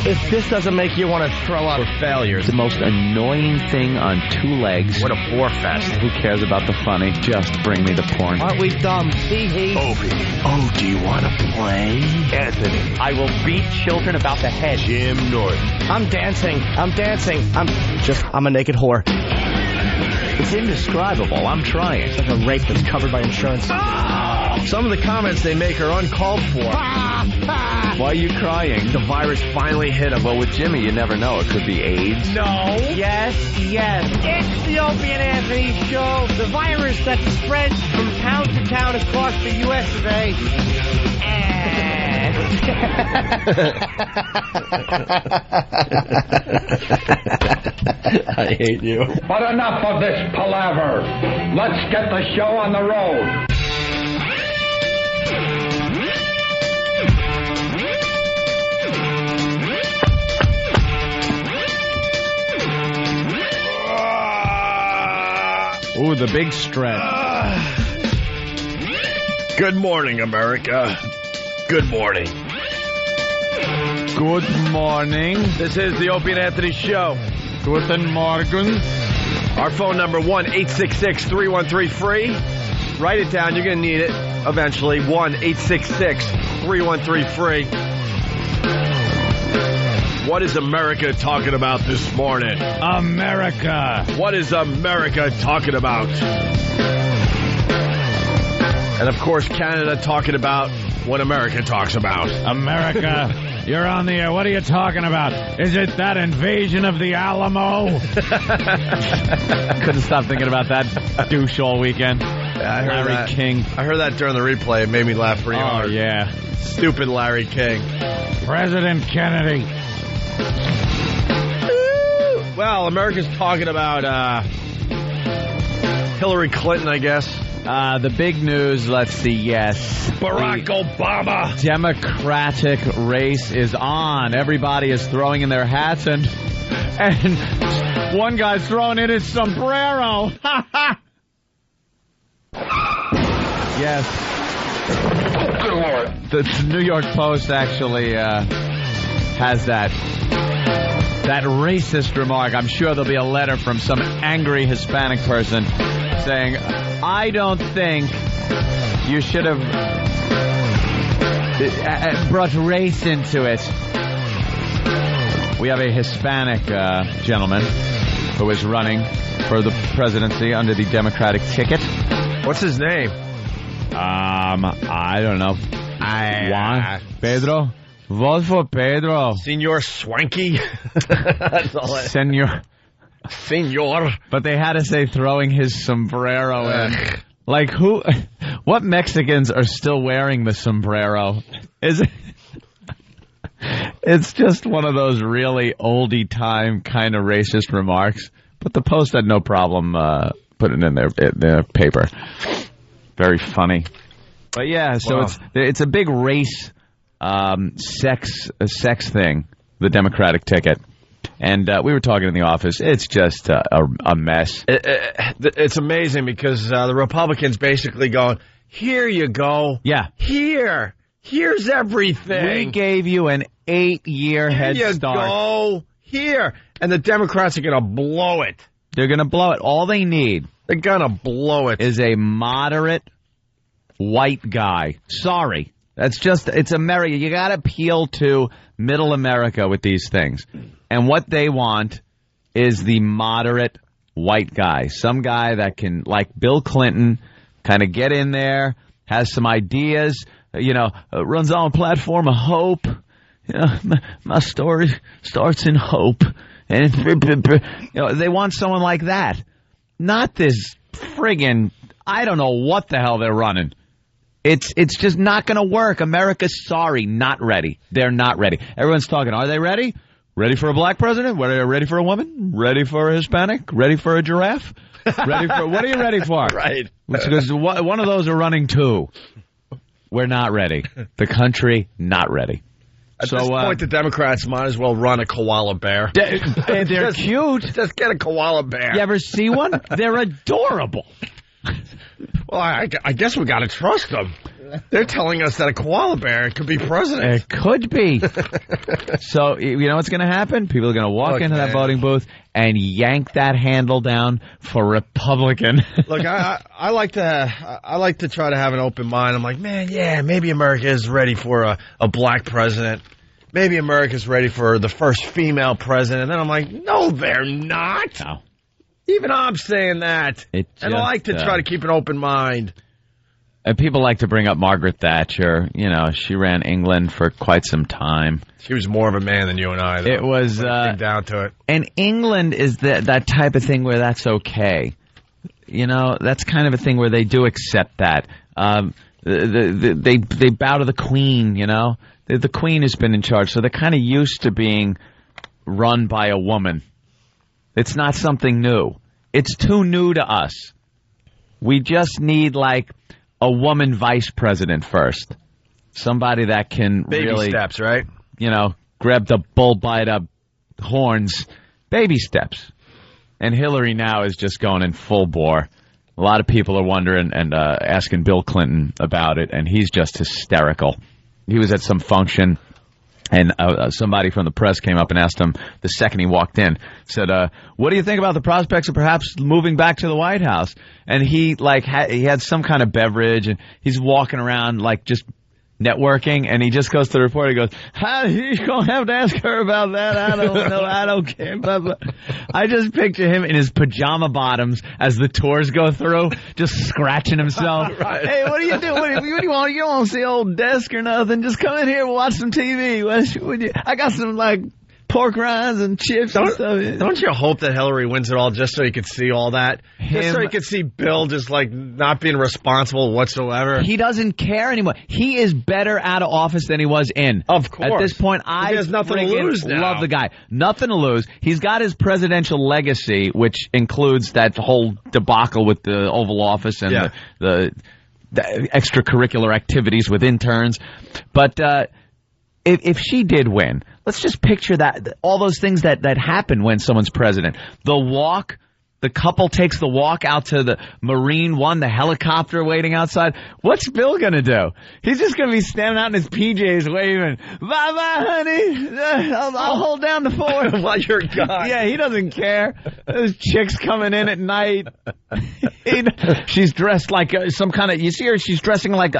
If this doesn't make you want to throw up. For failures. The most annoying thing on two legs. What a bore fest. Who cares about the funny? Just bring me the porn. Aren't we dumb? Hee. Opie. Oh, do you want to play? Anthony. I will beat children about the head. Jim Norton. I'm dancing. I'm a naked whore. It's indescribable. I'm trying. It's like a rape that's covered by insurance. Some of the comments they make are uncalled for. Why are you crying? The virus finally hit him. Well, with Jimmy, you never know. It could be AIDS. No. Yes. It's the Opie and Anthony Show. The virus that spreads from town to town across the U.S. of A. I hate you. But enough of this palaver. Let's get the show on the road. Ooh, the big stretch. Good morning, America. Good morning. Good morning. This is the Opie and Anthony Show. Guten Morgen. Our phone number, 1-866-313-FREE. Write it down. You're going to need it eventually. 1-866-313-FREE. What is America talking about this morning? America. What is America talking about? And, of course, Canada talking about what America talks about. America, you're on the air. What are you talking about? Is it that invasion of the Alamo? Couldn't stop thinking about that douche all weekend. Yeah, I heard Larry that. King. I heard that during the replay. It made me laugh pretty hard. Oh, yeah. Stupid Larry King. President Kennedy. Well, America's talking about Hillary Clinton, I guess. The big news, let's see, yes. Barack Obama. Democratic race is on. Everybody is throwing in their hats, and one guy's throwing in his sombrero. Yes. Good Lord. The New York Post actually has that racist remark. I'm sure there'll be a letter from some angry Hispanic person saying, I don't think you should have brought race into it. We have a Hispanic gentleman who is running for the presidency under the Democratic ticket. What's his name? I don't know. Juan? Pedro? Vote for Pedro. Senor Swanky. That's all it. Senor. But they had to say throwing his sombrero in. Like who? What Mexicans are still wearing the sombrero? Is it? It's just one of those really oldie time kind of racist remarks. But the Post had no problem putting it in their paper. Very funny. But yeah, so wow. It's a big race. Sex thing, the Democratic ticket. And we were talking in the office. It's just a mess. It's amazing because the Republicans basically going, here you go. Yeah. Here's everything. We gave you an 8-year head start. Go here. And the Democrats are going to blow it. They're going to blow it. All they need. They're going to blow it. Is a moderate white guy. Sorry. It's America. You got to appeal to middle America with these things. And what they want is the moderate white guy. Some guy that can, like Bill Clinton, kind of get in there, has some ideas, runs on a platform of hope. My story starts in hope. And, they want someone like that. Not this friggin', I don't know what the hell they're running. It's just not going to work. America's sorry, not ready. They're not ready. Everyone's talking. Are they ready? Ready for a black president? Ready for a woman? Ready for a Hispanic? Ready for a giraffe? Ready for what are you ready for? Right. Because one of those are running too. We're not ready. The country not ready. At this point, the Democrats might as well run a koala bear. They're cute. Just get a koala bear. You ever see one? They're adorable. Well, I guess we got to trust them. They're telling us that a koala bear could be president. It could be. So, you know what's going to happen? People are going to walk into that voting booth and yank that handle down for Republican. Look, I like to try to have an open mind. I'm like, man, yeah, maybe America is ready for a black president. Maybe America's ready for the first female president. And then I'm like, no, they're not. No. Even I'm saying that. And I like to try to keep an open mind. And people like to bring up Margaret Thatcher. You know, she ran England for quite some time. She was more of a man than you and I, though. It was came down to it. And England is that type of thing where that's okay. You know, that's kind of a thing where they do accept that. They bow to the Queen, you know. The Queen has been in charge, so they're kind of used to being run by a woman. It's not something new. It's too new to us. We just need, like, a woman vice president first. Somebody that can Baby steps, right? You know, grab the bull by the horns. Baby steps. And Hillary now is just going in full bore. A lot of people are wondering and asking Bill Clinton about it, and he's just hysterical. He was at some function, and somebody from the press came up and asked him the second he walked in, said, what do you think about the prospects of perhaps moving back to the White House? And he, like, he had some kind of beverage, and he's walking around, like, just networking, and he just goes to the reporter. He goes, you're going to have to ask her about that. I don't know. I don't care. Blah, blah. I just picture him in his pajama bottoms as the tours go through, just scratching himself. Right. Hey, what do you do? What do you want? You don't want to see old desk or nothing. Just come in here and watch some TV. I got some, like, pork rinds and chips and stuff. Don't you hope that Hillary wins it all just so you could see all that? Just so you could see Bill just, like, not being responsible whatsoever. He doesn't care anymore. He is better out of office than he was in. Of course. At this point, he has nothing to lose now. Love the guy. Nothing to lose. He's got his presidential legacy, which includes that whole debacle with the Oval Office and the extracurricular activities with interns. But if she did win, let's just picture that, all those things that happen when someone's president. The walk, the couple takes the walk out to the Marine One, the helicopter waiting outside. What's Bill going to do? He's just going to be standing out in his PJs waving, bye-bye, honey. I'll hold down the fort. While you're gone. Yeah, he doesn't care. There's chicks coming in at night. She's dressed like some kind of, you see her, she's dressing like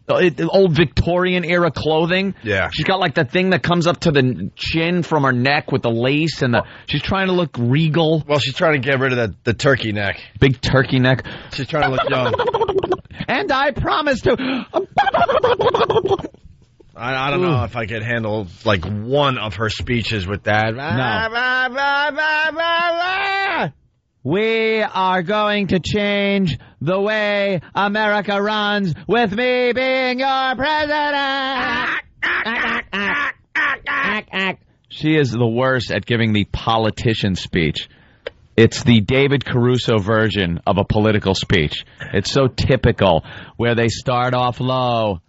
old Victorian era clothing. Yeah. She's got like the thing that comes up to the chin from her neck with the lace, and she's trying to look regal. Well, she's trying to get rid of the turkey neck. Big turkey neck. She's trying to look young. And I promise to... I don't know if I could handle, like, one of her speeches with that. No. We are going to change the way America runs with me being your president. She is the worst at giving the politician speech. It's the David Caruso version of a political speech. It's so typical, where they start off low.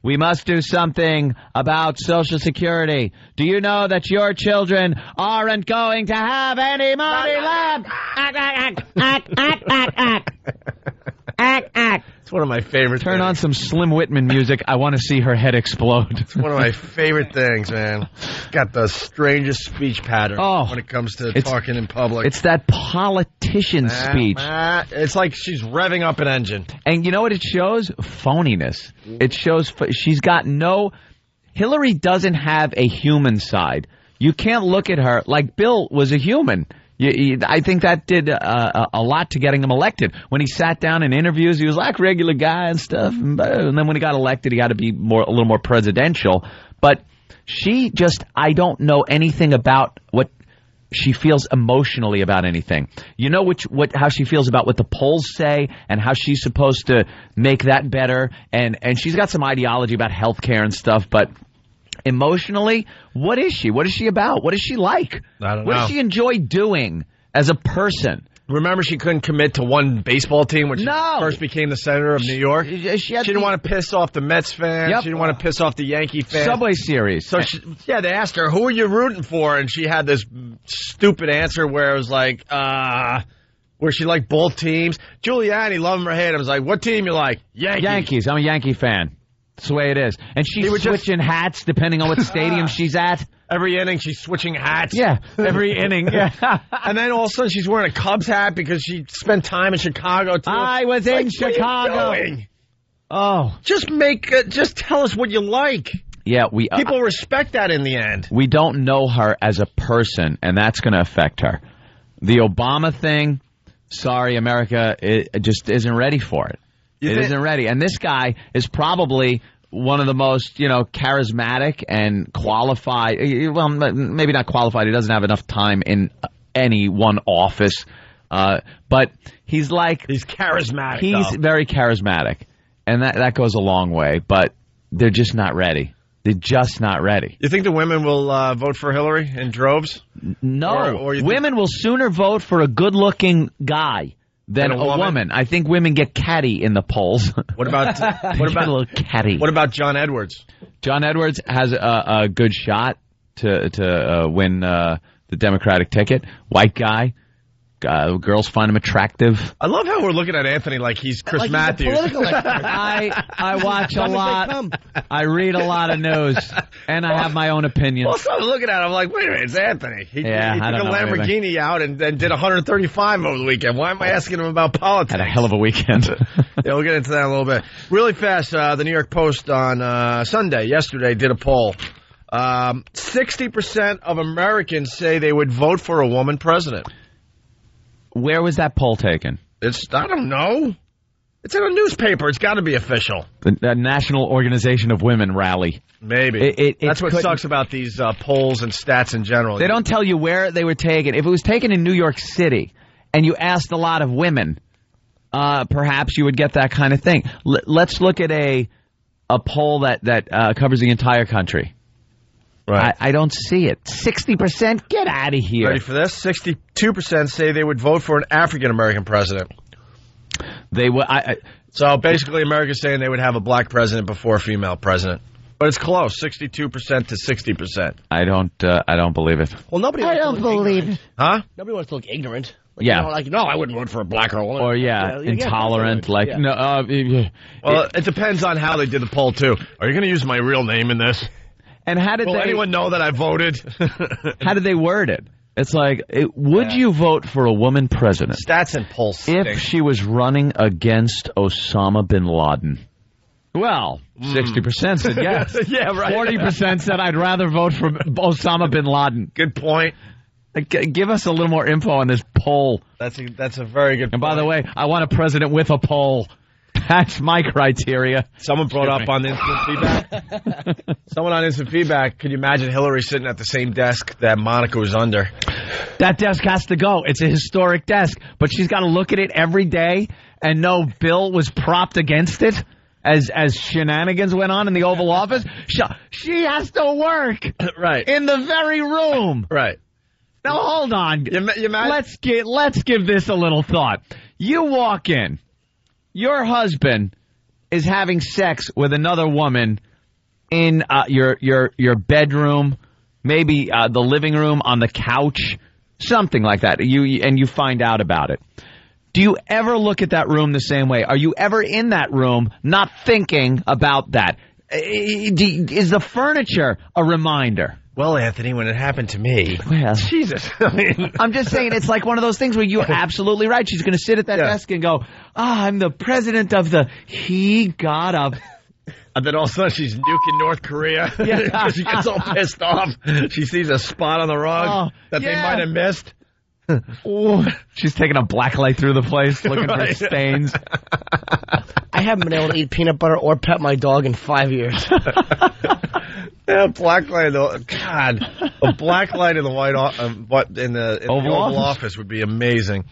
We must do something about Social Security. Do you know that your children aren't going to have any money left? It's one of my favorite Turn things. on some Slim Whitman music. I want to see her head explode. It's one of my favorite things, man. Got the strangest speech pattern when it comes to talking in public. It's that politician speech. It's like she's revving up an engine. And you know what it shows? Phoniness. It shows she's got no... Hillary doesn't have a human side. You can't look at her like Bill was a human. I think that did a lot to getting him elected. When he sat down in interviews, he was like a regular guy and stuff. And then when he got elected, he got to be a little more presidential. But she just, I don't know anything about what she feels emotionally about anything. You know how she feels about what the polls say and how she's supposed to make that better. And she's got some ideology about healthcare and stuff, but emotionally, what is she? What is she about? What is she like? I don't know. What does she enjoy doing as a person? Remember, she couldn't commit to one baseball team when she first became the senator of New York? She didn't want to piss off the Mets fans. Yep. She didn't want to piss off the Yankee fans. Subway Series. So, they asked her, who are you rooting for? And she had this stupid answer where it was like, where she liked both teams. Giuliani, love him or hate him, was like, what team you like? Yankees. I'm a Yankee fan. That's the way it is. And she's switching hats depending on what stadium she's at. Every inning, she's switching hats. Yeah, every inning. Yeah. And then all of a sudden, she's wearing a Cubs hat because she spent time in Chicago, too. I was in Chicago. What are you doing? Oh. Just tell us what you like. Yeah, People respect that in the end. We don't know her as a person, and that's going to affect her. The Obama thing, sorry, America, it just isn't ready for it. It isn't ready. And this guy is probably one of the most, charismatic and qualified. Well, maybe not qualified. He doesn't have enough time in any one office. But he's charismatic. He's very charismatic. And that goes a long way. But they're just not ready. They're just not ready. You think the women will vote for Hillary in droves? No. Or women will sooner vote for a good-looking guy than a woman. I think women get catty in the polls. What about a little catty? What about John Edwards? John Edwards has a good shot to win the Democratic ticket. White guy. Girls find him attractive. I love how we're looking at Anthony like he's Chris Matthews. I watch a lot. I read a lot of news, and I have my own opinions. Also, I'm looking at him like, wait a minute, it's Anthony. He took a Lamborghini out and did 135 over the weekend. Why am I asking him about politics? Had a hell of a weekend. Yeah, we'll get into that in a little bit. Really fast, the New York Post on yesterday, did a poll. 60% of Americans say they would vote for a woman president. Where was that poll taken? I don't know. It's in a newspaper. It's got to be official. The National Organization of Women rally. Maybe. That's what sucks about these polls and stats in general. They don't tell you where they were taken. If it was taken in New York City and you asked a lot of women, perhaps you would get that kind of thing. Let's look at a poll that covers the entire country. Right. I don't see it. 60%? Get out of here. Ready for this? 62% say they would vote for an African-American president. They would. So basically, America's saying they would have a black president before a female president. But it's close, 62% to 60%. I don't believe it. Well, nobody wants to look ignorant. Huh? Nobody wants to look ignorant. Yeah. No, I wouldn't vote for a black or a woman. Or, intolerant. No. Well, it depends on how they did the poll, too. Are you going to use my real name in this? And how did anyone know that I voted? How did they word it? It's like, would you vote for a woman president? Stats and polls stink. If she was running against Osama bin Laden. Well, 60% said yes. Yeah, right. 40% said I'd rather vote for Osama bin Laden. Good point. Give us a little more info on this poll. That's a very good point. And by the way, I want a president with a poll. That's my criteria. Someone brought up on Instant Feedback. Someone on Instant Feedback, could you imagine Hillary sitting at the same desk that Monica was under? That desk has to go. It's a historic desk. But she's got to look at it every day and know Bill was propped against it as shenanigans went on in the Oval Office. She has to work right in the very room. Right. Now, hold on. Let's give this a little thought. You walk in. Your husband is having sex with another woman in your bedroom, maybe the living room, on the couch, something like that. You find out about it. Do you ever look at that room the same way? Are you ever in that room not thinking about that? Is the furniture a reminder? Well, Anthony, when it happened to me, Jesus. I'm just saying, it's like one of those things where you're absolutely right. She's going to sit at that desk and go, I'm the president of he got up. And then all of a sudden she's nuking North Korea because she gets all pissed off. She sees a spot on the rug that they might have missed. She's taking a black light through the place looking for stains. I haven't been able to eat peanut butter or pet my dog in 5 years. Yeah, black light. God, a black light in the Oval Office would be amazing.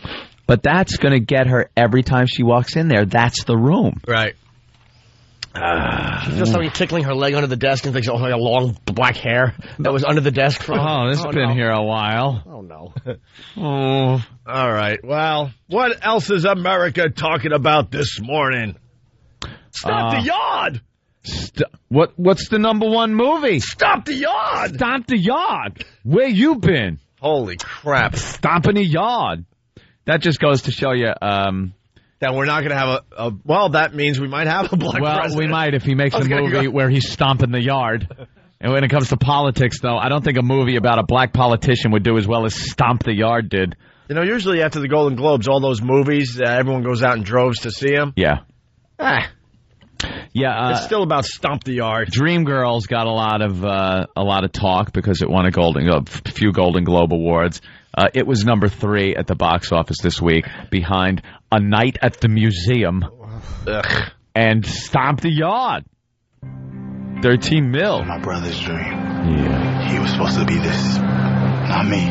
But that's going to get her every time she walks in there. That's the room. Right. She's just somebody tickling her leg under the desk and thinks, like a long black hair that was under the desk. This has been here a while. Oh, no. All right. Well, what else is America talking about this morning? Stop the Yard! What's the number one movie? Stop the Yard! Stomp the Yard! Where you been? Holy crap. Stomping the Yard. That just goes to show you that we're not going to have well, that means we might have a black president. We might if he makes a movie where he's stomping the yard. And when it comes to politics, though, I don't think a movie about a black politician would do as well as Stomp the Yard did. You know, usually after the Golden Globes, all those movies, everyone goes out in droves to see them. Yeah. Yeah, it's still about Stomp the Yard. Dreamgirls got a lot of talk because it won a few Golden Globe awards. It was number 3 at the box office this week, behind A Night at the Museum and Stomp the Yard. 13 mil. My brother's dream. Yeah. He was supposed to be this, not me.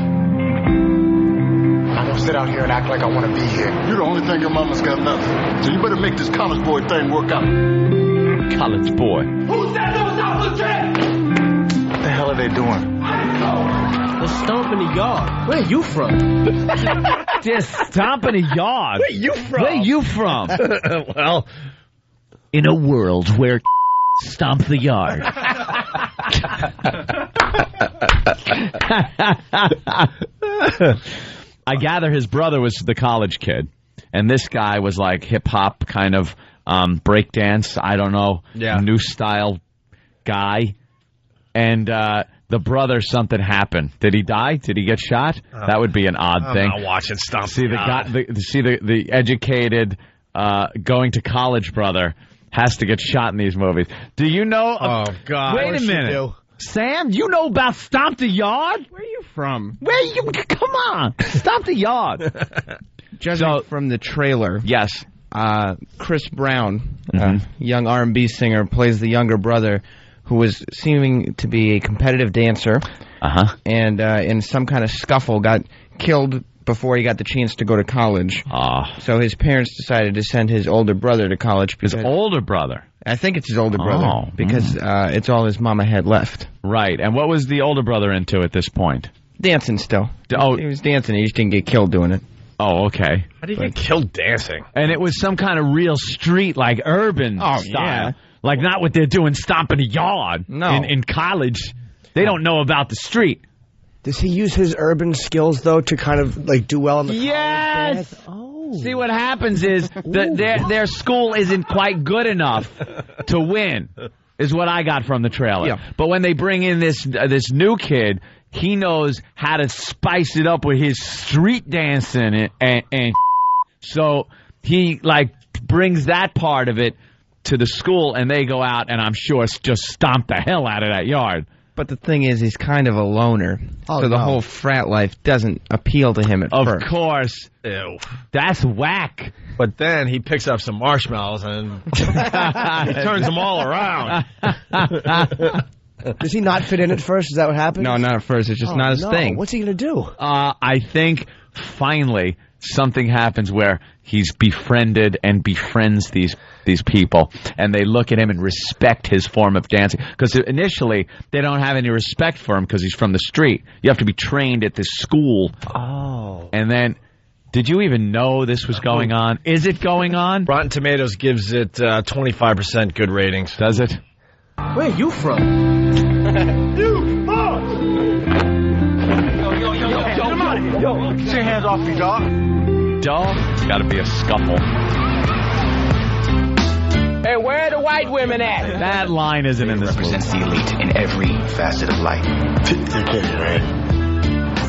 I'm gonna sit out here and act like I want to be here. You're the only thing your mama's got left. So you better make this college boy thing work out. College boy. Who said there was no legit? What the hell are they doing? They're stomping the yard. Where are you from? Just stomping a yard. Where you from? Where you from? Well, in a world where stomp the yard. I gather his brother was the college kid, and this guy was like hip-hop kind of breakdance, I don't know, new style guy. And the brother, something happened. Did he die? Did he get shot? That would be an odd thing. I'm not watching Stomp See the educated going to college brother has to get shot in these movies. Do you know? Oh God! Wait a minute, Sam. You know about Stomp the Yard? Where are you from? Where you? Come on, Stomp the Yard. Judging from the trailer, yes. Chris Brown, young R&B singer, plays the younger brother, who was seeming to be a competitive dancer, and in some kind of scuffle got killed before he got the chance to go to college. So his parents decided to send his older brother to college. His older brother? I think it's his older brother, because it's all his mama had left. Right. And what was the older brother into at this point? Dancing still. He was dancing. He just didn't get killed doing it. Oh, okay. How do you get killed dancing? And it was some kind of real street, like urban style. Yeah. Like not what they're doing stomping a yard in college. They don't know about the street. Does he use his urban skills, though, to kind of, like, do well in the college dance? Oh. See, what happens is their school isn't quite good enough to win, is what I got from the trailer. Yeah. But when they bring in this new kid, he knows how to spice it up with his street dancing and so he, like, brings that part of it to the school, and they go out and I'm sure just stomp the hell out of that yard. But the thing is, he's kind of a loner, so the whole frat life doesn't appeal to him at first. Of course. Ew. That's whack. But then he picks up some marshmallows and he turns them all around. Does he not fit in at first? Is that what happens? No, not at first. It's just not his thing. What's he going to do? I think finally something happens where he's befriended and befriends these people, and they look at him and respect his form of dancing. Because initially, they don't have any respect for him because he's from the street. You have to be trained at this school. Oh. And then, did you even know this was going on? Is it going on? Rotten Tomatoes gives it 25% good ratings. Does it? Where are you from? You, boss! Yo, get your hands off me, dog. Dog? It's got to be a scuffle. Hey, where are the white women at? That line isn't in this movie. Represents the elite in every facet of life. 50K, right?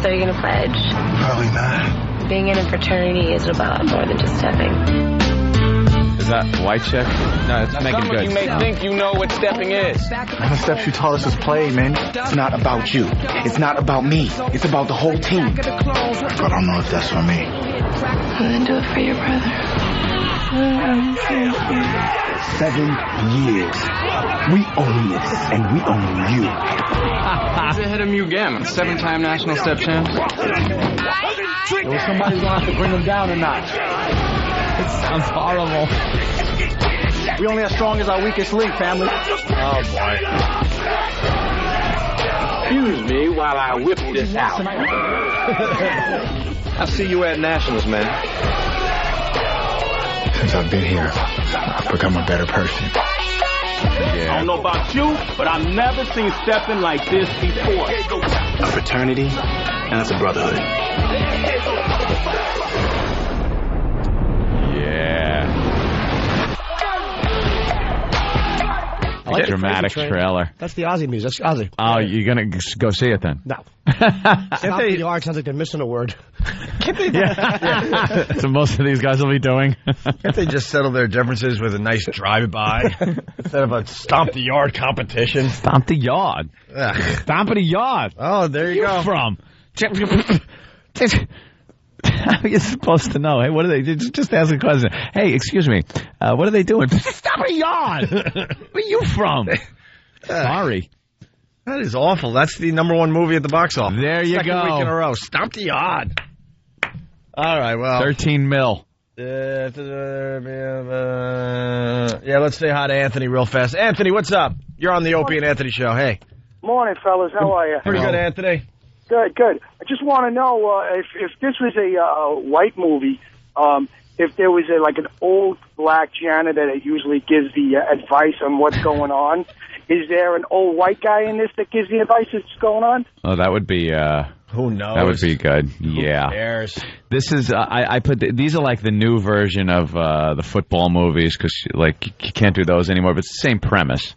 So you're gonna pledge? Probably not. Being in a fraternity is about more than just stepping. Is that White Chick? No, it's making Some good. of you may think you know what stepping is. All the steps you taught us is play, man. It's not about you. It's not about me. It's about the whole team. But I don't know if that's for me. Well, then do it for your brother. 7 years. We own this, and we own you. He's ahead of Mew Gamma, 7-time national step champ. Well, somebody's gonna have to bring him down a notch. It sounds horrible. We only as strong as our weakest link, family. Oh, boy. Excuse me while I whip this out. I'll see you at Nationals, man. Since I've been here, I've become a better person. I don't know about you, but I've never seen stepping like this before. A fraternity, and it's a brotherhood. Yeah. I like the dramatic Crazy Train. trailer. That's the Ozzy music. That's Ozzy. Oh, you're going to go see it then? No. Stop the yard sounds like they're missing a word. So most of these guys will be doing. Can't they just settle their differences with a nice drive-by instead of a stomp the yard competition? Stomp the yard. Stomp the yard. Oh, there you go. From? How are you supposed to know? Hey, what are they? Just ask a question. Hey, excuse me. What are they doing? Stop the yard. Where are you from? Sorry. That is awful. That's the #1 movie at the box office. There you Second go. week in a row. Stomp the yard. All right, well. 13 mil. Yeah, let's say hi to Anthony real fast. Anthony, what's up? You're on the Opie and Anthony show. Hey. Morning, fellas. How are you? Pretty good, Anthony. Good, good. I just want to know if this was a white movie, if there was like an old black janitor that usually gives the advice on what's going on. Is there an old white guy in this that gives the advice that's going on? Oh, that would be. Who knows? That would be good. Yeah. Who cares? This is. I put these are like the new version of the football movies because like you can't do those anymore. But it's the same premise.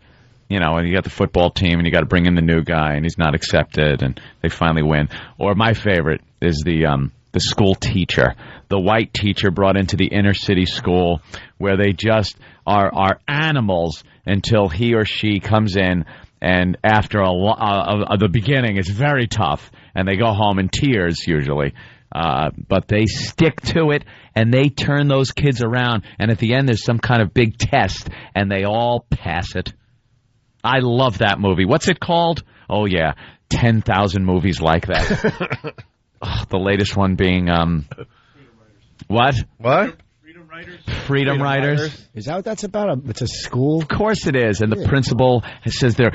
You know, and you got the football team, and you got to bring in the new guy, and he's not accepted, and they finally win. Or my favorite is the school teacher, the white teacher brought into the inner city school, where they just are animals until he or she comes in, and after the beginning, it's very tough, and they go home in tears usually. But they stick to it, and they turn those kids around, and at the end, there's some kind of big test, and they all pass it. I love that movie. What's it called? Oh, yeah. 10,000 movies like that. The latest one being, what? What? Freedom Riders. Is that what that's about? It's a school? Of course it is. And the principal says there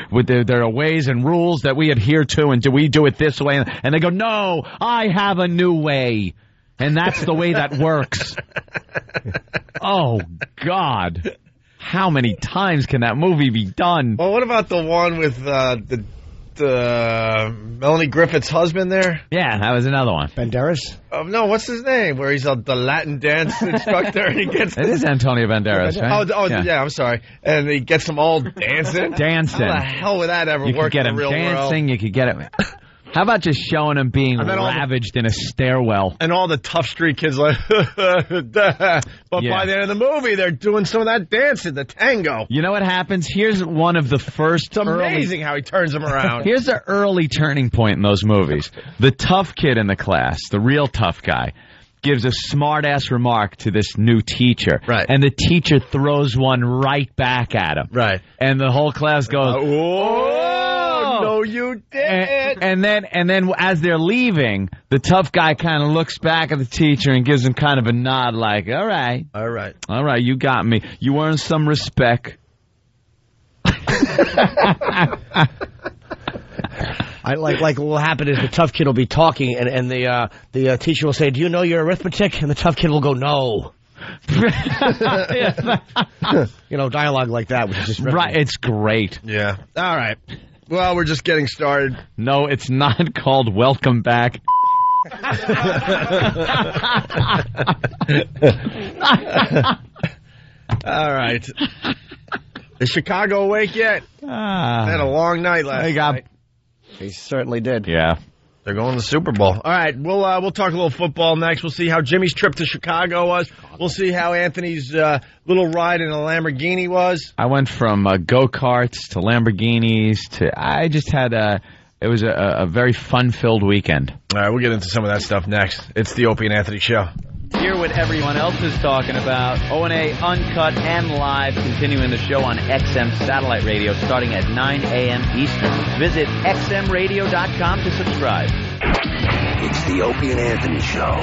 are ways and rules that we adhere to, and do we do it this way? And they go, no, I have a new way. And that's the way that works. Oh, God. How many times can that movie be done? Well, what about the one with the Melanie Griffith's husband there? Yeah, that was another one. Banderas? No, what's his name? Where he's the Latin dance instructor and he gets... It is Antonio Banderas, right? Oh, yeah, I'm sorry. And he gets them all dancing? Dancing. How the hell would that ever work in the real world? You could get him dancing, you could get him... How about just showing him being ravaged in a stairwell? And all the tough street kids like, but by the end of the movie, they're doing some of that dancing, the tango. You know what happens? Here's one of the first. It's amazing how he turns them around. Here's the early turning point in those movies. The tough kid in the class, the real tough guy, gives a smart-ass remark to this new teacher. Right. And the teacher throws one right back at him. Right. And the whole class goes, whoa! No, you didn't. And then as they're leaving, the tough guy kind of looks back at the teacher and gives him kind of a nod like, all right, you got me. You earned some respect. I like what will happen is the tough kid will be talking, and the teacher will say, do you know your arithmetic? And the tough kid will go, no. You know, dialogue like that, which is just right. It's great. Yeah. All right. Well, we're just getting started. No, it's not called Welcome Back. All right. Is Chicago awake yet? They had a long night last night. They certainly did. Yeah. They're going to the Super Bowl. All right, we'll talk a little football next. We'll see how Jimmy's trip to Chicago was. We'll see how Anthony's little ride in a Lamborghini was. I went from go-karts to Lamborghinis to... I just had it was a very fun-filled weekend. All right, we'll get into some of that stuff next. It's the Opie and Anthony Show. Hear what everyone else is talking about. O&A Uncut and Live, continuing the show on XM Satellite Radio starting at 9 a.m. Eastern. Visit xmradio.com to subscribe. It's the Opie and Anthony Show.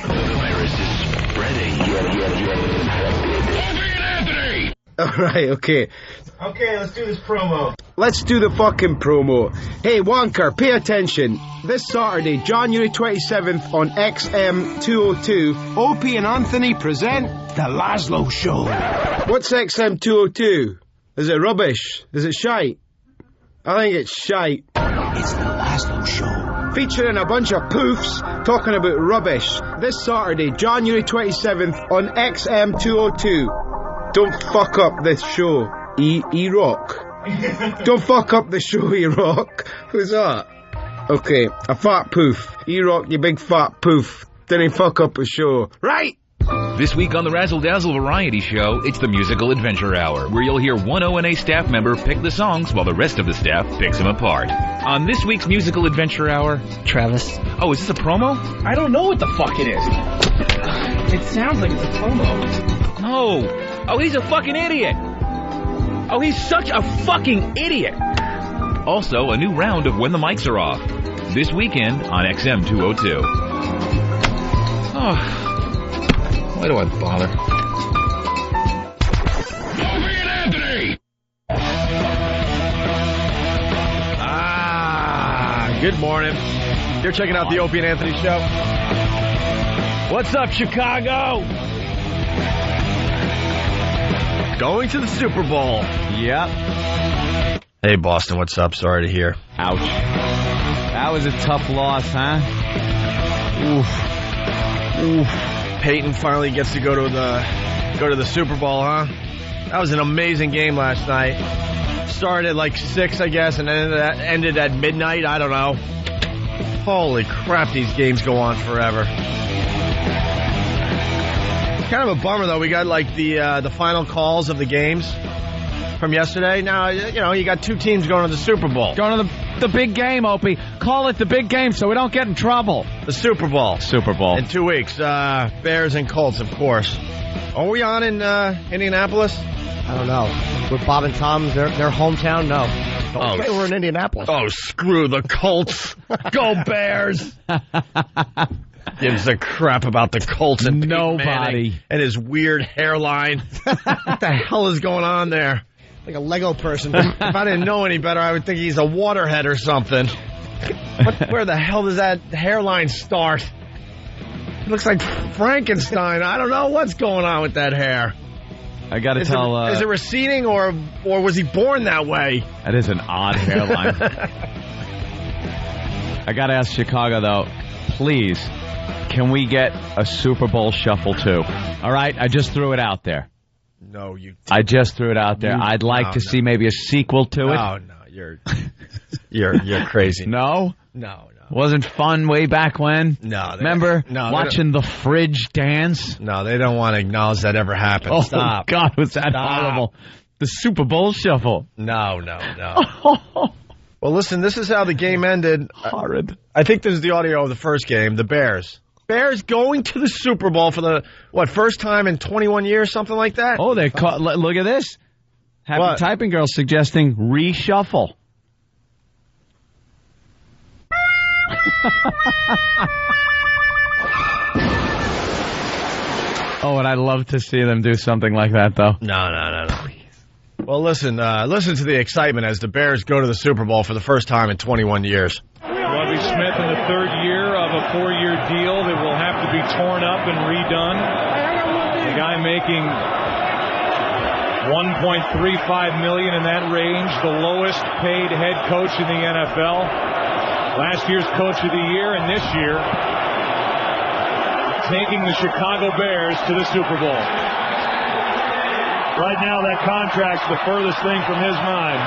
The virus is spreading. Opie and Anthony! All right, okay. Okay, let's do this promo. Let's do the fucking promo. Hey, Wonker, pay attention. This Saturday, January 27th on XM 202, Opie and Anthony present The Laszlo Show. What's XM 202? Is it rubbish? Is it shite? I think it's shite. It's The Laszlo Show. Featuring a bunch of poofs talking about rubbish. This Saturday, January 27th on XM 202. Don't fuck up this show. E-Rock. Don't fuck up the show, E-Rock. Who's that? Okay, a fat poof. E-Rock, you big fat poof. Didn't fuck up a show. Right? This week on the Razzle Dazzle Variety Show, it's the Musical Adventure Hour, where you'll hear one ONA staff member pick the songs while the rest of the staff picks them apart. On this week's Musical Adventure Hour... Travis. Oh, is this a promo? I don't know what the fuck it is. It sounds like it's a promo. No. Oh, he's a fucking idiot. Oh, he's such a fucking idiot. Also, a new round of When the Mics Are Off. This weekend on XM 202. Oh... Why do I bother? Opie and Anthony! Good morning. You're checking out the Opie and Anthony Show. What's up, Chicago? Going to the Super Bowl. Yep. Hey, Boston, what's up? Sorry to hear. Ouch. That was a tough loss, huh? Oof. Peyton finally gets to go to the Super Bowl, huh? That was an amazing game last night. Started at like 6, I guess, and ended at midnight. I don't know. Holy crap, these games go on forever. Kind of a bummer, though. We got like the final calls of the games from yesterday. Now, you got two teams going to the Super Bowl. Going to the big game, Opie. Call it the big game so we don't get in trouble. The Super Bowl. Super Bowl. In 2 weeks. Bears and Colts, of course. Are we on in Indianapolis? I don't know. With Bob and Tom, their hometown? No. Okay, we're in Indianapolis. Oh, screw the Colts. Go Bears. Gives a crap about the Colts and nobody. And his weird hairline. What the hell is going on there? Like a Lego person. If I didn't know any better, I would think he's a waterhead or something. Where the hell does that hairline start? It looks like Frankenstein. I don't know what's going on with that hair. I got to tell... is it receding or was he born that way? That is an odd hairline. I got to ask Chicago, though, please, can we get a Super Bowl shuffle, too? All right? I just threw it out there. No, you... I just threw it out there. I'd like to see maybe a sequel to it. No, you're crazy. No? No. Wasn't fun way back when? No. Remember watching the fridge dance? No, they don't want to acknowledge that ever happened. Oh, Stop. God, was that horrible. The Super Bowl shuffle. No. Well, listen, this is how the game ended. Horrid. I think this is the audio of the first game, the Bears. Bears going to the Super Bowl for the, first time in 21 years, something like that? Oh, they caught. Look at this. Happy Typing Girl suggesting reshuffle. Oh, and I'd love to see them do something like that, though. No. Well, listen to the excitement as the Bears go to the Super Bowl for the first time in 21 years. Lovie Smith in the third year of a 4-year deal that will have to be torn up and redone. The guy making $1.35 million in that range, the lowest paid head coach in the NFL. Last year's Coach of the Year, and this year taking the Chicago Bears to the Super Bowl. Right now, that contract's the furthest thing from his mind.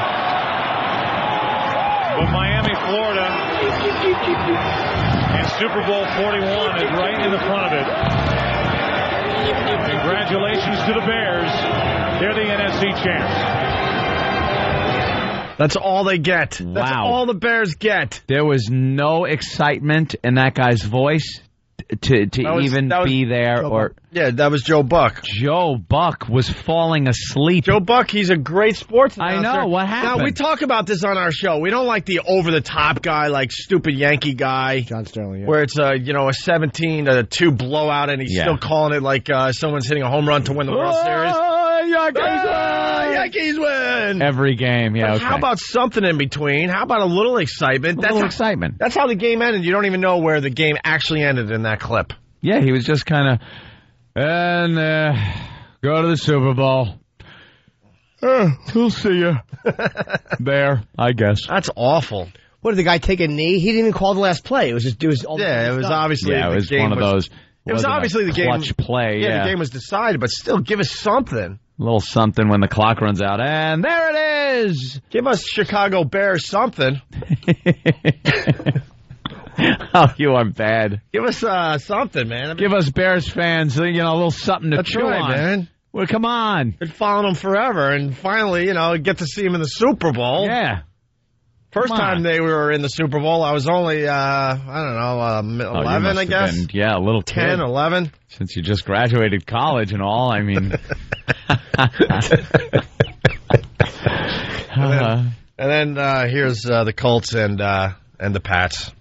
But Miami, Florida, and Super Bowl 41 is right in the front of it. Congratulations to the Bears. They're the NFC champs. That's all they get. Wow. That's all the Bears get. There was no excitement in that guy's voice to be there. Yeah, that was Joe Buck. Joe Buck was falling asleep. Joe Buck, he's a great sports announcer. I know. What happened? Now, we talk about this on our show. We don't like the over-the-top guy, like stupid Yankee guy. John Sterling, where it's a 17-2 blowout, and he's still calling it like someone's hitting a home run to win the World Series. Yankees win! Every game, yeah. Okay. How about something in between? How about a little excitement? Excitement. That's how the game ended. You don't even know where the game actually ended in that clip. Yeah, he was just kind of, go to the Super Bowl. We'll see you there, I guess. That's awful. What, did the guy take a knee? He didn't even call the last play. It was all it was obviously it was one of those. It was obviously the game. Clutch play. Yeah, the game was decided, but still, give us something. A little something when the clock runs out. And there it is! Give us Chicago Bears something. Oh, you are bad. Give us something, man. Give us Bears fans, a little something to chew on. Man. Well, come on. Been following them forever, and finally, get to see them in the Super Bowl. Yeah. First time they were in the Super Bowl, I was only, 11, I guess. Been, a little 10, kid. 11. Since you just graduated college and all, I mean. And then here's the Colts and the Pats.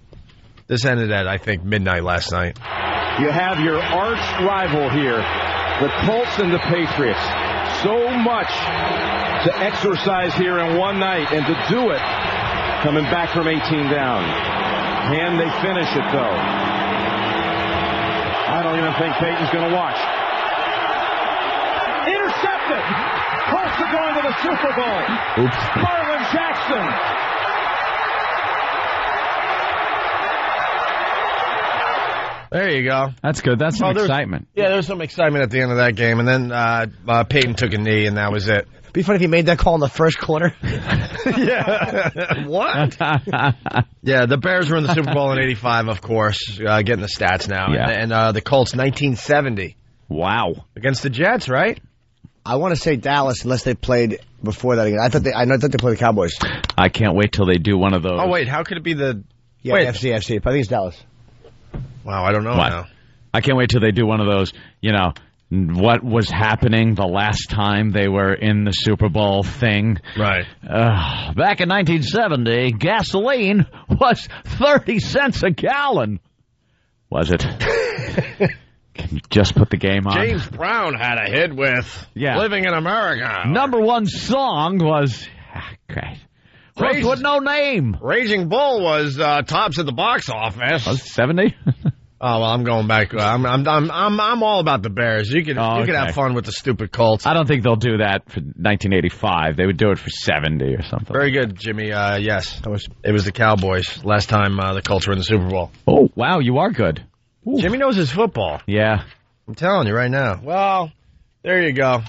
This ended at, I think, midnight last night. You have your arch rival here, the Colts and the Patriots. So much to exercise here in one night, and to do it coming back from 18 down. Can they finish it, though? I don't even think Peyton's going to watch. Intercepted! Colts are going to the Super Bowl. Oops. Marlon Jackson. There you go. That's good. That's some excitement. Yeah, there was some excitement at the end of that game, and then Peyton took a knee, and that was it. It'd be funny if he made that call in the first quarter. Yeah. What? Yeah, the Bears were in the Super Bowl in '85, of course, getting the stats now. Yeah. And the Colts, 1970. Wow. Against the Jets, right? I want to say Dallas, unless they played before that again. I thought they played the Cowboys. I can't wait till they do one of those. Oh, wait, how could it be the... Yeah, wait. FC. I think it's Dallas. Wow, I don't know What? now. I can't wait till they do one of those, what was happening the last time they were in the Super Bowl thing. Right. Back in 1970, gasoline was 30 cents a gallon. Was it? Can you just put the game on? James Brown had a hit with Living in America. Number one song was... great. Rose with no name. Raging Bull was tops at the box office. Was it 70? Oh, well, I'm going back. I'm all about the Bears. You could have fun with the stupid Colts. I don't think they'll do that for 1985. They would do it for 70 or something. Very good, Jimmy. Yes, it was the Cowboys last time the Colts were in the Super Bowl. Oh, wow, you are good. Ooh. Jimmy knows his football. Yeah. I'm telling you right now. Well, there you go.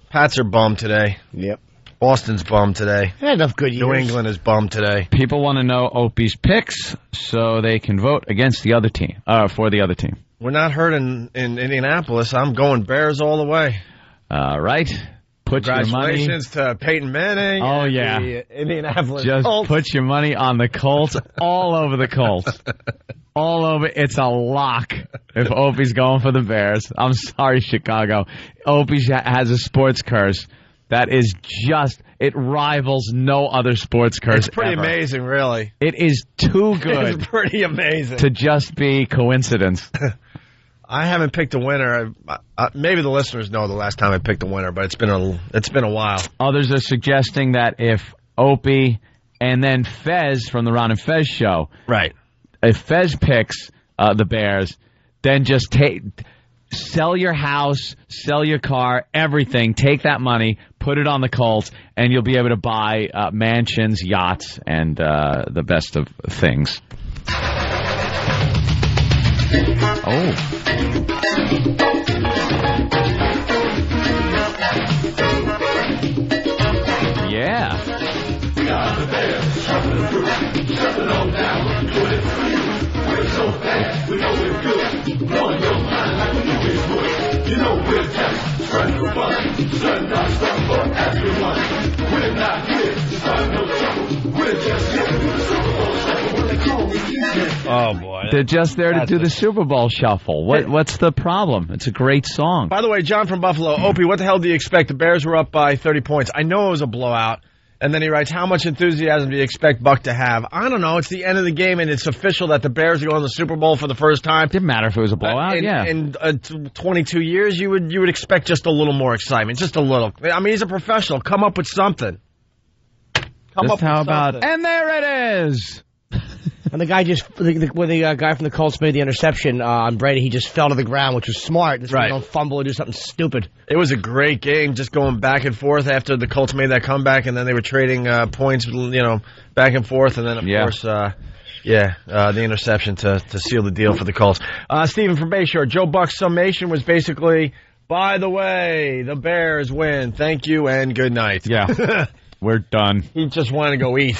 Pats are bummed today. Yep. Boston's bummed today. Had enough good years. New England is bummed today. People want to know Opie's picks so they can vote against the other team, for the other team. We're not hurt in Indianapolis. I'm going Bears all the way. Right. Put your money. Congratulations to Peyton Manning. Oh, yeah. The Indianapolis Just Colts. put your money on the Colts, all over the Colts. All over. It's a lock if Opie's going for the Bears. I'm sorry, Chicago. Opie has a sports curse. That is it rivals no other sports curse. It's pretty ever. Amazing, really. It is too good. It's pretty amazing. To just be coincidence. I haven't picked a winner. Maybe the listeners know the last time I picked a winner, but it's been a while. Others are suggesting that if Opie and then Fez from the Ron and Fez show, right? If Fez picks the Bears, then just sell your house, sell your car, everything. Take that money, put it on the Colts, and you'll be able to buy mansions, yachts, and the best of things. Oh. Yeah. We are the Bears, chopping the fruit, chopping on down, doing it for you. We're so fast, we know we're good. Blowing your mind like we always would. You know we're just starting for fun, starting our stuff for everyone. We're not here to start no trouble. We're just here to do the Super Bowl shuffle with the crew. Oh boy, they're just there to do the Super Bowl shuffle. What's the problem? It's a great song. By the way, John from Buffalo, Opie, what the hell do you expect? The Bears were up by 30 points. I know it was a blowout. And then he writes, how much enthusiasm do you expect Buck to have? I don't know. It's the end of the game, and it's official that the Bears are going to the Super Bowl for the first time. Didn't matter if it was a blowout, In 22 years, you would expect just a little more excitement, just a little. I mean, he's a professional. Come up with something. And there it is. And the guy when the guy from the Colts made the interception on Brady, he just fell to the ground, which was smart. This way you don't fumble or do something stupid. It was a great game, just going back and forth after the Colts made that comeback, and then they were trading points, back and forth, and then of course, the interception to seal the deal for the Colts. Stephen from Bayshore, Joe Buck's summation was basically By the way, the Bears win. Thank you and good night. Yeah. We're done. He just wanted to go eat.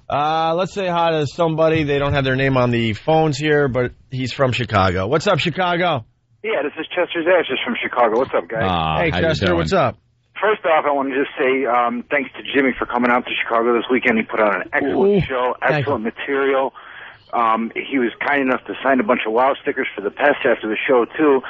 Let's say hi to somebody. They don't have their name on the phones here, but he's from Chicago. What's up, Chicago? Yeah, this is Chester's Ashes from Chicago. What's up, guys? Hey, Chester, what's up? First off, I want to just say thanks to Jimmy for coming out to Chicago this weekend. He put on an excellent show, excellent material. He was kind enough to sign a bunch of WOW stickers for the Pest after the show, too.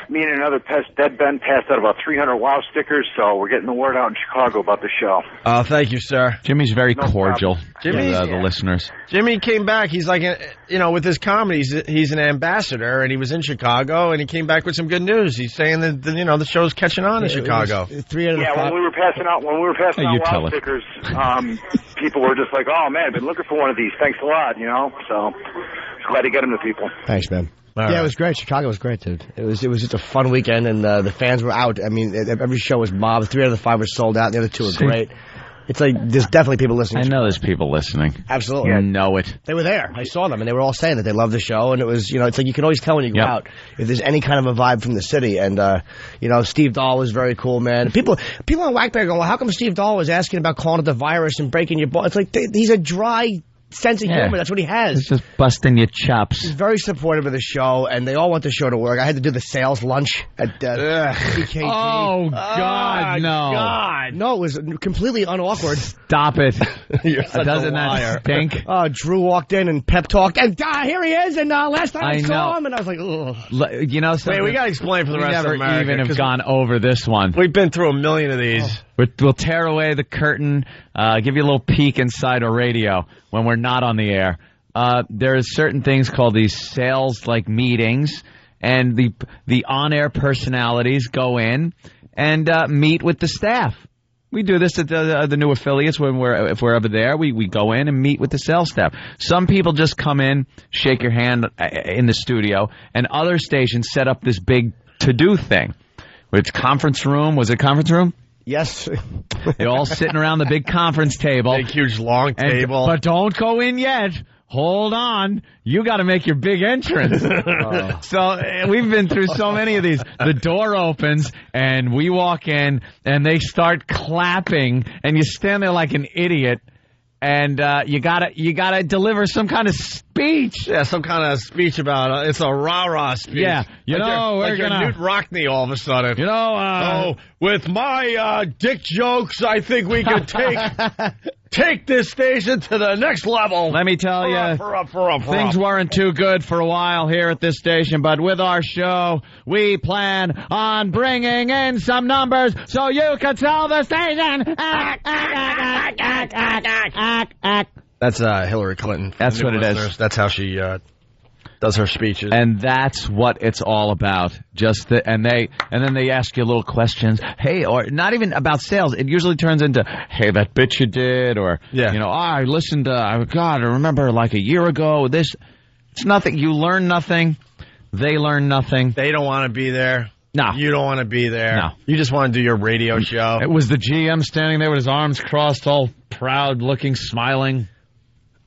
Me and another Pest, Dead Ben, passed out about 300 WOW stickers, so we're getting the word out in Chicago about the show. Oh, thank you, sir. Jimmy's very cordial. Jimmy's the listeners. Jimmy came back. He's like, with his comedy, he's an ambassador, and he was in Chicago, and he came back with some good news. He's saying that the show's catching on in Chicago. When we were passing out WOW stickers, people were just like, "Oh man, I've been looking for one of these. Thanks a lot," So glad to get them to people. Thanks, man. It was great. Chicago was great, dude. It was just a fun weekend, and the fans were out. I mean, every show was mobbed. 3 out of the 5 were sold out. The other 2 were great. It's like there's definitely people listening. I know there's people listening. Absolutely. I know it. They were there. I saw them, and they were all saying that they loved the show. And it was, it's like you can always tell when you go out if there's any kind of a vibe from the city. And, Steve Dahl was very cool, man. People on Whackbag go, well, how come Steve Dahl was asking about calling it the virus and breaking your ball? It's like he's a dry sense of humor. That's what he has. It's just busting your chops. He's very supportive of the show, and they all want the show to work. I had to do the sales lunch at CKG. Oh, God, no. God. No, it was completely unawkward. Stop it. Doesn't that stink? Drew walked in and pep talked, and here he is, and last time I saw him, and I was like, ugh. Wait, we got to explain for the rest of America. We never even have gone over this one. We've been through a million of these. We'll tear away the curtain, give you a little peek inside a radio when we're not on the air. There's certain things called these sales-like meetings, and the on-air personalities go in and meet with the staff. We do this at the new affiliates if we're ever there. We go in and meet with the sales staff. Some people just come in, shake your hand in the studio, and other stations set up this big to-do thing. It's conference room. Was it conference room? Yes. They're all sitting around the big conference table. Big, huge, long table. But don't go in yet. Hold on. You got to make your big entrance. So we've been through so many of these. The door opens, and we walk in, and they start clapping, and you stand there like an idiot. And you gotta deliver some kind of speech. Yeah, some kind of speech about it's a rah-rah speech. Yeah, we're gonna Newt Rockney all of a sudden. With my dick jokes, I think we could take this station to the next level. Let me tell you, things weren't too good for a while here at this station, but with our show, we plan on bringing in some numbers so you can tell the station. That's Hillary Clinton. That's what it is. That's how she does her speeches. And that's what it's all about. And then they ask you little questions. Hey, or not even about sales. It usually turns into, hey, that bit you did, or I listened to. I remember like a year ago. This. It's nothing. You learn nothing. They learn nothing. They don't want to be there. No. You don't want to be there. No. You just want to do your radio show. It was the GM standing there with his arms crossed, all proud looking, smiling,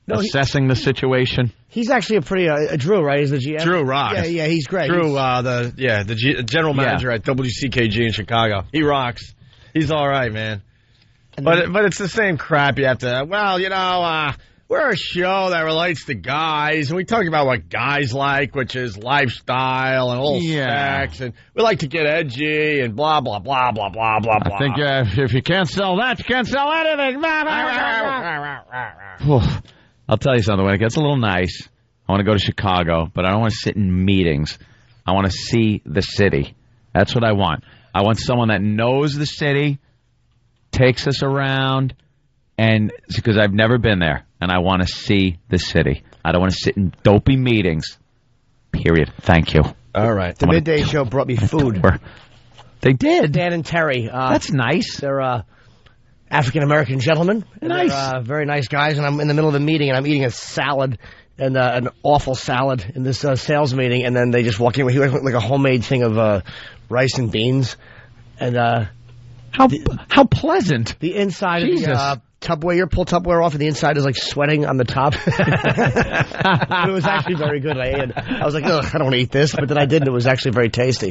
assessing the situation. He's actually a pretty Drew, right? He's the GM. Drew rocks. Yeah, he's great. Drew, the general manager at WCKG in Chicago. He rocks. He's all right, man. But it's the same crap. You have to. We're a show that relates to guys, and we talk about what guys like, which is lifestyle and old sex, and we like to get edgy and blah, blah, blah, blah, blah, blah, blah. I think if you can't sell that, you can't sell anything. I'll tell you something. When it gets a little nice, I want to go to Chicago, but I don't want to sit in meetings. I want to see the city. That's what I want. I want someone that knows the city, takes us around, and because I've never been there. And I want to see the city. I don't want to sit in dopey meetings. Period. Thank you. All right. The midday show brought me food. They did. Dan and Terry. That's nice. They're African-American gentlemen. Nice. They're very nice guys. And I'm in the middle of the meeting, and I'm eating a salad, and an awful salad in this sales meeting. And then they just walk in with like a homemade thing of rice and beans. And how pleasant. The inside of the Tupperware, pull Tupperware off, and the inside is like sweating on the top. It was actually very good. I was like, ugh, I don't want to eat this, but then I did, and it was actually very tasty.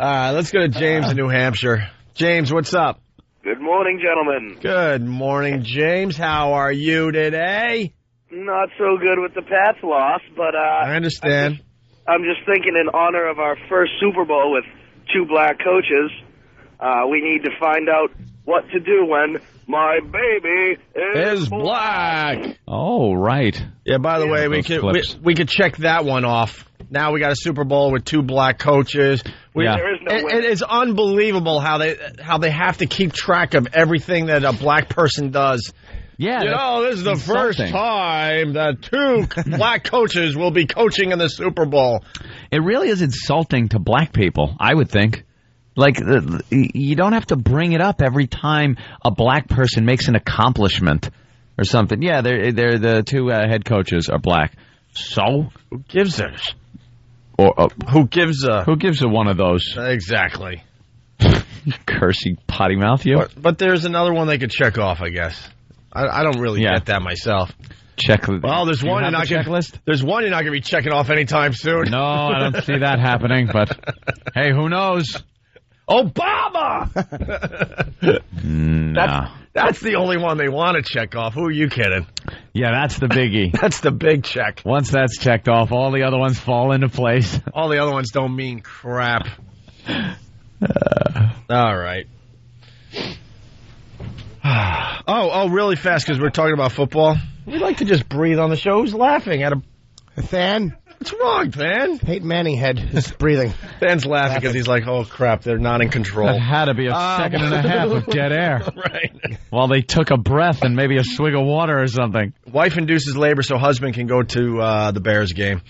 Let's go to James in New Hampshire. James, what's up? Good morning, gentlemen. Good morning, James. How are you today? Not so good with the Pats loss, but I understand. I'm just thinking in honor of our first Super Bowl with 2 black coaches, we need to find out what to do when my baby is black. Oh, right. Yeah, by the way, we could check that one off. Now we got a Super Bowl with 2 black coaches. There is no way. It is unbelievable how they have to keep track of everything that a black person does. Yeah, this is the first time that 2 black coaches will be coaching in the Super Bowl. It really is insulting to black people, I would think. Like, you don't have to bring it up every time a black person makes an accomplishment or something. Yeah, they're the 2 head coaches are black. So who gives a? Or who gives a one of those? Exactly. Cursey potty mouth, you. But there's another one they could check off, I guess. I don't really get that myself. Well, there's one you're not checklist. There's one you're not going to be checking off anytime soon. No, I don't see that happening. But hey, who knows? Obama. No. That's the only one they want to check off. Who are you kidding? Yeah, that's the biggie. That's the big check. Once that's checked off, all the other ones fall into place. All the other ones don't mean crap. All right. Really fast, because we're talking about football. We like to just breathe on the show. Who's laughing at a fan? What's wrong, Van? Peyton Manning head is breathing. Van's laughing because he's like, oh, crap, they're not in control. That had to be a second and a half of dead air. Right. While they took a breath and maybe a swig of water or something. Wife induces labor so husband can go to the Bears game.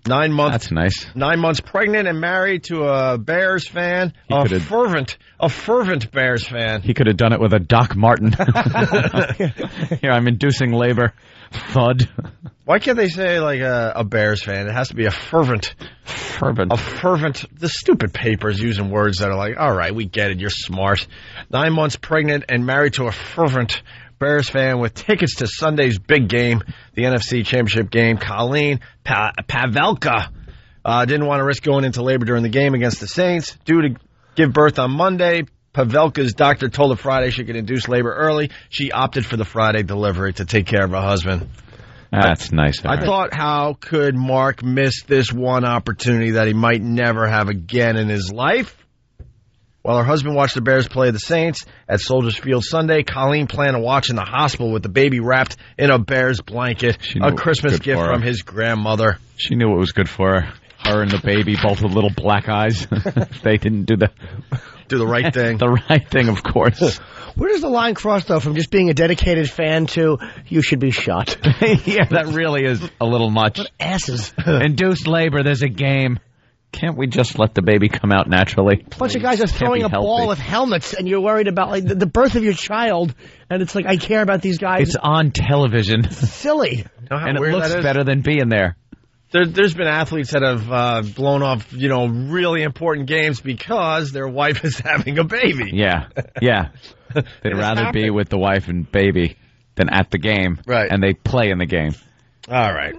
9 months. That's nice. 9 months pregnant and married to a Bears fan. A fervent Bears fan. He could have done it with a Doc Martin. Here, I'm inducing labor. Thud. Why can't they say like a Bears fan? It has to be a fervent. The stupid paper's using words that are like, all right, we get it. You're smart. 9 months pregnant and married to a fervent Bears fan with tickets to Sunday's big game, the NFC Championship game. Colleen Pavelka didn't want to risk going into labor during the game against the Saints. Due to give birth on Monday, Pavelka's doctor told her Friday she could induce labor early. She opted for the Friday delivery to take care of her husband. That's nice. I thought, how could Mark miss this one opportunity that he might never have again in his life? While her husband watched the Bears play the Saints at Soldiers Field Sunday, Colleen planned to watch in the hospital with the baby wrapped in a Bears blanket, a Christmas gift from his grandmother. She knew it was good for her. Her and the baby, both with little black eyes. They didn't do the right thing. The right thing, of course. Where does the line cross, though, from just being a dedicated fan to you should be shot? Yeah, that really is a little much. What asses. Induced labor, there's a game. Can't we just let the baby come out naturally? A bunch of guys are throwing a ball with helmets, and you're worried about like the birth of your child, and it's like, I care about these guys. It's on television. It's silly. And it looks better than being there. There's been athletes that have blown off, really important games because their wife is having a baby. Yeah. They'd rather be with the wife and baby than at the game. Right. And they play in the game. All right.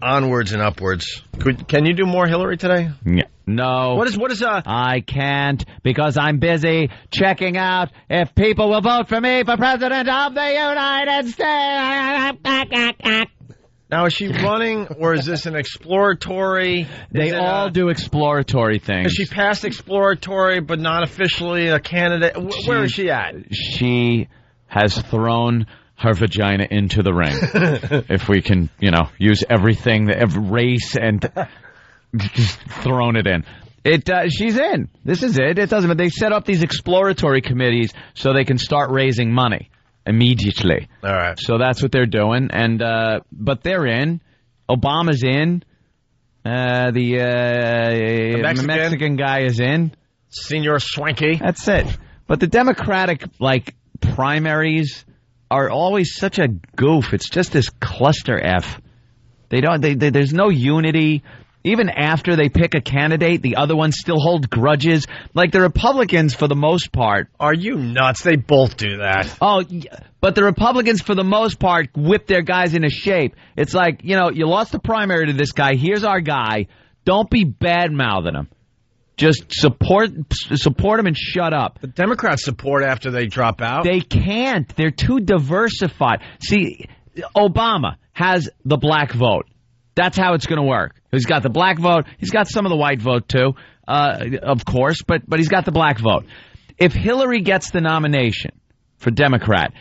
Onwards and upwards. Can you do more Hillary today? Yeah. No. What is I can't because I'm busy checking out if people will vote for me for President of the United States. Now, is she running, or is this an exploratory? They all do exploratory things. Is she past exploratory, but not officially a candidate? Where is she at? She has thrown her vagina into the ring. If we can, use everything, every race, and just thrown it in. She's in. This is it. It doesn't. They set up these exploratory committees so they can start raising money immediately. All right. So that's what they're doing, and but they're in. Obama's in. The Mexican guy is in. Senor Swanky. That's it. But the Democratic primaries are always such a goof. It's just this cluster F. There's no unity. Even after they pick a candidate, the other ones still hold grudges. Like the Republicans, for the most part. Are you nuts? They both do that. Oh, but the Republicans, for the most part, whip their guys into shape. It's like, you lost the primary to this guy. Here's our guy. Don't be bad-mouthing him. Just support them and shut up. The Democrats support after they drop out. They can't. They're too diversified. See, Obama has the black vote. That's how it's going to work. He's got the black vote. He's got some of the white vote, too, of course, but he's got the black vote. If Hillary gets the nomination for Democrat,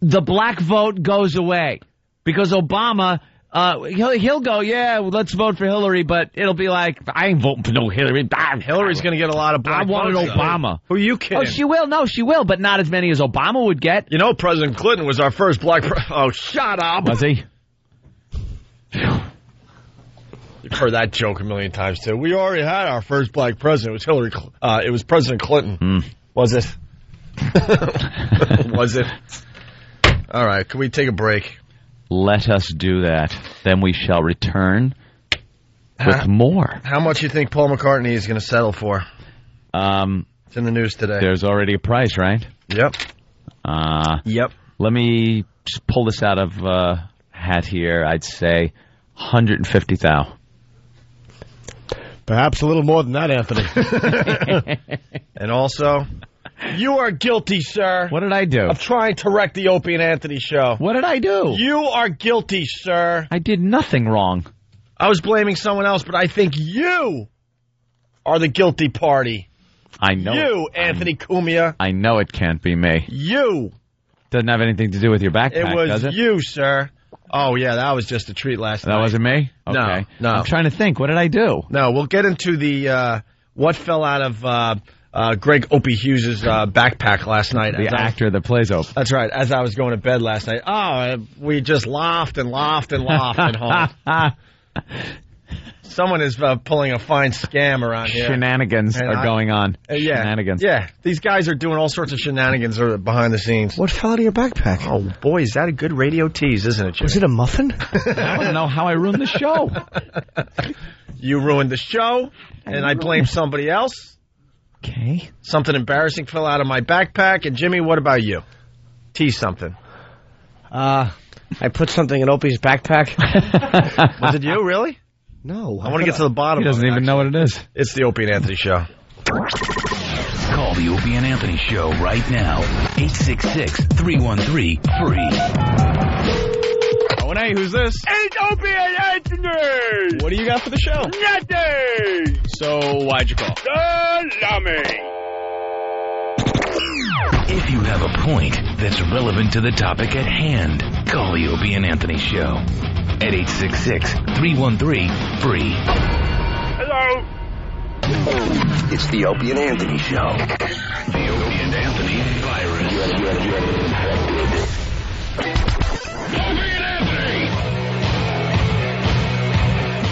the black vote goes away because Obama... he'll go, yeah, well, let's vote for Hillary, but it'll be like, I ain't voting for no Hillary. Hillary's going to get a lot of black votes. I wanted Obama. Who are you kidding? Oh, she will. No, she will, but not as many as Obama would get. You know, President Clinton was our first black Oh, shut up. Was he? You've heard that joke a million times, too. We already had our first black president. It was it was President Clinton. Was it? Was it? All right, can we take a break? Let us do that. Then we shall return with more. How much do you think Paul McCartney is going to settle for? It's in the news today. There's already a price, right? Yep. Yep. Let me just pull this out of hat here. I'd say $150,000. Perhaps a little more than that, Anthony. And also, you are guilty, sir. What did I do? Of trying to wreck the Opie and Anthony show. What did I do? You are guilty, sir. I did nothing wrong. I was blaming someone else, but I think you are the guilty party. I know. You, Anthony Cumia. I know it can't be me. You. Doesn't have anything to do with your backpack, does it? It was you, sir. Oh, yeah, that was just a treat last night. That wasn't me? Okay. No. I'm trying to think. What did I do? No, we'll get into the what fell out of Greg Opie Hughes' backpack last night. The actor that plays Opie. That's right. As I was going to bed last night. Oh, we just laughed and laughed and laughed at home. Someone is pulling a fine scam around here. Shenanigans are going on. Shenanigans. Yeah, these guys are doing all sorts of shenanigans behind the scenes. What fell out of your backpack? Oh, boy, is that a good radio tease, isn't it, Jimmy? Was it a muffin? I don't know how I ruined the show. You ruined the show, and I blame somebody else. Okay. Something embarrassing fell out of my backpack. And, Jimmy, what about you? Tease something. I put something in Opie's backpack. Was it you, really? No. I want to get to the bottom of it. He doesn't even know what it is. It's the Opie and Anthony Show. Call the Opie and Anthony Show right now. 866-313-FREE. Oh, and hey, who's this? It's Opie and Anthony! What do you got for the show? Nothing! So, why'd you call? Salami! If you have a point that's relevant to the topic at hand, call the Opie and Anthony Show at 866-313-FREE. Hello? It's the Opie and Anthony Show. The Opie and Anthony virus.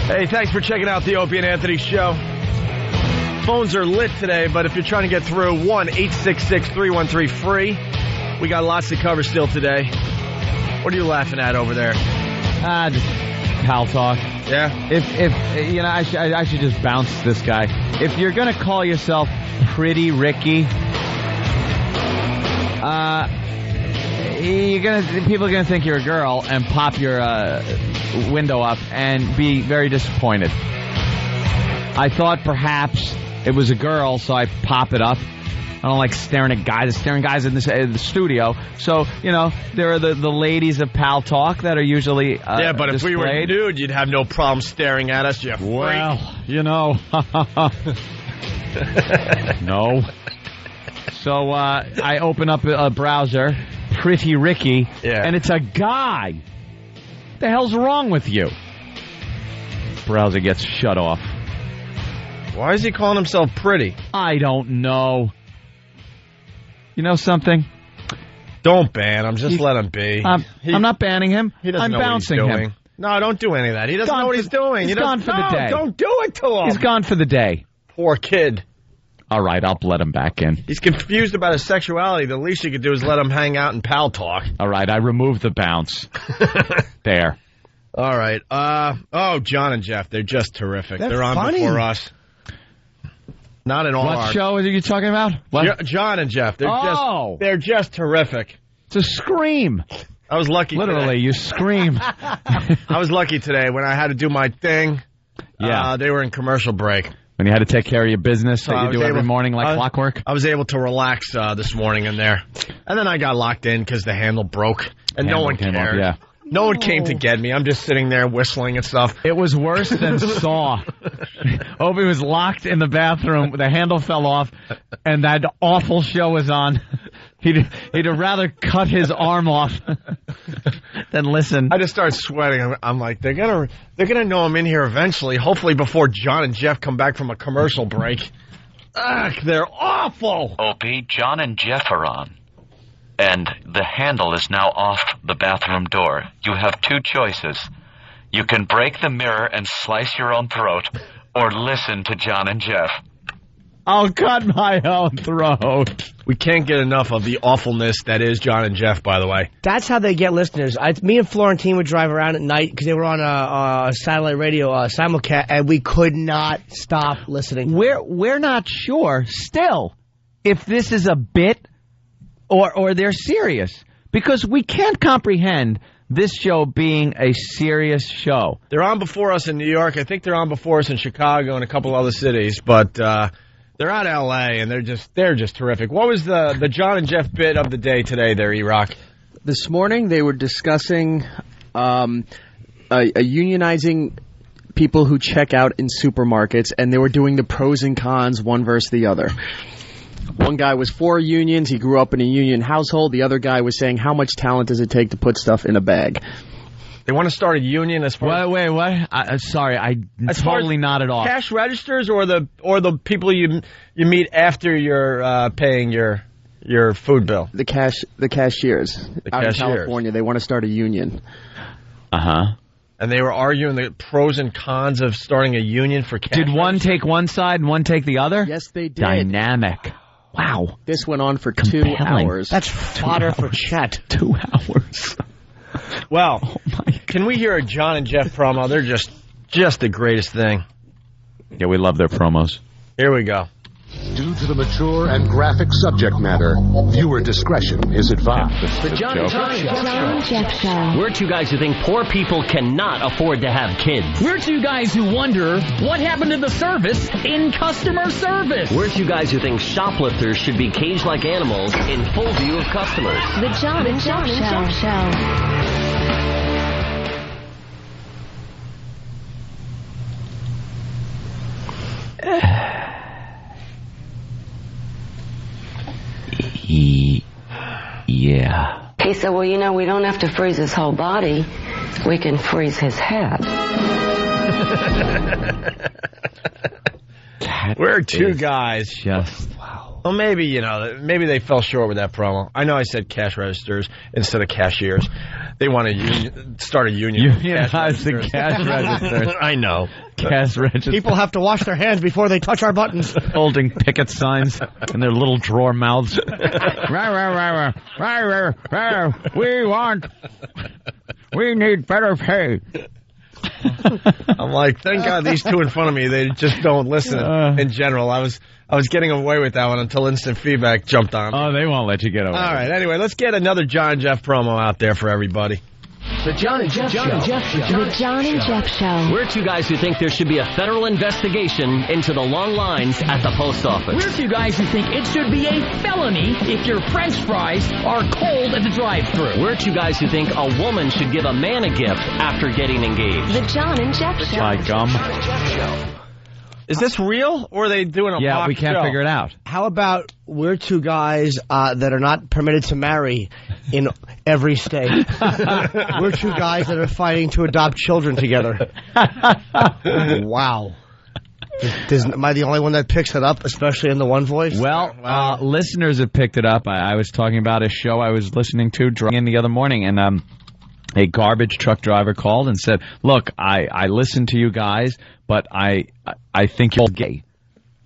Hey, thanks for checking out the Opie and Anthony Show. Phones are lit today, but if you're trying to get through, 1-866-313-FREE. We got lots to cover still today. What are you laughing at over there? Just pal talk. Yeah? If you know, I should just bounce this guy. If you're gonna call yourself Pretty Ricky, people are gonna think you're a girl and pop your window up and be very disappointed. I thought perhaps it was a girl, so I pop it up. I don't like staring at guys in the studio. So, you know, there are the ladies of Pal Talk that are usually yeah, but if we were a dude, you'd have no problem staring at us, you freak. Well, you know. No. So I open up a browser, Pretty Ricky, and it's a guy. What the hell's wrong with you? Browser gets shut off. Why is he calling himself pretty? I don't know. You know something? Don't ban him. Just let him be. I'm not banning him. He doesn't I'm know bouncing what he's doing. him. No, don't do any of that. He doesn't know what he's doing. He's gone for the day. Don't do it to him. He's gone for the day. Poor kid. All right, I'll let him back in. He's confused about his sexuality. The least you could do is let him hang out in Pal Talk. All right, I removed the bounce. There. All right. John and Jeff, they're just terrific. They're on funny. Before us. Not in all What our... show are you talking about? What? John and Jeff. They're just terrific. It's a scream. I was lucky Literally, today. you scream. I was lucky today when I had to do my thing. Yeah. They were in commercial break. When you had to take care of your business So that I you was do every able- morning like I- clockwork? I was able to relax this morning in there. And then I got locked in because the handle broke. And no Handle one came off, cared. yeah. No one came to get me. I'm just sitting there whistling and stuff. It was worse than Saw. Opie was locked in the bathroom. The handle fell off, and that awful show was on. He'd have rather cut his arm off than listen. I just started sweating. I'm like, they're gonna know I'm in here eventually. Hopefully before John and Jeff come back from a commercial break. Ugh, they're awful. Opie, John and Jeff are on. And the handle is now off the bathroom door. You have two choices. You can break the mirror and slice your own throat, or listen to John and Jeff. I'll cut my own throat. We can't get enough of the awfulness that is John and Jeff, by the way. That's how they get listeners. Me and Florentine would drive around at night because they were on a satellite radio simulcast, and we could not stop listening. We're not sure still if this is a bit or they're serious, because we can't comprehend this show being a serious show. They're on before us in New York. I think they're on before us in Chicago and a couple other cities, but they're out of L.A. and they're just terrific. What was the John and Jeff bit of the day today there, E-Rock? This morning they were discussing unionizing people who check out in supermarkets, and they were doing the pros and cons one versus the other. One guy was for unions. He grew up in a union household. The other guy was saying, how much talent does it take to put stuff in a bag? They want to start a union as far as... Wait, what? Sorry, I totally nodded off. Cash registers or the people you meet after you're paying your food bill? The cashiers. Out in cashiers. California, they want to start a union. Uh-huh. And they were arguing the pros and cons of starting a union for cash. Did one take one side and one take the other? Yes, they did. Dynamic. Wow. This went on for Compelling. 2 hours. That's fodder for chat. 2 hours. Well, can we hear a John and Jeff promo? They're just the greatest thing. Yeah, we love their promos. Here we go. Due to the mature and graphic subject matter, viewer discretion is advised. The John and Jeff Show. We're two guys who think poor people cannot afford to have kids. We're two guys who wonder what happened to the service in customer service. We're two guys who think shoplifters should be caged like animals in full view of customers. The John and Jeff Show. Yeah. He said, well, you know, we don't have to freeze his whole body. We can freeze his head. We're two guys. Just well, maybe they fell short with that promo. I know I said cash registers instead of cashiers. They want to start a union. Unionize the cash registers. I know. Cash registers. People have to wash their hands before they touch our buttons. Holding picket signs in their little drawer mouths. We need better pay. I'm like, thank God these two in front of me, they just don't listen in general. I was getting away with that one until instant feedback jumped on me. Oh, they won't let you get away. All right, anyway, let's get another John and Jeff promo out there for everybody. The John and Jeff Show. The John and Jeff Show. We're two guys who think there should be a federal investigation into the long lines at the post office. We're two guys who think it should be a felony if your French fries are cold at the drive-thru. We're two guys who think a woman should give a man a gift after getting engaged. The John and Jeff Show. My gum. Is this real, or are they doing a mock we can't show? figure it out. How about we're two guys that are not permitted to marry in every state? We're two guys that are fighting to adopt children together. Wow. Am I the only one that picks it up, especially in the one voice? Well, listeners have picked it up. I was talking about a show I was listening to driving in the other morning, and a garbage truck driver called and said, look, I listen to you guys, but I think you're gay.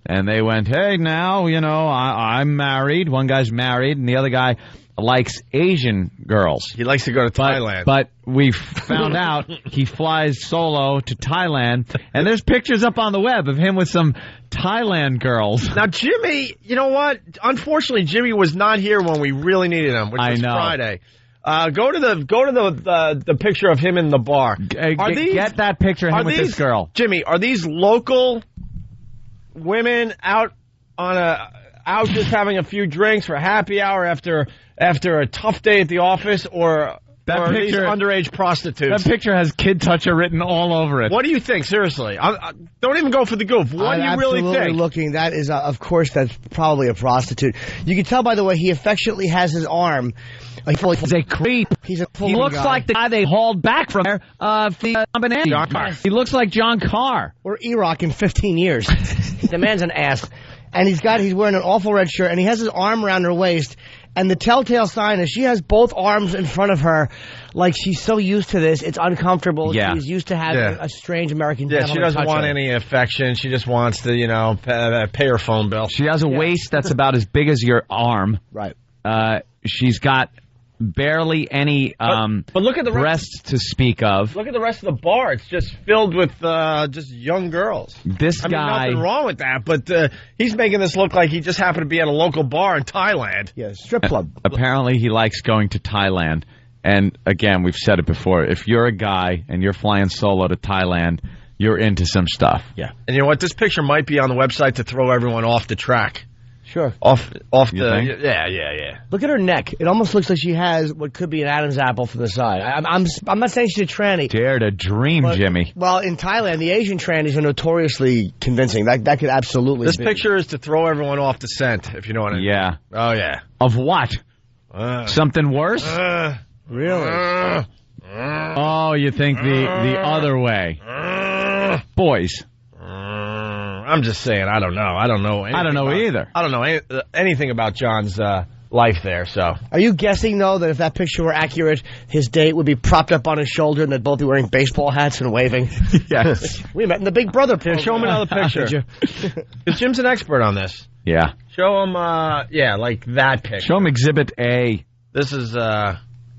And they went, hey, now, I'm married. One guy's married, and the other guy likes Asian girls. He likes to go to Thailand. But we found out he flies solo to Thailand, and there's pictures up on the web of him with some Thailand girls. Now, Jimmy, you know what? Unfortunately, Jimmy was not here when we really needed him, which was Friday. Go to the picture of him in the bar. Get that picture of him with this girl. Jimmy, are these local women out just having a few drinks for happy hour after a tough day at the office, or these underage prostitutes? That picture has Kid Toucher written all over it. What do you think? Seriously, don't even go for the goof. What do you really think? Looking, that is, of course, that's probably a prostitute. You can tell by the way he affectionately has his arm. He's a creep. He looks like the guy they hauled back from there. John Carr. He looks like John Carr or E-Rock in 15 years. The man's an ass, and he's wearing an awful red shirt, and he has his arm around her waist. And the telltale sign is she has both arms in front of her, like she's so used to this, it's uncomfortable. Yeah. She's used to having a strange American gentleman. She doesn't touch want her. any affection. She just wants to, pay her phone bill. She has a waist that's about as big as your arm. Right. She's got barely any but look at the breasts to speak of. Look at the rest of the bar. It's just filled with just young girls. This guy, nothing wrong with that, but he's making this look like he just happened to be at a local bar in Thailand. Yeah, strip club. Apparently he likes going to Thailand. And again, we've said it before. If you're a guy and you're flying solo to Thailand, you're into some stuff. Yeah. And you know what? This picture might be on the website to throw everyone off the track. Sure. Off You the think? yeah. Look at her neck. It almost looks like she has what could be an Adam's apple from the side. I'm not saying she's a tranny. Dare to dream, Jimmy. Well, in Thailand, the Asian trannies are notoriously convincing. That could absolutely This be. picture is to throw everyone off the scent, if you know what I mean. Yeah. Oh, yeah. Of what? Something worse? Really? Oh, you think the other way? Boys. I'm just saying, I don't know. I don't know either. I don't know anything about John's life there, so. Are you guessing, though, that if that picture were accurate, his date would be propped up on his shoulder and they'd both be wearing baseball hats and waving? Yes. We met in the Big Brother program. Show him another picture. Because Jim's an expert on this. Yeah. Show him, like that picture. Show him Exhibit A. This is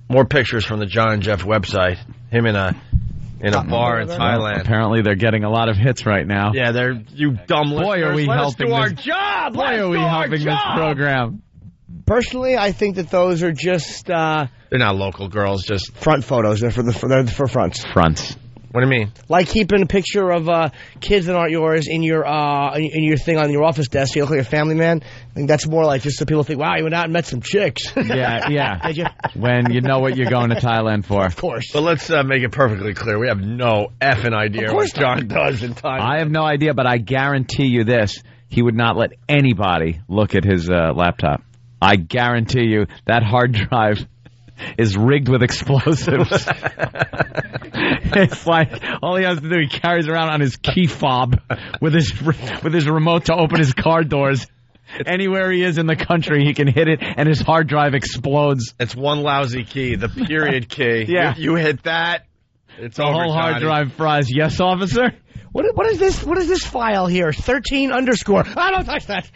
more pictures from the John and Jeff website. Him in a bar in Thailand. Apparently they're getting a lot of hits right now. Yeah, you dumb listeners. Boy, are we Let us helping do our this. job. Boy, are we helping this program. Personally, I think that those are just they're not local girls, just front photos. They're for fronts. Fronts. What do you mean? Like keeping a picture of kids that aren't yours in your thing on your office desk so you look like a family man. I think that's more like just so people think, wow, you went out and met some chicks. Yeah. Did you? When you know what you're going to Thailand for. Of course. But let's make it perfectly clear. We have no effing idea what John does in Thailand. I have no idea, but I guarantee you this. He would not let anybody look at his laptop. I guarantee you that hard drive is rigged with explosives. It's like all he has to do, he carries around on his key fob with his remote to open his car doors. Anywhere he is in the country, he can hit it, and his hard drive explodes. It's one lousy key, the period key. Yeah. You hit that, it's the over, whole hard Johnny. drive fries. Yes, officer? What is this? What is this file here? 13 underscore. I don't touch that.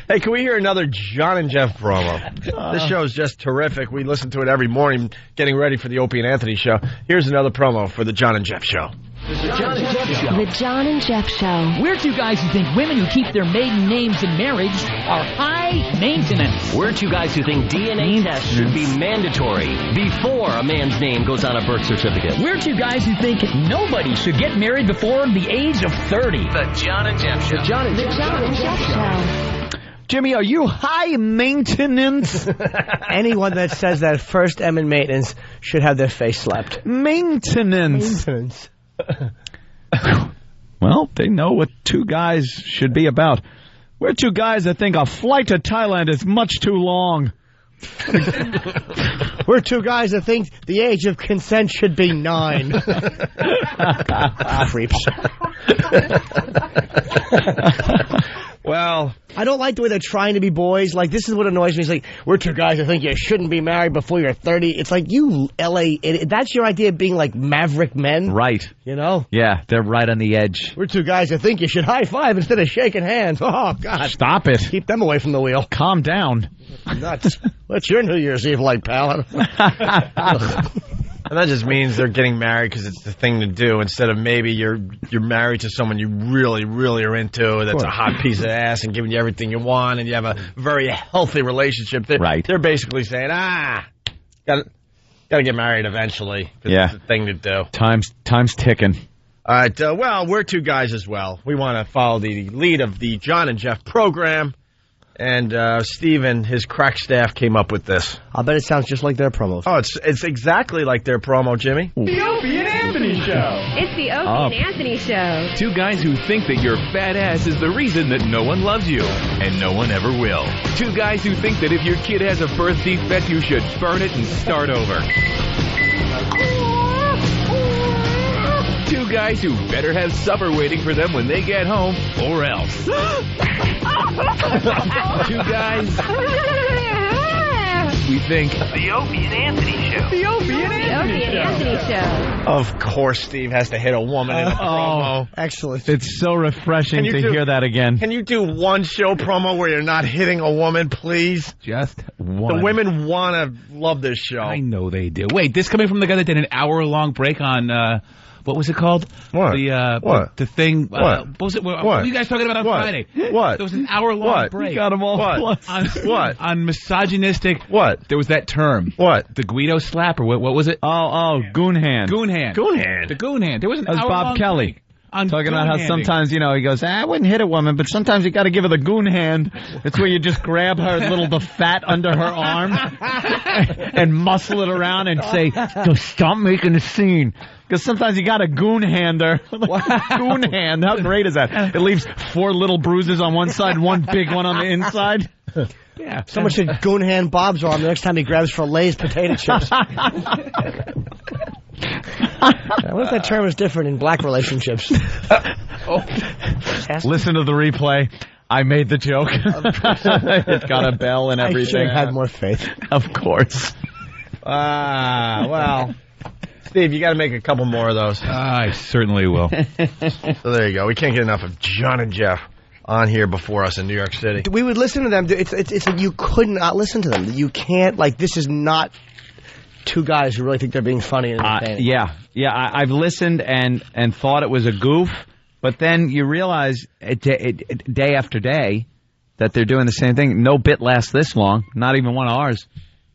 Hey, can we hear another John and Jeff promo? This show is just terrific. We listen to it every morning getting ready for the Opie and Anthony show. Here's another promo for the John and Jeff show. The John and Jeff Show. We're two guys who think women who keep their maiden names in marriage are high maintenance. We're two guys who think DNA tests should be mandatory before a man's name goes on a birth certificate. We're two guys who think nobody should get married before the age of 30. The John and Jeff Show. The John and Jeff Show. Jimmy, are you high maintenance? Anyone that says that first M in maintenance should have their face slapped. Maintenance. Well, they know what two guys should be about. We're two guys that think a flight to Thailand is much too long. We're two guys that think the age of consent should be 9. Creeps. Well, I don't like the way they're trying to be boys. Like, this is what annoys me. It's like, we're two guys that think you shouldn't be married before you're 30. It's like, you L.A. idiot. That's your idea of being like maverick men? Right. You know? Yeah, they're right on the edge. We're two guys that think you should high five instead of shaking hands. Oh, God. Stop it. Keep them away from the wheel. Calm down. Nuts. What's your New Year's Eve like, pal? And that just means they're getting married because it's the thing to do, instead of maybe you're married to someone you really, really are into that's a hot piece of ass and giving you everything you want, and you have a very healthy relationship. They're basically saying, gotta get married eventually. Yeah. It's the thing to do. Time's ticking. All right, well, we're two guys as well. We want to follow the lead of the John and Jeff program, and Steve and his crack staff came up with this. I'll bet it sounds just like their promo. Oh, it's exactly like their promo, Jimmy. The Opie and Anthony Show. It's the Opie and Anthony Show. Two guys who think that your fat ass is the reason that no one loves you, and no one ever will. Two guys who think that if your kid has a birth defect, you should burn it and start over. Two guys who better have supper waiting for them when they get home, or else. Two guys we think The Opie and Anthony Show. The Opie and Anthony Show. Of course, Steve has to hit a woman in a promo. Excellent. It's so refreshing to hear that again. Can you do one show promo where you're not hitting a woman, please? Just one. The women want to love this show. I know they do. Wait, this coming from the guy that did an hour-long break on... what was it called? What? What? The thing. What? Was it? What What? were you guys talking about on Friday? What? There was an hour-long break. You got them all. What? On misogynistic. What? There was that term. What? The Guido slap or what was it? Goon hand. Goon hand. Goon hand. The goon hand. There was an That was hour-long Bob Kelly. on Talking about goon how handing. sometimes, he goes, I wouldn't hit a woman, but sometimes you got to give her the goon hand. It's where you just grab the fat under her arm and muscle it around and say, "Just stop making a scene." Because sometimes you got a goon hander. Goon hand. How great is that? It leaves 4 little bruises on one side, 1 big one on the inside. Yeah. Someone should goon hand Bob's arm the next time he grabs for Lay's potato chips. I wonder if that term is different in black relationships. Listen to the replay. I made the joke. It got a bell and everything. I should have had more faith. Of course. Well, Steve, you got to make a couple more of those. I certainly will. So there you go. We can't get enough of John and Jeff on here before us in New York City. We would listen to them. It's like you could not listen to them. You can't, this is not two guys who really think they're being funny and entertaining. I've listened and thought it was a goof, but then you realize day after day that they're doing the same thing. No bit lasts this long, not even one of ours.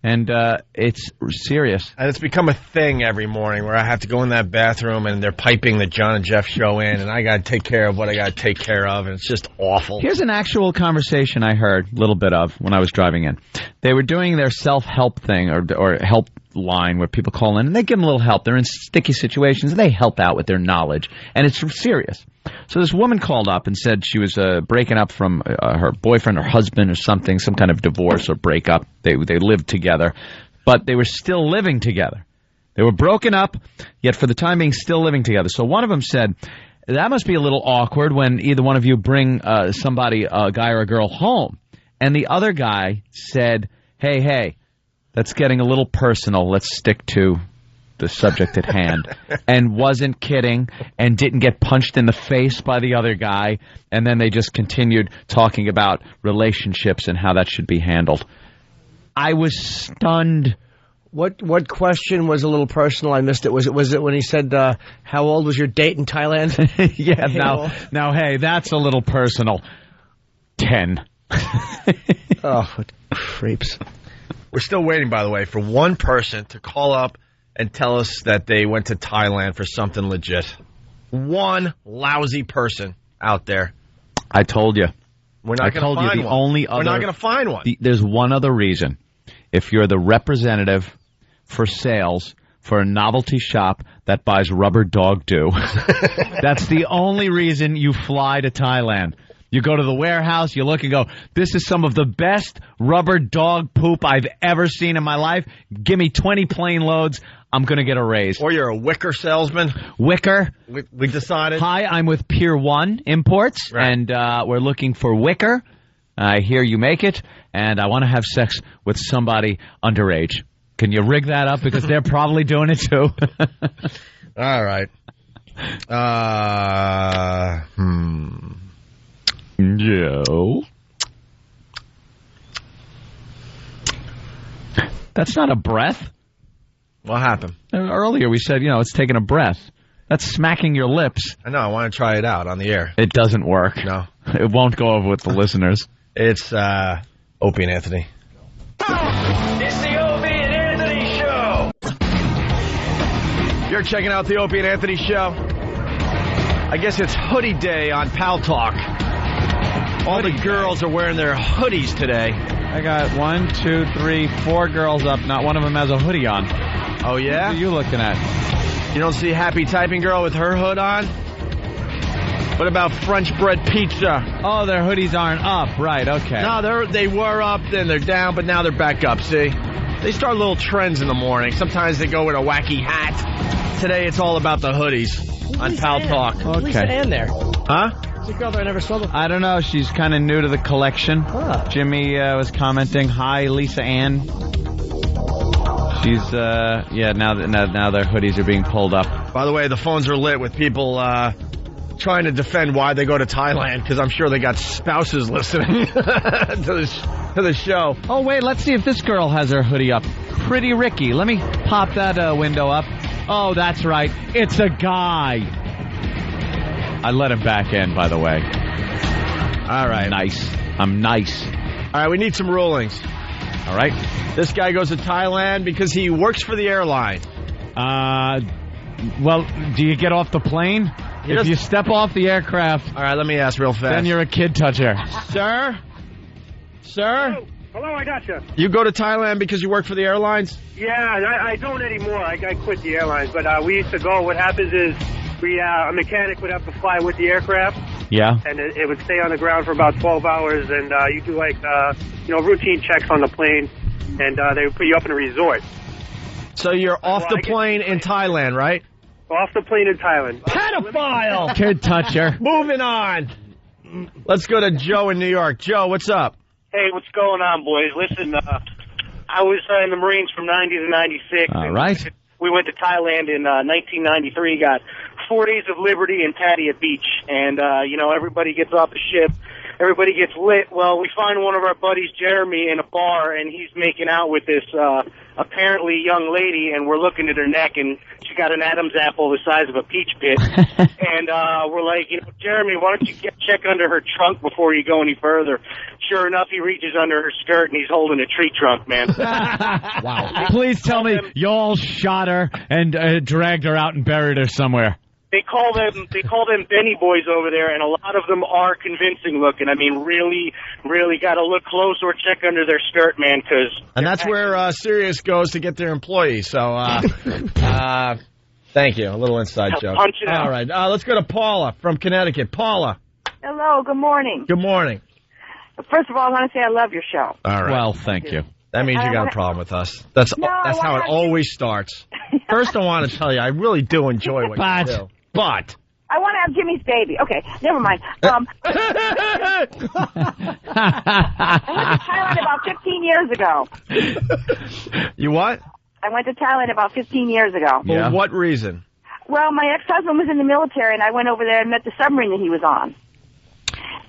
And it's serious. And it's become a thing every morning where I have to go in that bathroom and they're piping the John and Jeff show in, and I got to take care of what I got to take care of, and it's just awful. Here's an actual conversation I heard a little bit of when I was driving in. They were doing their self-help thing or help line where people call in and they give them a little help. They're in sticky situations and they help out with their knowledge, and it's serious. So this woman called up and said she was breaking up from her boyfriend or husband or something, some kind of divorce or breakup. They lived together, but they were still living together. They were broken up, yet for the time being still living together. So one of them said, that must be a little awkward when either one of you bring somebody, a guy or a girl, home. And the other guy said, hey, that's getting a little personal. Let's stick to the subject at hand. And wasn't kidding and didn't get punched in the face by the other guy. And then they just continued talking about relationships and how that should be handled. I was stunned. What question was a little personal? I missed it. Was it when he said, how old was your date in Thailand? Yeah, now, hey, that's a little personal. 10. Oh, what creeps. We're still waiting, by the way, for one person to call up and tell us that they went to Thailand for something legit. One lousy person out there. I told you. We're not going to find one. We're not going to find one. There's one other reason. If you're the representative for sales for a novelty shop that buys rubber dog do, that's the only reason you fly to Thailand. You go to the warehouse, you look and go, this is some of the best rubber dog poop I've ever seen in my life. Give me 20 plane loads. I'm going to get a raise. Or you're a Wicker salesman. Wicker. We decided. Hi, I'm with Pier 1 Imports, right. And we're looking for Wicker. I hear you make it, and I want to have sex with somebody underage. Can you rig that up? Because they're probably doing it, too. All right. Joe? That's not a breath. What happened? Earlier we said, it's taking a breath. That's smacking your lips. I know. I want to try it out on the air. It doesn't work. No. It won't go over with the listeners. It's Opie and Anthony. It's the Opie and Anthony Show. You're checking out the Opie and Anthony Show. I guess it's hoodie day on Pal Talk. All the girls are wearing their hoodies today. I got 1, 2, 3, 4 girls up. Not one of them has a hoodie on. Oh, yeah? What are you looking at? You don't see Happy Typing Girl with her hood on? What about French Bread Pizza? Oh, their hoodies aren't up. Right, okay. No, they were up, then they're down, but now they're back up, see? They start little trends in the morning. Sometimes they go with a wacky hat. Today it's all about the hoodies on Pal Talk. Okay. Lisa Ann there. Huh? It's a girl that I never saw before. I don't know. She's kind of new to the collection. Huh. Jimmy was commenting, "Hi, Lisa Ann." She's now their hoodies are being pulled up. By the way, the phones are lit with people trying to defend why they go to Thailand, because I'm sure they got spouses listening to the show. Oh, wait, let's see if this girl has her hoodie up. Pretty Ricky. Let me pop that window up. Oh, that's right. It's a guy. I let him back in, by the way. All right. Nice. I'm nice. All right, we need some rulings. All right. This guy goes to Thailand because he works for the airline. Well, do you get off the plane? If you step off the aircraft... All right, let me ask real fast. Then you're a kid toucher. Sir? Hello, I got you. You go to Thailand because you work for the airlines? Yeah, I don't anymore. I quit the airlines, but we used to go. What happens is a mechanic would have to fly with the aircraft. Yeah. And it would stay on the ground for about 12 hours, and you do routine checks on the plane, and they would put you up in a resort. So you're off the plane in Thailand, right? Off the plane in Thailand. Pedophile! Kid toucher. Moving on. Let's go to Joe in New York. Joe, what's up? Hey, what's going on, boys? Listen, I was in the Marines from 90 to 96. All right. We went to Thailand in 1993, got 4 days of liberty in Pattaya Beach. And, everybody gets off the ship. Everybody gets lit. Well, we find one of our buddies, Jeremy, in a bar, and he's making out with this apparently young lady, and we're looking at her neck, and she's got an Adam's apple the size of a peach pit. And we're like, Jeremy, why don't you check under her trunk before you go any further? Sure enough, he reaches under her skirt, and he's holding a tree trunk, man. Wow. Please tell me you all shot her and dragged her out and buried her somewhere. They call them Benny boys over there, and a lot of them are convincing looking. I mean, really, really got to look close or check under their skirt, man. And that's where Sirius goes to get their employees. So, thank you. A little inside joke. Punch it out. All right, let's go to Paula from Connecticut. Paula. Hello. Good morning. Good morning. First of all, I want to say I love your show. All right. Well, thank you. That means you got a problem with us. That's how it always starts. First, I want to tell you, I really do enjoy what you do. But I want to have Jimmy's baby. Okay, never mind. I went to Thailand about 15 years ago. You what? I went to Thailand about 15 years ago. For what reason? Well, my ex-husband was in the military, and I went over there and met the submarine that he was on.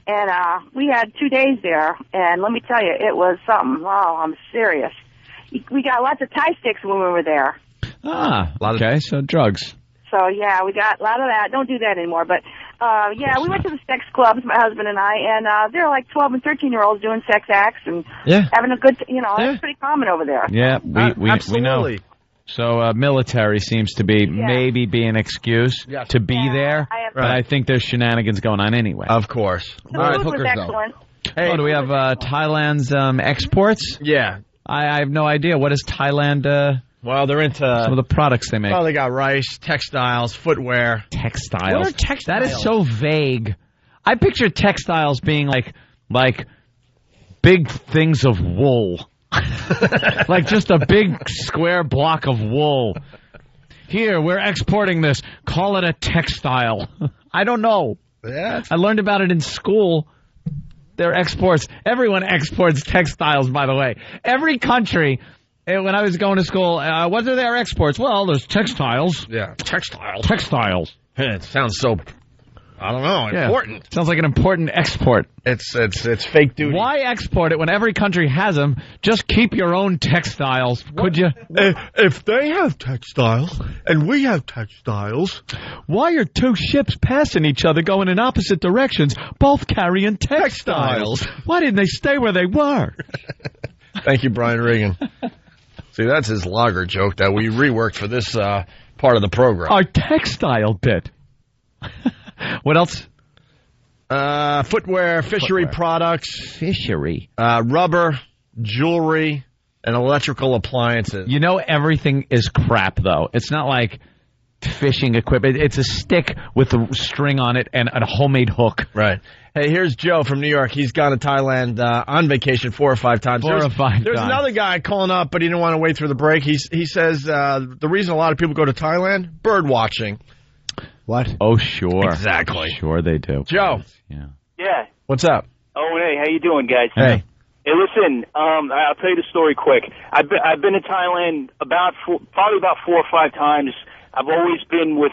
And we had 2 days there, and let me tell you, it was something. Oh, I'm serious. We got lots of Thai sticks when we were there. Okay, so drugs. So, yeah, we got a lot of that. Don't do that anymore. But, we went to the sex clubs, my husband and I, and there were like 12 and 13-year-olds doing sex acts and having a good, that's pretty common over there. Yeah, we absolutely. know. So military seems to be maybe be an excuse to be there, but I think there's shenanigans going on anyway. Of course. The food was excellent. Hey, do we have Thailand's exports? Yeah. I have no idea. What is Thailand... Well, they're into some of the products they make. Well, they got rice, textiles, footwear. Textiles. What are textiles? That is so vague. I picture textiles being like big things of wool. Like just a big square block of wool. Here, we're exporting this. Call it a textile. I don't know. Yeah. I learned about it in school. They're exports. Everyone exports textiles, by the way. Every country... When I was going to school, what are their exports? Well, there's textiles. Yeah, textiles. Textiles. It sounds so, I don't know, important. Sounds like an important export. It's fake duty. Why export it when every country has them? Just keep your own textiles, could you? If they have textiles and we have textiles. Why are two ships passing each other going in opposite directions, both carrying textiles? Why didn't they stay where they were? Thank you, Brian Regan. See, that's his lager joke that we reworked for this part of the program. Our textile bit. What else? Footwear, fishery products. Fishery. Rubber, jewelry, and electrical appliances. You know everything is crap, though. It's not like fishing equipment. It's a stick with a string on it and a homemade hook. Right. Hey, here's Joe from New York. He's gone to Thailand on vacation 4 or 5 times. There's another guy calling up, but he didn't want to wait through the break. He says the reason a lot of people go to Thailand, bird watching. What? Oh, sure. Exactly. Sure they do. Joe. Yeah. What's up? Oh, hey, how you doing, guys? Hey. Hey, listen, I'll tell you the story quick. I've been to Thailand probably about 4 or 5 times. I've always been with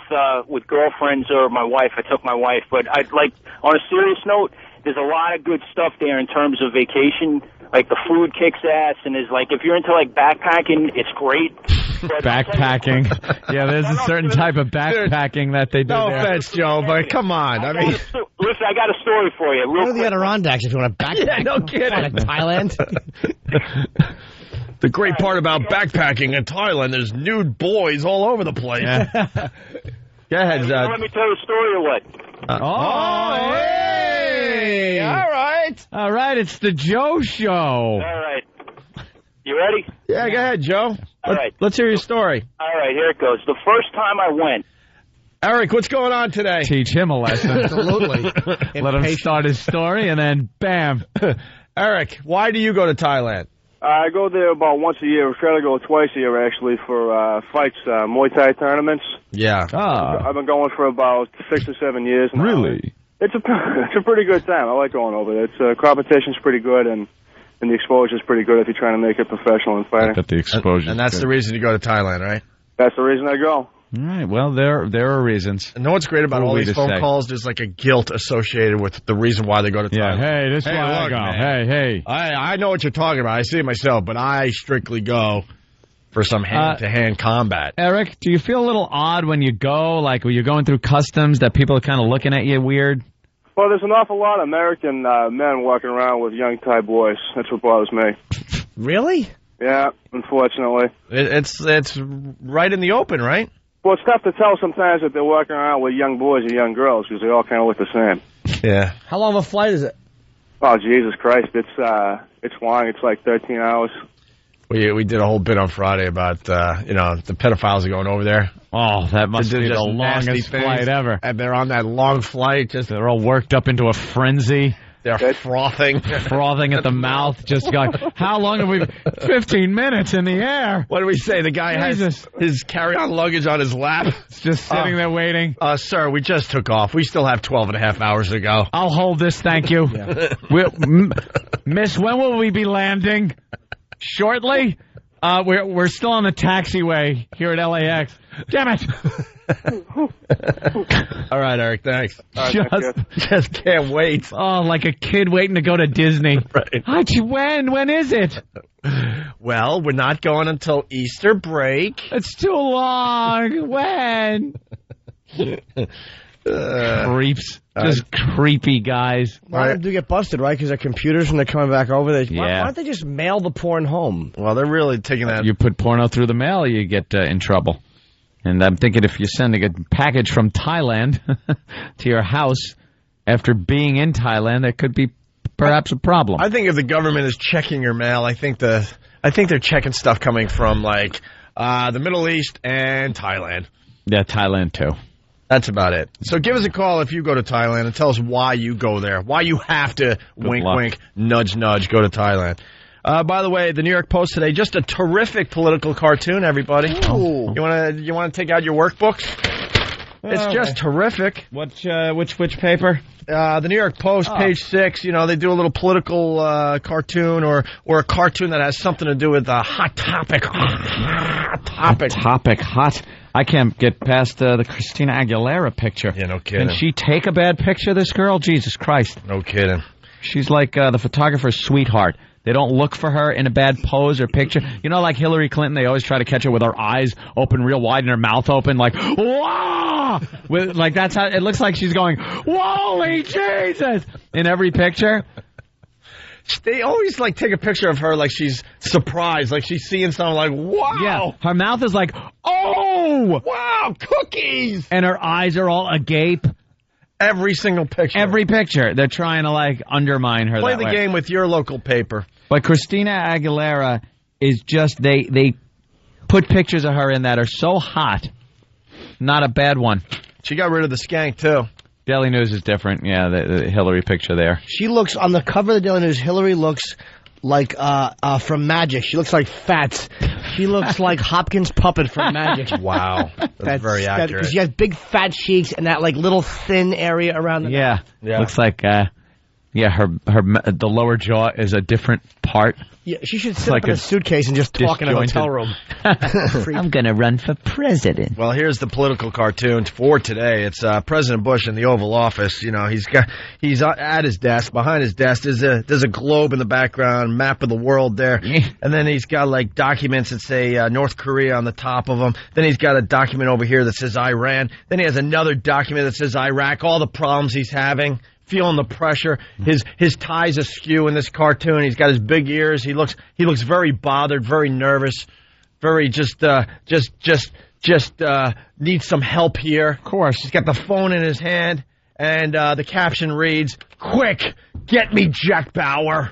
girlfriends or my wife. I took my wife, but on a serious note, there's a lot of good stuff there in terms of vacation. Like the food kicks ass, and is like if you're into like backpacking, it's great. Backpacking. Yeah, there's a certain type of backpacking that they do. No there. offense, Joe, but come on. Listen, I got a story for you. Go to the Adirondacks if you want to backpack. Yeah, no kidding. Thailand. The great part about backpacking in Thailand is nude boys all over the place. Go ahead, Zach. Let me tell you a story or what? Hey! All right. It's the Joe Show. All right. You ready? Yeah, go ahead, Joe. All right. Let's hear your story. All right, here it goes. The first time I went. Eric, what's going on today? Teach him a lesson. Absolutely. Let him start his story, and then bam. Eric, why do you go to Thailand? I go there about once a year. I try to go twice a year, actually, for fights, Muay Thai tournaments. Yeah. I've been going for about 6 or 7 years now. Really? It's a pretty good time. I like going over there. It's competition's pretty good, and the exposure's pretty good if you're trying to make it professional in fighting. The exposure. And that's the reason you go to Thailand, right? That's the reason I go. All right. Well, there are reasons. And know what's great about all these phone calls? There's like a guilt associated with the reason why they go to Thailand. Yeah. Hey, this is why I go. Man. Hey. I know what you're talking about. I see it myself, but I strictly go for some hand-to-hand combat. Eric, do you feel a little odd when you go, like when you're going through customs, that people are kind of looking at you weird? Well, there's an awful lot of American men walking around with young Thai boys. That's what bothers me. Really? Yeah, unfortunately. It's right in the open, right? Well, it's tough to tell sometimes that they're walking around with young boys and young girls because they all kind of look the same. Yeah. How long of a flight is it? Oh, Jesus Christ. It's long. It's like 13 hours. We did a whole bit on Friday about, the pedophiles are going over there. Oh, that must be the longest flight ever. And they're on that long flight. They're all worked up into a frenzy. They're frothing. Frothing at the mouth, just going, how long have we 15 minutes in the air. What do we say? The guy has his carry-on luggage on his lap. It's just sitting there waiting. Sir, we just took off. We still have 12 and a half hours to go. I'll hold this, thank you. Miss, when will we be landing? Shortly? We're still on the taxiway here at LAX. Damn it! All right, Eric, thanks. Just can't wait. Oh, like a kid waiting to go to Disney. Right. When is it? Well, we're not going until Easter break. It's too long. When? Creeps. Just creepy guys. A lot of them do get busted, right? Because their computers, when they're coming back over, why don't they just mail the porn home? Well, they're really taking that. You put porno through the mail, you get in trouble. And I'm thinking if you're sending a package from Thailand to your house after being in Thailand, that could be perhaps a problem. I think if the government is checking your mail, I think they're checking stuff coming from like the Middle East and Thailand. Yeah, Thailand too. That's about it. So give us a call if you go to Thailand and tell us why you go there. Why you have to, wink, nudge, nudge, go to Thailand. By the way, the New York Post today, just a terrific political cartoon, everybody. Ooh. You want to take out your workbooks? It's just terrific. Which paper? The New York Post, page 6. They do a little political cartoon or a cartoon that has something to do with a hot topic. Hot. I can't get past the Christina Aguilera picture. Yeah, no kidding. Can she take a bad picture, this girl? Jesus Christ. No kidding. She's like the photographer's sweetheart. They don't look for her in a bad pose or picture. Like Hillary Clinton, they always try to catch her with her eyes open real wide and her mouth open like, whoa! That's how it looks like she's going, holy Jesus! In every picture. They always take a picture of her like she's surprised, like she's seeing something like, wow! Yeah, her mouth is like, oh! Wow, cookies! And her eyes are all agape. Every single picture. Every picture. They're trying to, like, undermine her. Play that the way. game with your local paper. But Christina Aguilera is just, they put pictures of her in that are so hot. Not a bad one. She got rid of the skank, too. Daily News is different. Yeah, the Hillary picture there. She looks, on the cover of the Daily News, Hillary looks like from Magic. She looks like Fats. She looks like Hopkins' puppet from Magic. Wow. That's very accurate. Because she has big fat cheeks and that like little thin area around the Yeah. Yeah. Looks like, the lower jaw is a different part. Yeah, she should sit like up in a suitcase and just talk in a disjointed. hotel room. I'm going to run for president. Well, here's the political cartoon for today. It's President Bush in the Oval Office. You know, he's at his desk. Behind his desk there's a globe in the background, map of the world there, and then he's got like documents that say North Korea on the top of them. Then he's got a document over here that says Iran. Then he has another document that says Iraq. All the problems he's having. Feeling the pressure, his tie's askew in this cartoon. He's got his big ears. He looks very bothered, very nervous, very just needs some help here. Of course, he's got the phone in his hand, and the caption reads, "Quick, get me Jack Bauer."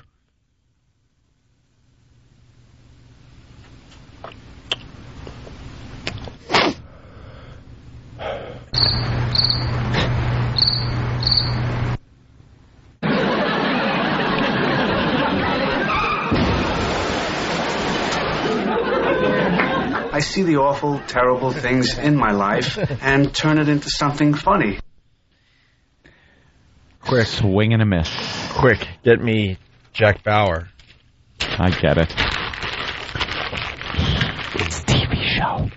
I see the awful, terrible things in my life and turn it into something funny. Quick. Swing and a miss. Quick, get me Jack Bauer. I get it. It's a TV show.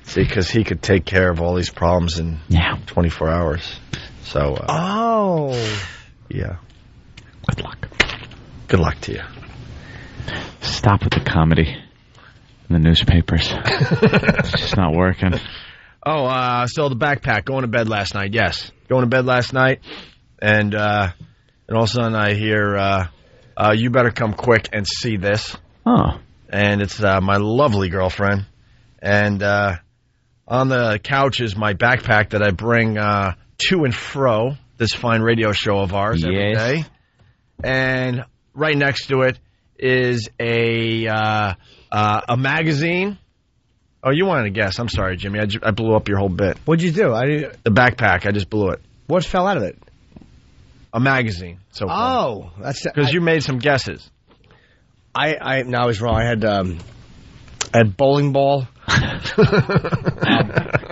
See, because he could take care of all these problems in 24 hours. So, yeah. Good luck. Good luck to you. Stop with the comedy in the newspapers. It's just not working. Oh, so the backpack, going to bed last night. Yes, going to bed last night. And all of a sudden I hear, you better come quick and see this. Oh. And it's my lovely girlfriend. And on the couch is my backpack that I bring to and fro this fine radio show of ours every day. And right next to it is a magazine. Oh, you wanted to guess. I'm sorry, Jimmy. I blew up your whole bit. What'd you do? The backpack. I just blew it. What fell out of it? A magazine. So oh, that's because you made some guesses. I was wrong. I had bowling ball.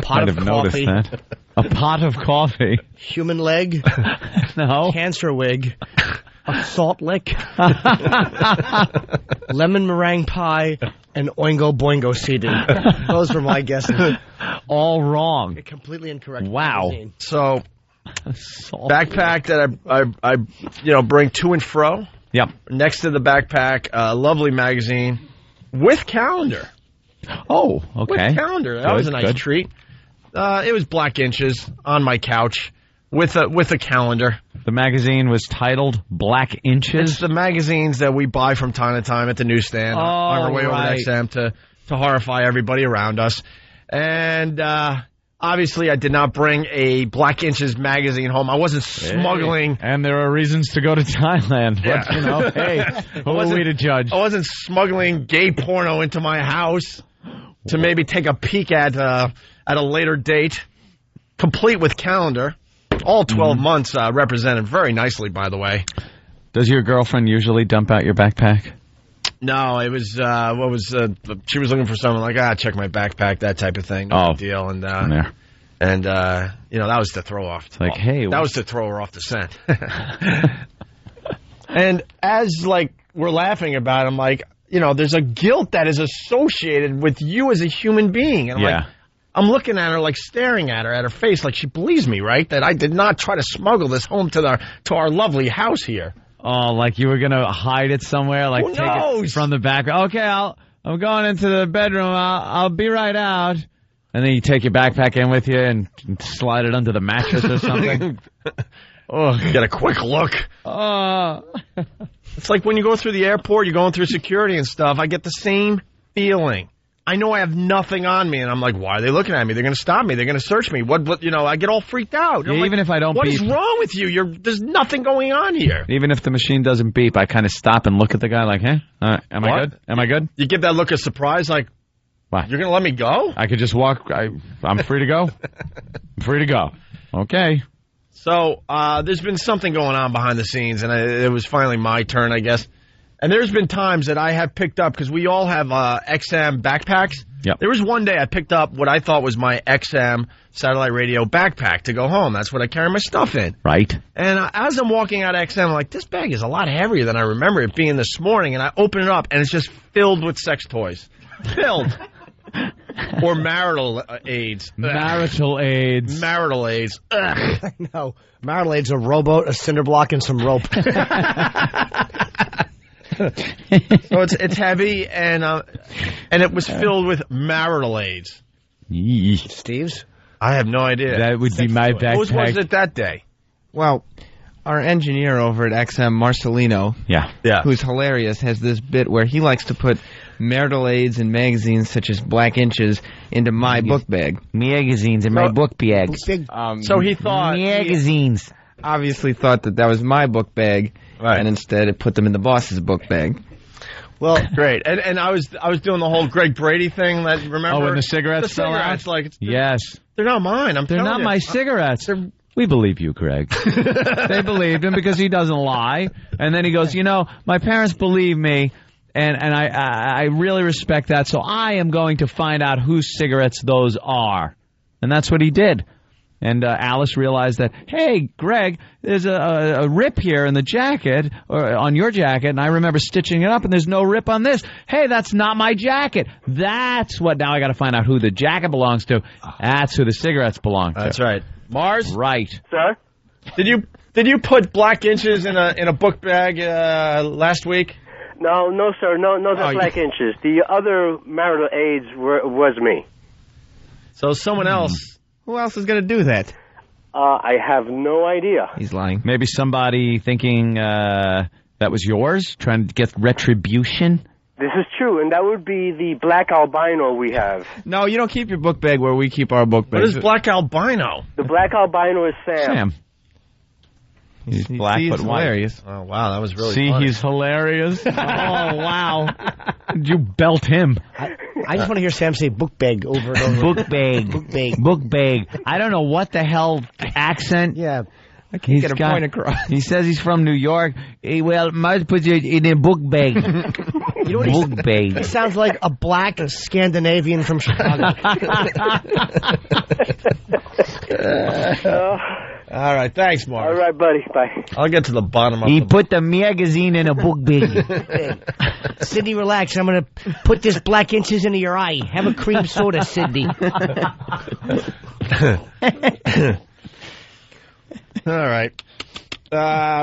Pot of coffee. That. A pot of coffee. Human leg. No. Cancer wig. A salt lick. Lemon meringue pie. And Oingo Boingo CD. Those were my guesses. All wrong. Completely incorrect. Wow. Magazine. So, backpack that I bring to and fro. Yep. Next to the backpack, a lovely magazine with calendar. Oh, okay. With calendar. That was a nice treat. It was Black Inches on my couch with a calendar. The magazine was titled Black Inches. It's the magazines that we buy from time to time at the newsstand on our way over to XM to horrify everybody around us. And obviously, I did not bring a Black Inches magazine home. I wasn't smuggling. And there are reasons to go to Thailand. Yeah. But, hey, who are we to judge? I wasn't smuggling gay porno into my house to maybe take a peek at a later date, complete with calendar. All 12 months represented very nicely, by the way. Does your girlfriend usually dump out your backpack? No, it was, she was looking for something like, check my backpack, that type of thing. No big deal. And, that was to throw off. It's like, hey. That was to throw her off the scent. And as, we're laughing about it, I'm like, there's a guilt that is associated with you as a human being. And I'm looking at her, staring at her, at her face, like she believes me, right? That I did not try to smuggle this home to our lovely house here. Oh, like you were going to hide it somewhere? Like Who take knows? it from the back. Okay, I'm going into the bedroom. I'll be right out. And then you take your backpack in with you and slide it under the mattress or something. Get a quick look. It's like when you go through the airport, you're going through security and stuff. I get the same feeling. I know I have nothing on me, and I'm like, why are they looking at me? They're going to stop me. They're going to search me. What? You know, I get all freaked out. Yeah, even if I don't what beep. What is wrong with you? There's nothing going on here. Even if the machine doesn't beep, I kind of stop and look at the guy like, hey, am I good? Am I good? You give that look of surprise, like, what? You're going to let me go? I could just walk. I'm free to go. I'm free to go. Okay. So there's been something going on behind the scenes, and it was finally my turn, I guess. And there's been times that I have picked up, because we all have XM backpacks. Yep. There was one day I picked up what I thought was my XM satellite radio backpack to go home. That's what I carry my stuff in. Right. And as I'm walking out of XM, I'm like, this bag is a lot heavier than I remember it being this morning. And I open it up, and it's just filled with sex toys. Filled. Or marital aids. Marital aids. Marital aids. I know. Marital aids, a rowboat, a cinder block, and some rope. So it's heavy, and it was filled with marital aids. Steve's? I have no idea. That would be my backpack. Whose was it that day? Well, our engineer over at XM, Marcelino, who's hilarious, has this bit where he likes to put marital aids and magazines such as Black Inches into my book bag. Magazines in my book bag. So he thought... Magazines. Obviously thought that was my book bag, and instead it put them in the boss's book bag. Well, great. And I was doing the whole Greg Brady thing, that remember? Oh, when the cigarettes fell out? Yes. They're not mine. They're not my cigarettes. We believe you, Greg. They believed him because he doesn't lie. And then he goes, you know, my parents believe me, and I really respect that, so I am going to find out whose cigarettes those are. And that's what he did. And Alice realized that, hey, Greg, there's a rip here in the jacket, or on your jacket, and I remember stitching it up, and there's no rip on this. Hey, that's not my jacket. That's what, now I got to find out who the jacket belongs to. That's who the cigarettes belong to. That's right. Mars? Right. Sir? Did you put Black Inches in a book bag last week? No, sir. No, Black Inches. The other marital aids was me. So someone else... Who else is going to do that? I have no idea. He's lying. Maybe somebody thinking that was yours, trying to get retribution? This is true, and that would be the black albino we have. No, you don't keep your book bag where we keep our book bags. What is black albino? The black albino is Sam. He's black but hilarious. Oh, wow, that was really See, funny. he's hilarious. Oh, wow. Did you belt him? I just want to hear Sam say book bag over and over. Book bag. Book bag. Book bag. I don't know what the hell accent. Yeah. I can't get a point across. He says he's from New York. Hey, well, might put you in a book bag. You know what book bag. He sounds like a black Scandinavian from Chicago. All right, thanks, Mark. All right, buddy. Bye. I'll get to the bottom of He it. put the magazine in a book bag. Sydney, relax. I'm going to put this Black Inches into your eye. Have a cream soda, Sydney. All right.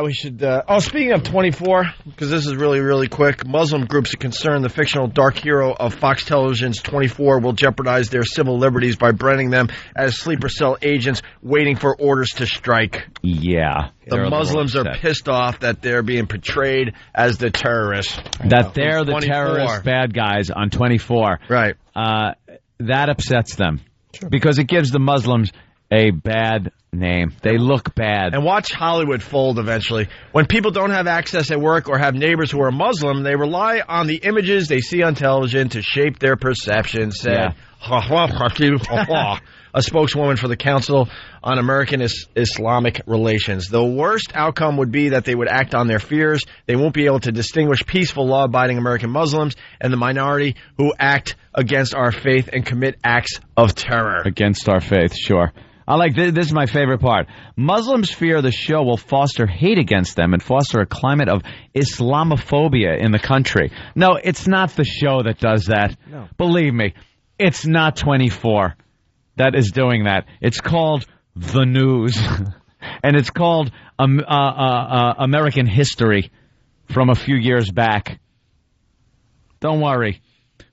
We should... speaking of 24, because this is really, really quick, Muslim groups are concerned the fictional dark hero of Fox Television's 24 will jeopardize their civil liberties by branding them as sleeper cell agents waiting for orders to strike. Yeah. The Muslims are pissed off that they're being portrayed as the terrorists. That they're the 24. terrorist bad guys on 24. Right. That upsets them. Sure. Because it gives the Muslims a bad name. They look bad. And watch Hollywood fold eventually. When people don't have access at work or have neighbors who are Muslim, they rely on the images they see on television to shape their perception, said a spokeswoman for the Council on American Islamic Relations. The worst outcome would be that they would act on their fears. They won't be able to distinguish peaceful, law-abiding American Muslims and the minority who act against our faith and commit acts of terror. Against our faith, sure. I like this. This is my favorite part. Muslims fear the show will foster hate against them and foster a climate of Islamophobia in the country. No, it's not the show that does that. No. Believe me, it's not 24 that is doing that. It's called The News, and it's called American History from a few years back. Don't worry.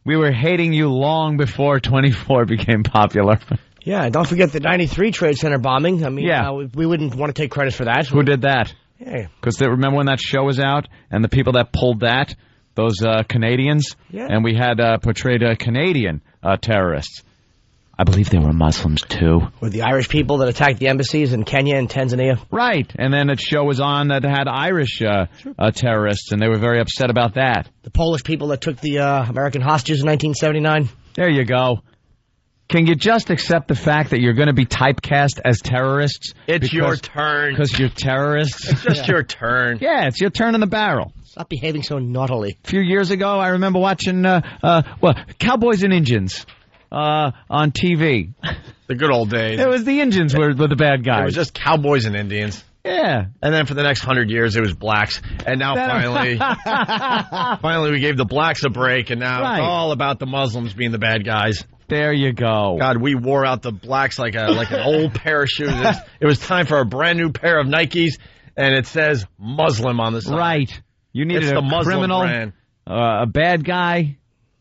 We were hating you long before 24 became popular. Yeah, don't forget the 93 Trade Center bombing. I mean, we wouldn't want to take credit for that. Who did that? Yeah. Because remember when that show was out and the people that pulled that, those Canadians, and we had portrayed Canadian terrorists. I believe they were Muslims, too. With the Irish people that attacked the embassies in Kenya and Tanzania? Right. And then a show was on that had Irish terrorists, and they were very upset about that. The Polish people that took the American hostages in 1979? There you go. Can you just accept the fact that you're going to be typecast as terrorists? It's your turn. Because you're terrorists? It's just your turn. Yeah, it's your turn in the barrel. Stop behaving so naughtily. A few years ago, I remember watching Cowboys and Indians. On TV. The good old days. It was the Indians were the bad guys. It was just cowboys and Indians. Yeah. And then for the next 100 years, it was blacks. And now finally we gave the blacks a break, and now it's all about the Muslims being the bad guys. There you go. God, we wore out the blacks like an old pair of shoes. It was time for a brand new pair of Nikes, and it says Muslim on the side. Right. You needed the Muslim criminal, brand. A bad guy.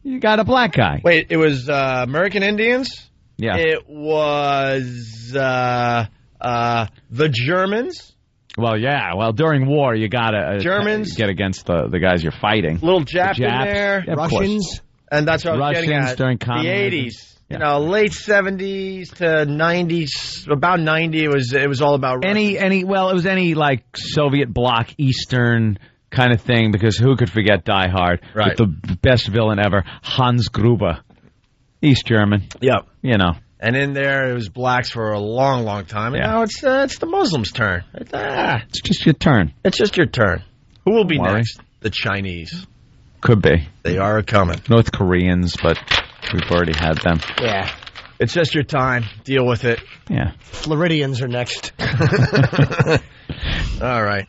You got a black guy. Wait, it was American Indians? Yeah. It was the Germans? Well, yeah. Well, during war, you got to Germans get against the guys you're fighting. Little Jap in there. Yeah, Russians. And that's what I was Russians getting at. During the communism. 80s. Yeah. Late 70s to 90s. About 90, it was all about Russia. Well, it was any like Soviet bloc, Eastern kind of thing, because who could forget Die Hard? Right. With the best villain ever, Hans Gruber. East German. Yep. And in there, it was blacks for a long, long time. And now it's the Muslims' turn. It's just your turn. It's just your turn. Who will be next? The Chinese. Could be. They are coming. North Koreans, but we've already had them. Yeah. It's just your time. Deal with it. Yeah. Floridians are next. All right.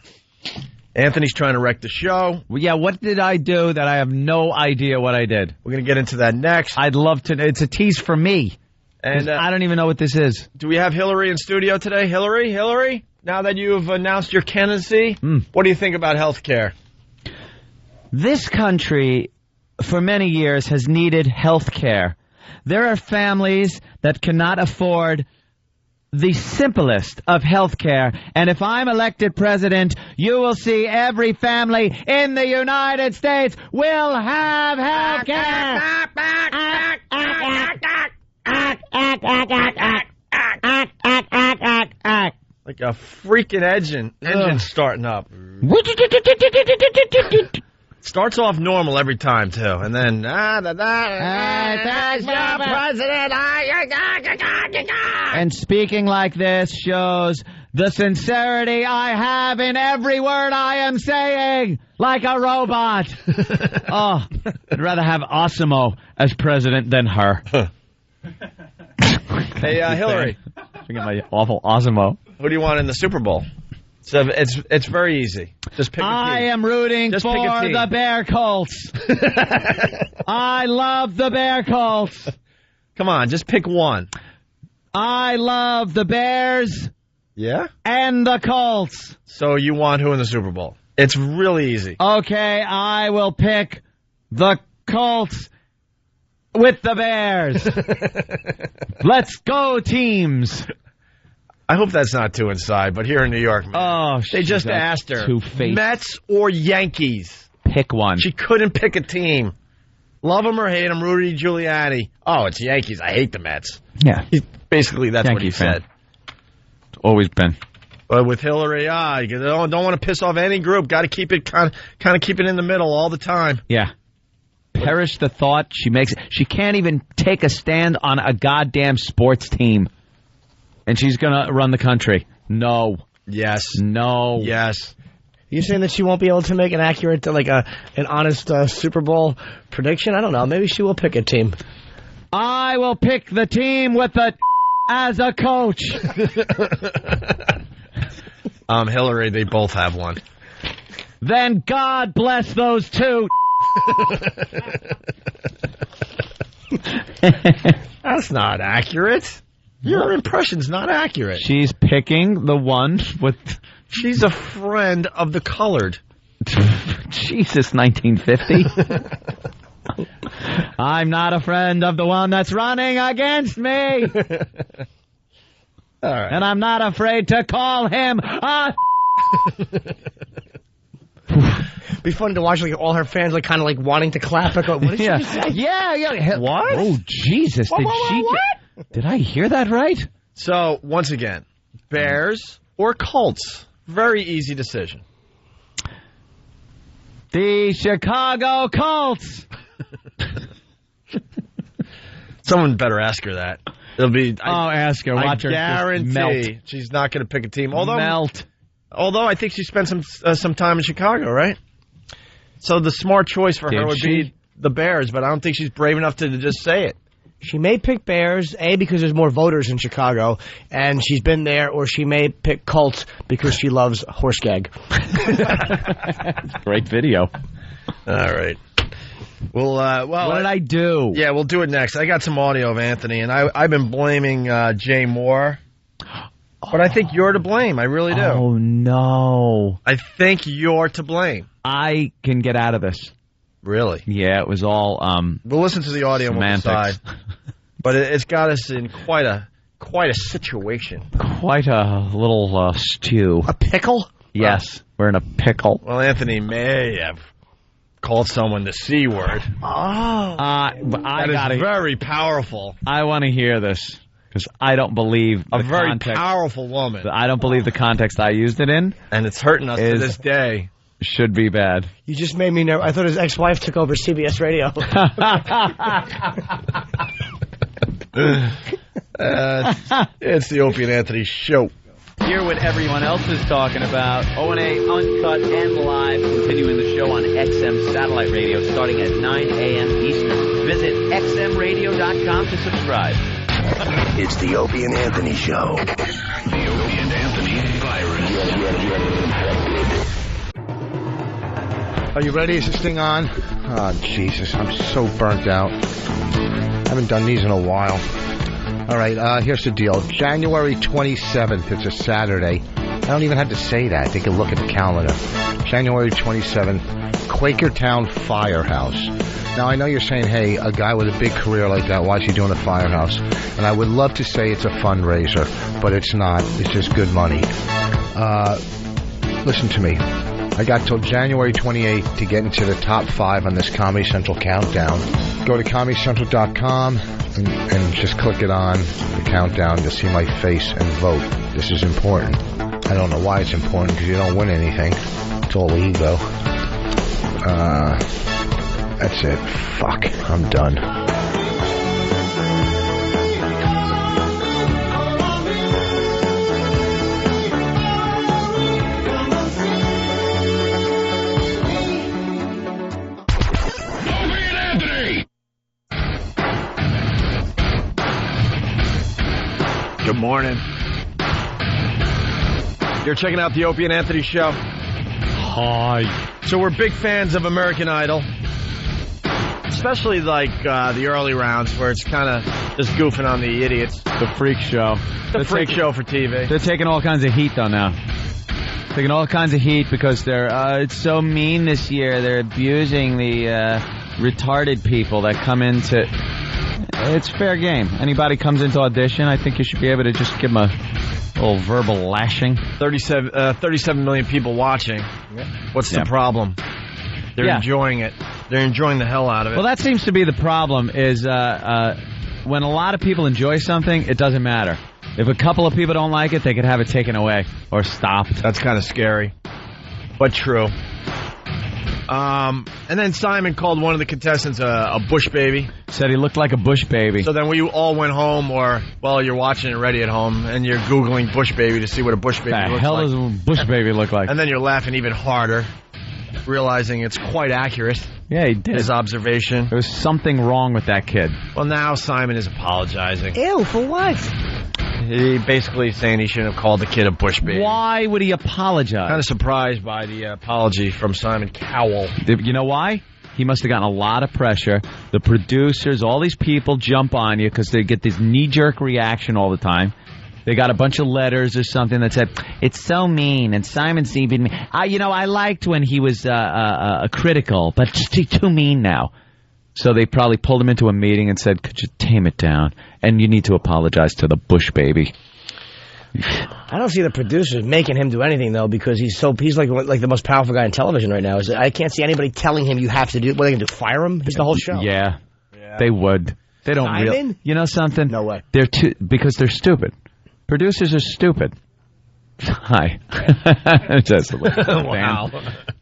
Anthony's trying to wreck the show. Well, yeah, what did I do that I have no idea what I did? We're going to get into that next. I'd love to. It's a tease for me. And I don't even know what this is. Do we have Hillary in studio today? Hillary, now that you have announced your candidacy, what do you think about health care? This country, for many years, has needed health care. There are families that cannot afford the simplest of health care. And if I'm elected president, you will see every family in the United States will have health care. Like a freaking engine starting up. Starts off normal every time, too. And then, president. And speaking like this shows the sincerity I have in every word I am saying, like a robot. Oh, I'd rather have Osimo as president than her. Hey, Hillary. Look at my awful Osimo. Who do you want in the Super Bowl? So it's very easy. Just pick a team. I am rooting for the Bear Colts. I love the Bear Colts. Come on, just pick one. I love the Bears. Yeah? And the Colts. So you want who in the Super Bowl? It's really easy. Okay, I will pick the Colts with the Bears. Let's go, teams. I hope that's not too inside, but here in New York, man, they just asked her, two-faced. Mets or Yankees? Pick one. She couldn't pick a team. Love them or hate them, Rudy Giuliani. Oh, it's Yankees. I hate the Mets. Yeah. Basically, that's what he said. It's always been. But with Hillary, you don't want to piss off any group. Got to keep it kind of keep it in the middle all the time. Yeah. Perish the thought. She can't even take a stand on a goddamn sports team. And she's going to run the country. No. Yes. No. Yes. You saying that she won't be able to make an accurate, an honest Super Bowl prediction? I don't know. Maybe she will pick a team. I will pick the team with the as a coach. Hillary, they both have one. Then God bless those two. That's not accurate. Your impression's not accurate. She's picking the one with... She's a friend of the colored. Jesus, 1950. I'm not a friend of the one that's running against me. All right. And I'm not afraid to call him a... Be fun to watch, like all her fans, like kind of like wanting to clap. Like, what did she just say? Yeah. What? Oh, Jesus! Did I hear that right? So once again, Bears or Colts? Very easy decision. The Chicago Colts. Someone better ask her that. It'll be. Ask her. Watch her guarantee melt. She's not going to pick a team. Although I think she spent some time in Chicago, right? So the smart choice for her would be the Bears, but I don't think she's brave enough to just say it. She may pick Bears, A, because there's more voters in Chicago, and she's been there, or she may pick Colts because she loves horse gag. Great video. All right. Well, what did I do? Yeah, we'll do it next. I got some audio of Anthony, and I've been blaming Jay Moore. But I think you're to blame. I really do. Oh, no. I think you're to blame. I can get out of this. Really? Yeah, it was all we'll listen to the audio semantics. And we'll decide. But it's got us in quite a situation. Quite a little stew. A pickle? Yes, we're in a pickle. Well, Anthony may have called someone the C word. Oh. That is very powerful. I want to hear this. Because I don't believe a very powerful woman. I don't believe the context I used it in. And it's hurting us to this day. Should be bad. You just made me nervous. I thought his ex-wife took over CBS Radio. It's the Opie and Anthony show. Hear what everyone else is talking about. O&A Uncut and Live, continuing the show on XM Satellite Radio starting at 9 a.m. Eastern. Visit xmradio.com to subscribe. It's the Opie and Anthony show. The Opie and Anthony virus. Are you ready? Is this thing on? Oh, Jesus, I'm so burnt out. Haven't done these in a while. All right, here's the deal. January 27th, it's a Saturday. I don't even have to say that. They can look at the calendar. January 27th, Quakertown Firehouse. Now, I know you're saying, hey, a guy with a big career like that, why is he doing a firehouse? And I would love to say it's a fundraiser, but it's not. It's just good money. Listen to me. I got till January 28th to get into the top 5 on this Comedy Central countdown. Go to ComedyCentral.com and just click it on the countdown to see my face and vote. This is important. I don't know why it's important, because you don't win anything. It's all ego. That's it. Fuck. I'm done. Good morning. You're checking out the Opie and Anthony show. Hi. So we're big fans of American Idol, especially like the early rounds where it's kind of just goofing on the idiots. The freak show. The freak show for TV. They're taking all kinds of heat though now. Taking all kinds of heat because they're it's so mean this year. They're abusing the retarded people that come into. It's fair game. Anybody comes into audition, I think you should be able to just give them a little verbal lashing. 37 million people watching. What's the problem? They're enjoying it. They're enjoying the hell out of it. Well, that seems to be the problem is when a lot of people enjoy something, it doesn't matter. If a couple of people don't like it, they could have it taken away or stopped. That's kind of scary, but true. And then Simon called one of the contestants a bush baby. Said he looked like a bush baby. So then we all went home, or, well, you're watching it ready at home, and you're Googling bush baby to see what a bush baby looks like. The hell does a bush baby look like? And then you're laughing even harder, realizing it's quite accurate. Yeah, he did. His observation. There was something wrong with that kid. Well, now Simon is apologizing. Ew, for what? He basically saying he shouldn't have called the kid a bush baby. Why would he apologize? Kind of surprised by the apology from Simon Cowell. You know why? He must have gotten a lot of pressure. The producers, all these people jump on you because they get this knee-jerk reaction all the time. They got a bunch of letters or something that said, it's so mean, and Simon's being mean. I liked when he was critical, but just too mean now. So they probably pulled him into a meeting and said, could you tame it down? And you need to apologize to the bush baby. I don't see the producers making him do anything though, because he's like the most powerful guy in television right now. I can't see anybody telling him you have to do. What are they gonna do? Fire him? He's the whole show. Yeah. They would. They don't really. You know something? No way. Because they're stupid. Producers are stupid. Hi. Just wow.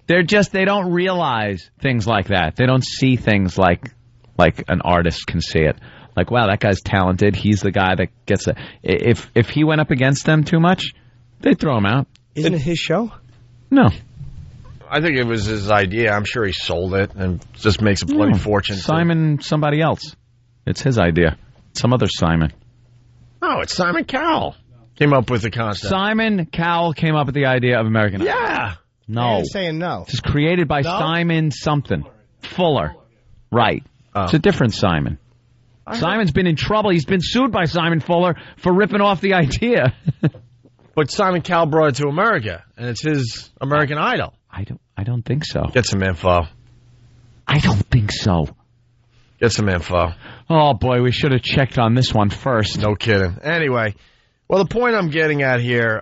They don't realize things like that. They don't see things like an artist can see it. Like, wow, that guy's talented. He's the guy that gets it. If he went up against them too much, they'd throw him out. Isn't it his show? No. I think it was his idea. I'm sure he sold it and just makes a bloody fortune. Simon, somebody else. It's his idea. Some other Simon. Oh, it's Simon Cowell. Came up with the concept. Simon Cowell came up with the idea of American Idol. Yeah. No. He's saying no. It's created by Simon something. Fuller. Right. It's a different Simon. Simon's been in trouble. He's been sued by Simon Fuller for ripping off the idea. But Simon Cowell brought it to America, and it's his American Idol. I don't think so. Get some info. I don't think so. Get some info. Oh, boy, we should have checked on this one first. No kidding. Anyway, well, the point I'm getting at here,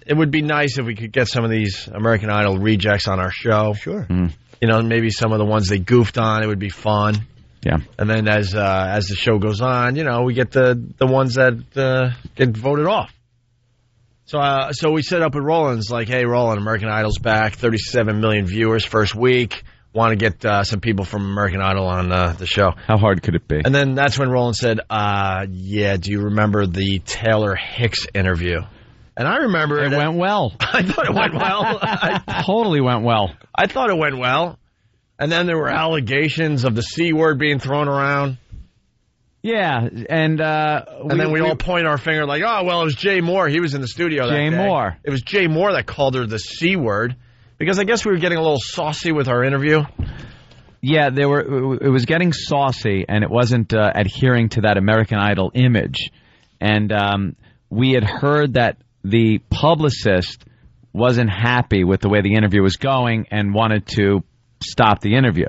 it would be nice if we could get some of these American Idol rejects on our show. Sure. You know, maybe some of the ones they goofed on. It would be fun. Yeah. And then as the show goes on, you know, we get the ones that get voted off. So we set up with Roland's like, hey, Roland, American Idol's back, 37 million viewers first week. Want to get some people from American Idol on the show. How hard could it be? And then that's when Roland said, yeah, do you remember the Taylor Hicks interview? And I remember it went well. I thought it went well. Totally went well. I thought it went well. And then there were allegations of the C word being thrown around. Yeah, and then we all point our finger like, oh, well, it was Jay Moore. He was in the studio that day. Jay Moore. It was Jay Moore that called her the C word, because I guess we were getting a little saucy with our interview. Yeah, it was getting saucy, and it wasn't adhering to that American Idol image. And we had heard that the publicist wasn't happy with the way the interview was going and wanted to stop the interview.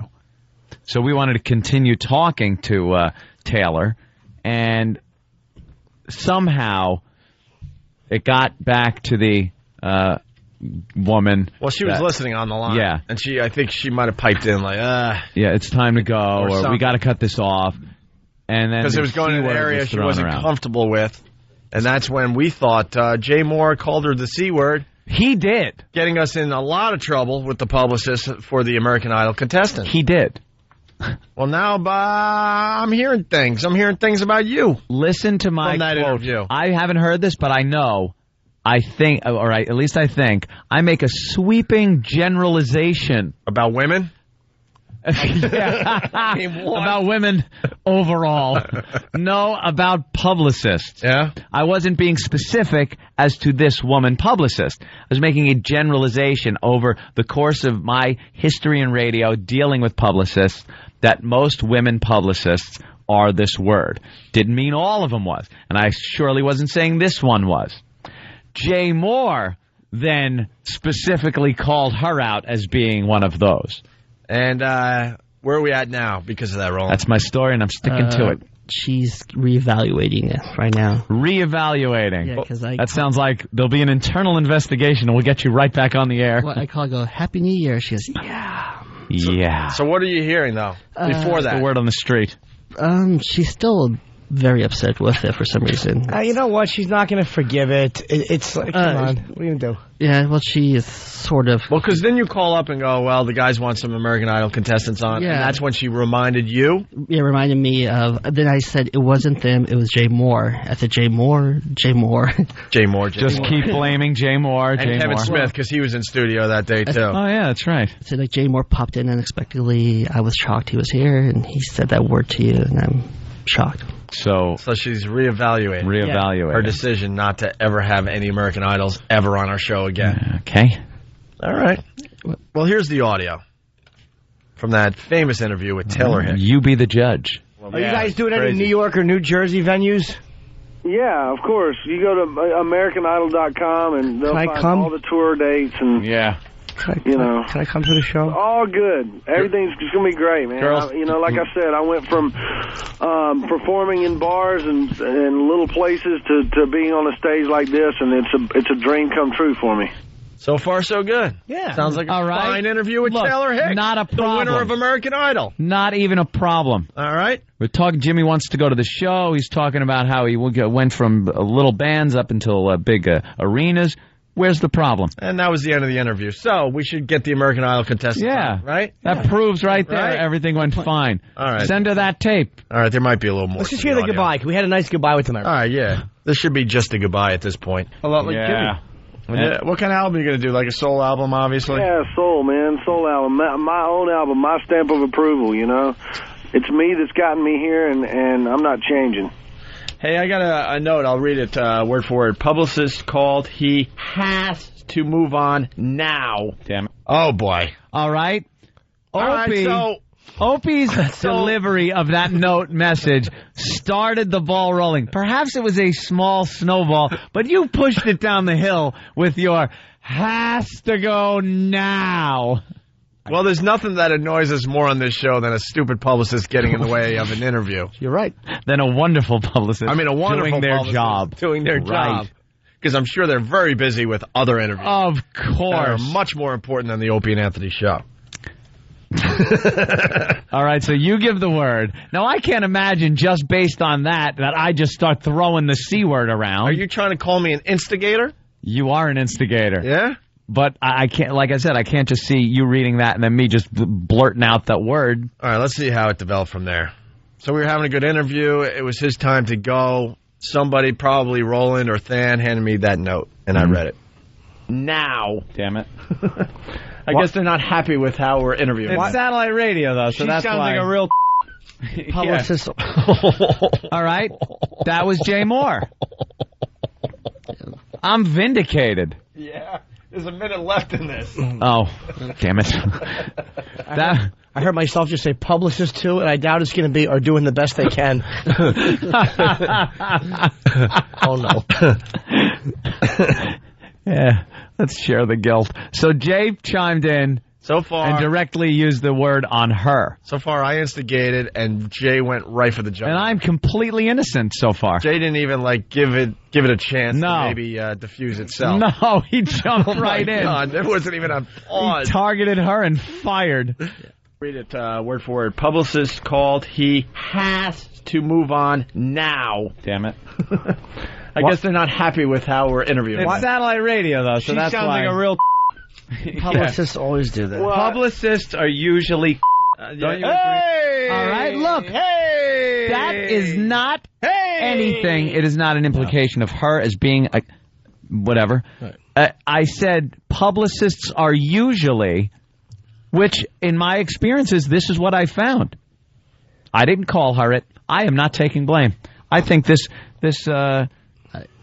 So we wanted to continue talking to Taylor, and somehow it got back to the woman. Well, she was listening on the line. Yeah. And I think she might have piped in like, yeah, it's time to go, or we got to cut this off. And then because it was going in an area she wasn't comfortable with. And that's when we thought Jay Moore called her the C word. He did. Getting us in a lot of trouble with the publicist for the American Idol contestant. He did. Well, now I'm hearing things. I'm hearing things about you. Listen to my quote. Interview. I haven't heard this, but I know. I think, or at least I think, I make a sweeping generalization. About women? About women overall. No, about publicists. Yeah? I wasn't being specific as to this woman publicist. I was making a generalization over the course of my history in radio dealing with publicists that most women publicists are this word. Didn't mean all of them was. And I surely wasn't saying this one was. Jay Moore then specifically called her out as being one of those. And where are we at now because of that, Roland? That's my story, and I'm sticking to it. She's reevaluating it right now. Reevaluating? Yeah, because that sounds like there'll be an internal investigation, and we'll get you right back on the air. Well, I call her, go, Happy New Year. She goes, yeah. Yeah. So what are you hearing, though, before that? The word on the street. She's still very upset with it for some reason. You know what? She's not going to forgive it. It's like, come on. What are you going to do? Yeah, well, she is sort of... Well, because then you call up and go, well, the guys want some American Idol contestants on. Yeah. And that's when she reminded you? Yeah, reminded me of... Then I said it wasn't them, it was Jay Moore. I said, Jay Moore, Jay Moore. Jay Moore, Just keep blaming Jay Moore, and Kevin Smith, because he was in studio that day, too. Oh, yeah, that's right. So, like, Jay Moore popped in unexpectedly. I was shocked he was here, and he said that word to you, and I'm shocked. So she's reevaluating her decision not to ever have any American Idols ever on our show again. Okay. All right. Well, here's the audio from that famous interview with Taylor Hicks. You be the judge. Are you guys doing any New York or New Jersey venues? Yeah, of course. You go to AmericanIdol.com and they'll find all the tour dates. And yeah. Can I come to the show? All good. Everything's going to be great, man. Like I said, I went from performing in bars and little places to being on a stage like this, and it's a dream come true for me. So far, so good. Yeah. Sounds like a fine interview with Look, Taylor Hicks. not a problem. The winner of American Idol. Not even a problem. All right. We're talking, Jimmy wants to go to the show. He's talking about how he went from little bands up until big arenas. Where's the problem? And that was the end of the interview. So we should get the American Idol contestant. Yeah. Right? That proves right there Right? everything went fine. All right. Send her that tape. All right, there might be a little more. Let's just hear the goodbye. We had a nice goodbye with him. All right, yeah. This should be just a goodbye at this point. A lot like Jimmy. What kind of album are you going to do? Like a soul album, obviously? Yeah, soul, man. Soul album. My own album, my stamp of approval, It's me that's gotten me here, and I'm not changing. Hey, I got a note. I'll read it word for word. Publicist called. He has to move on now. Damn it. Oh, boy. All right. Opie. All right, Opie's delivery of that note message started the ball rolling. Perhaps it was a small snowball, but you pushed it down the hill with your has to go now. Well, there's nothing that annoys us more on this show than a stupid publicist getting in the way of an interview. You're right. Than a wonderful publicist. I mean, a wonderful doing their publicist job. Doing their job. Because I'm sure they're very busy with other interviews. Of That are course. much more important than the Opie and Anthony show. All right, so you give the word. Now, I can't imagine just based on that I just start throwing the C word around. Are you trying to call me an instigator? You are an instigator. Yeah? But I can't, like I said, I can't just see you reading that and then me just blurting out that word. All right, let's see how it developed from there. So we were having a good interview. It was his time to go. Somebody, probably Roland or Than, handed me that note, and I read it. Now. Damn it. I guess they're not happy with how we're interviewing. It's satellite radio, though, so She that's sounds why. like a real Publicist. All right, that was Jay Moore. I'm vindicated. Yeah, there's a minute left in this. Oh, damn it. I heard myself just say publicist too, and I doubt it's going to be are doing the best they can. Oh no. Yeah, let's share the guilt. So Jay chimed in so far and directly used the word on her. So far, I instigated, and Jay went right for the jump. And I'm completely innocent so far. Jay didn't even give it a chance to maybe diffuse itself. No, he jumped right in. God, there wasn't even a pause. He targeted her and fired. Read it word for word. Publicist called. He has to move on now. Damn it. I guess they're not happy with how we're interviewing. It's satellite radio, though, so She that's sounds why. like a real Publicists always do that. Well, publicists are usually. Don't you agree? All right, look. Hey! That is not anything. It is not an implication of her as being a whatever. Right. I said publicists are usually, which in my experiences, this is what I found. I didn't call her it. I am not taking blame. I think this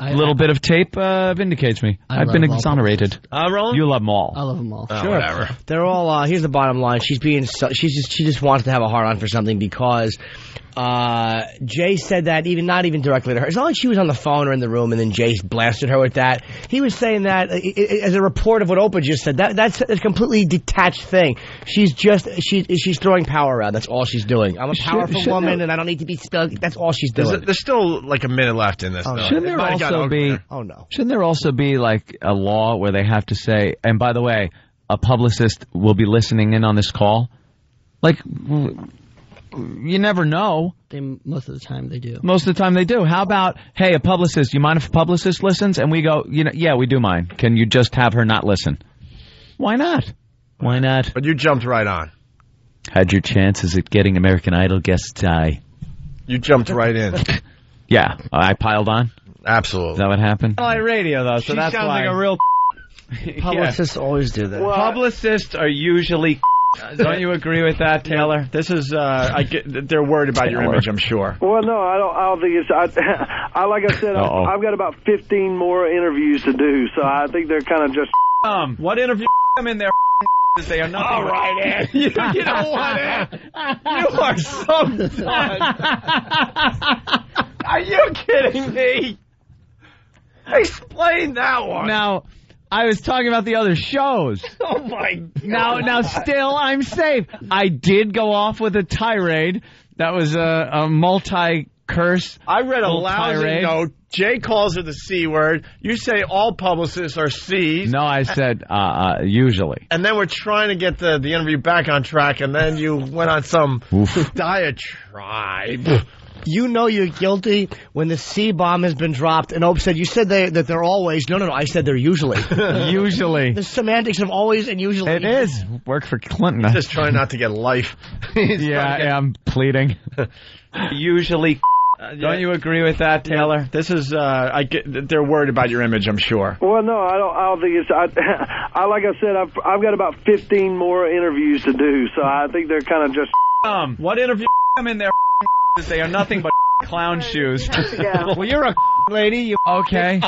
little bit of tape vindicates me. I've been exonerated. Roland? You love them all. I love them all. Oh, Sure. whatever. They're all. Here's the bottom line. She just wants to have a hard on for something because Jay said that not even directly to her. It's not like she was on the phone or in the room and then Jay blasted her with that. He was saying that as a report of what Oprah just said. That's a completely detached thing. She's throwing power around. That's all she's doing. I'm a powerful woman and I don't need to be spelled. That's all she's doing. There's still like a minute left in this. Oh, though. Shouldn't there It might have also gotten be? uglier. Oh no! Shouldn't there also be like a law where they have to say? And by the way, a publicist will be listening in on this call. Like, you never know. Most of the time they do. Most of the time they do. How about, hey, a publicist? You mind if a publicist listens? And we go, yeah, we do mind. Can you just have her not listen? Why not? Why not? But you jumped right on. Had your chances at getting American Idol guest die. You jumped right in. Yeah, I piled on. Absolutely. Is that what happened? Satellite radio, though, so She that's sounds why. like a real. Publicists always do that. Well, publicists are usually. Don't you agree with that, Taylor? This is. They're worried about your image, I'm sure. Well, no, I don't think it's. Like I said, I've got about 15 more interviews to do, so I think they're kind of just. What interview them in there? They are nothing. All right, Ed. You know what, Ed? You are so done. Are you kidding me? Explain that one. Now, I was talking about the other shows. Oh, my God. Now, still, I'm safe. I did go off with a tirade. That was a multi-curse. I read a lousy tirade. note. Jay calls her the C word. You say all publicists are C's. No, I said usually. And then we're trying to get the interview back on track, and then you went on some diatribe. You know you're guilty when the C-bomb has been dropped, and Ope said, you said that they're always. No, I said they're usually. Usually. The semantics of always and usually. It is. Worked for Clinton. He's just trying not to get life. I'm pleading. Usually. Don't you agree with that, Taylor? This is, they're worried about your image, I'm sure. Well, no, I don't think it's. Like I said, I've got about 15 more interviews to do, so I think they're kind of just. What interview I'm in there? They are nothing but clown shoes. Well, you're a lady. You okay?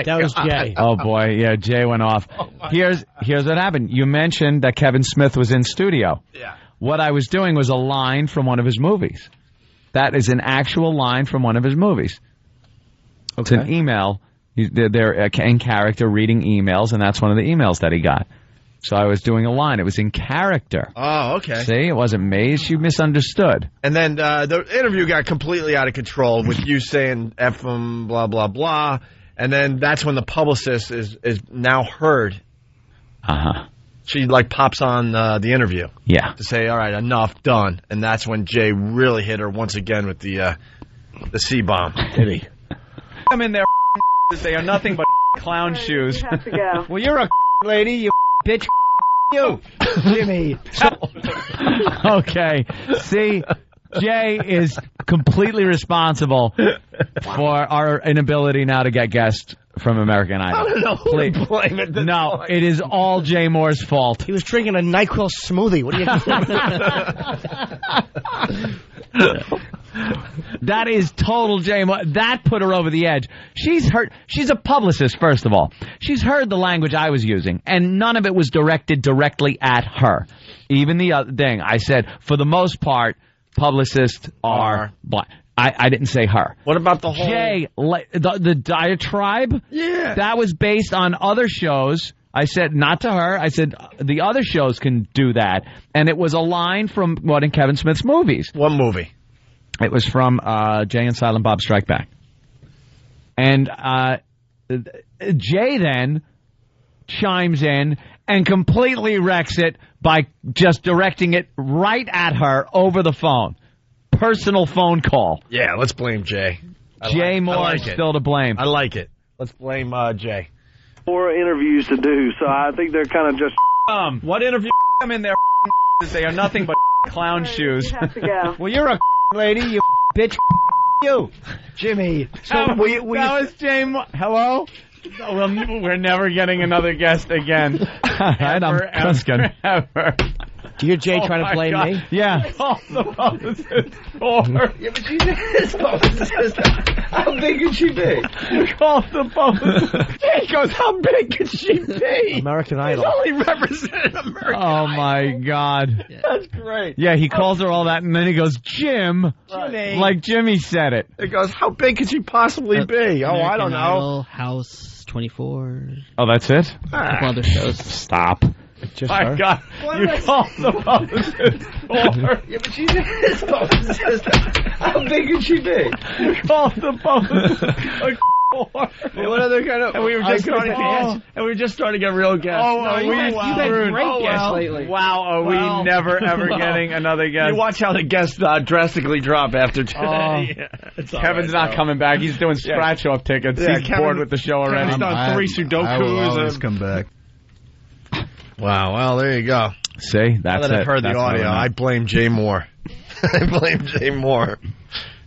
That was Jay. Oh boy, yeah, Jay went off. Here's what happened. You mentioned that Kevin Smith was in studio. Yeah. What I was doing was a line from one of his movies. That is an actual line from one of his movies. Okay. It's an email. They're in character reading emails, and that's one of the emails that he got. So I was doing a line. It was in character. Oh, okay. See, it wasn't me. She misunderstood. And then the interview got completely out of control with you saying F them, blah, blah, blah. And then that's when the publicist is now heard. Uh-huh. She, pops on the interview. Yeah. To say, all right, enough, done. And that's when Jay really hit her once again with the C-bomb. Did he? I'm in there. They are nothing but clown shoes. You have to go. Well, you're a lady, you bitch. You, Jimmy. Okay. See, Jay is completely responsible for our inability now to get guests from American Idol. I don't know who to blame at this point. It is all Jay Moore's fault. He was drinking a NyQuil smoothie. What do you? That is total Jay Moore. That put her over the edge. She's a publicist, first of all. She's heard the language I was using, and none of it was directed directly at her. Even the other thing, I said, for the most part, publicists are black. I didn't say her. What about the whole... Jay, the diatribe? Yeah. That was based on other shows. I said, not to her. I said, the other shows can do that. And it was a line from one of Kevin Smith's movies. What movie? It was from Jay and Silent Bob Strike Back. And Jay then chimes in and completely wrecks it by just directing it right at her over the phone. Personal phone call. Yeah, let's blame Jay. Jay Moore is still to blame. I like it. Let's blame Jay. More interviews to do, so I think they're kind of just. What interview I'm in there? They are nothing but clown shoes. You have to go. Well, you're a lady, you bitch. You, Jimmy. So that was Jay Moore. Hello? We're never getting another guest again. Ever. Do you, Jay, trying to blame me? Yeah. Call the publicist for. Yeah, but she's his publicist. How big could she be? Call the publicist. Jay goes, how big could she be? American Idol. He's only represented American Idol. Oh, my God. That's great. Yeah, he calls her all that, and then he goes, Jim. Jimmy. Like Jimmy said it. It goes, how big could she possibly be? Oh, I don't know. Idol, House 24. Oh, that's it? A couple other shows. Stop. Just My her? God, you called the publicist for. Yeah, but she's his publicist. How big could she be? You called the publicist for. What other kind of? And we were just starting to get real guests. You've had great guests lately. Wow, are we never ever getting another guest? You watch how the guests drastically drop after today. Kevin's not coming back. He's doing scratch-off tickets. Yeah, He's bored with the show already. Kevin's done 3 Sudokus. I will always come back. Wow, well, there you go. See, that's now that I've heard the audio, I blame Jay Moore. I blame Jay Moore.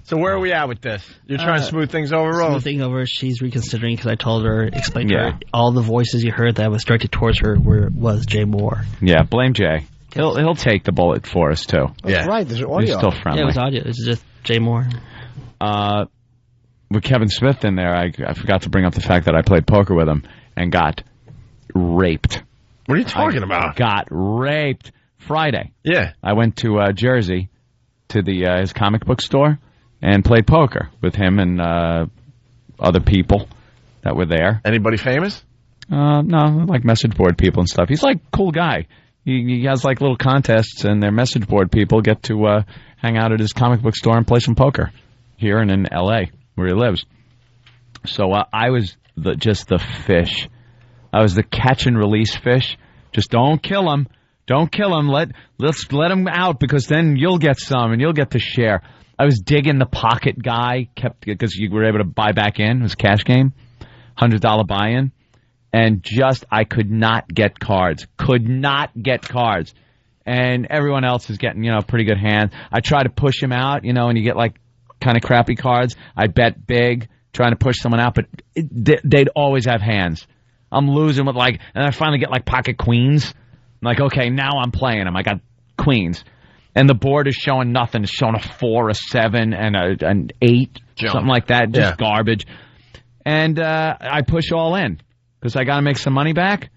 So where are we at with this? You're trying to smooth things over, Ro? Smoothing over. She's reconsidering because I told her, explained to her, all the voices you heard that was directed towards her was Jay Moore. Yeah, blame Jay. He'll take the bullet for us, too. That's right. There's audio. He's still friendly. Yeah, it was audio. It's just Jay Moore. With Kevin Smith in there, I forgot to bring up the fact that I played poker with him and got raped. What are you talking about? Got raped Friday. Yeah. I went to Jersey to his comic book store and played poker with him and other people that were there. Anybody famous? No, like message board people and stuff. He's like a cool guy. He has like little contests, and their message board people get to hang out at his comic book store and play some poker here and in L.A. where he lives. So I was just the fish. I was the catch and release fish. Just don't kill him. Don't kill him. Let's let him out, because then you'll get some and you'll get to share. I was digging the pocket guy, because you were able to buy back in. It was a cash game, $100 buy-in. And I could not get cards. Could not get cards. And everyone else is getting, pretty good hands. I try to push him out, and you get like kind of crappy cards. I bet big, trying to push someone out, but they'd always have hands. I'm losing with and I finally get like pocket queens. I'm like, okay, now I'm playing them. I got queens. And the board is showing nothing. It's showing a 4, a 7, and an 8, something like that. Just garbage. And I push all in, because I got to make some money back.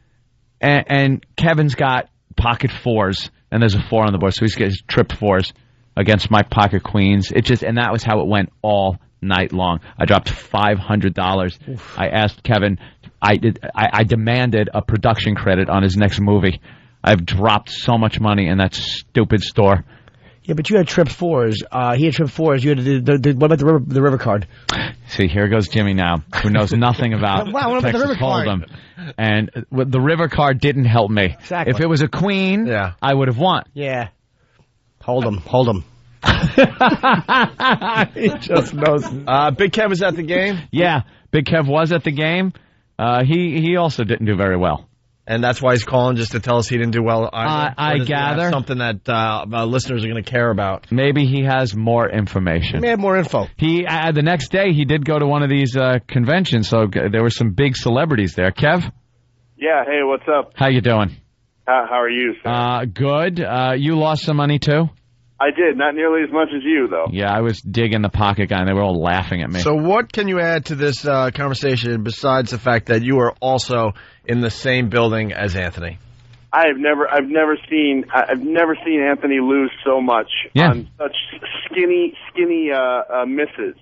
And Kevin's got pocket 4s, and there's a 4 on the board, so he's got his trip 4s against my pocket queens. And that was how it went all night long. I dropped $500. Oof. I asked Kevin, I demanded a production credit on his next movie. I've dropped so much money in that stupid store. Yeah, but you had trip 4s. He had trip 4s. You had what about the river card? See, here goes Jimmy now, who knows nothing about what about Texas the river card? Hold'em. And the river card didn't help me. Exactly. If it was a queen, I would have won. Yeah. Hold him. He just knows. Big Kev was at the game? Yeah, Big Kev was at the game. He also didn't do very well. And that's why he's calling, just to tell us he didn't do well either. I gather. Something that listeners are going to care about. Maybe he has more information. He may have more info. The next day, he did go to one of these conventions, so there were some big celebrities there. Kev? Yeah, hey, what's up? How you doing? How are you, sir? Good. You lost some money, too? I did, not nearly as much as you, though. Yeah, I was digging the pocket guy, and they were all laughing at me. So what can you add to this conversation besides the fact that you are also in the same building as Anthony? I've never seen Anthony lose so much on such skinny misses.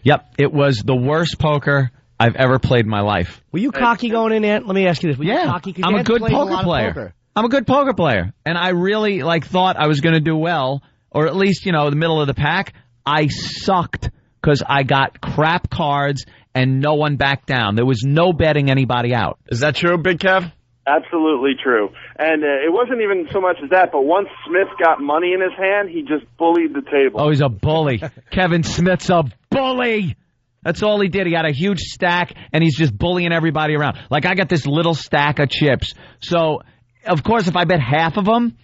Yep, it was the worst poker I've ever played in my life. Were you cocky going in, Ant? Let me ask you this. Were you cocky? I'm a good poker player. I'm a good poker player, and I really thought I was going to do well, or at least the middle of the pack. I sucked because I got crap cards and no one backed down. There was no betting anybody out. Is that true, Big Kev? Absolutely true. And it wasn't even so much as that, but once Smith got money in his hand, he just bullied the table. Oh, he's a bully. Kevin Smith's a bully. That's all he did. He had a huge stack, and he's just bullying everybody around. Like, I got this little stack of chips. So, of course, if I bet half of them,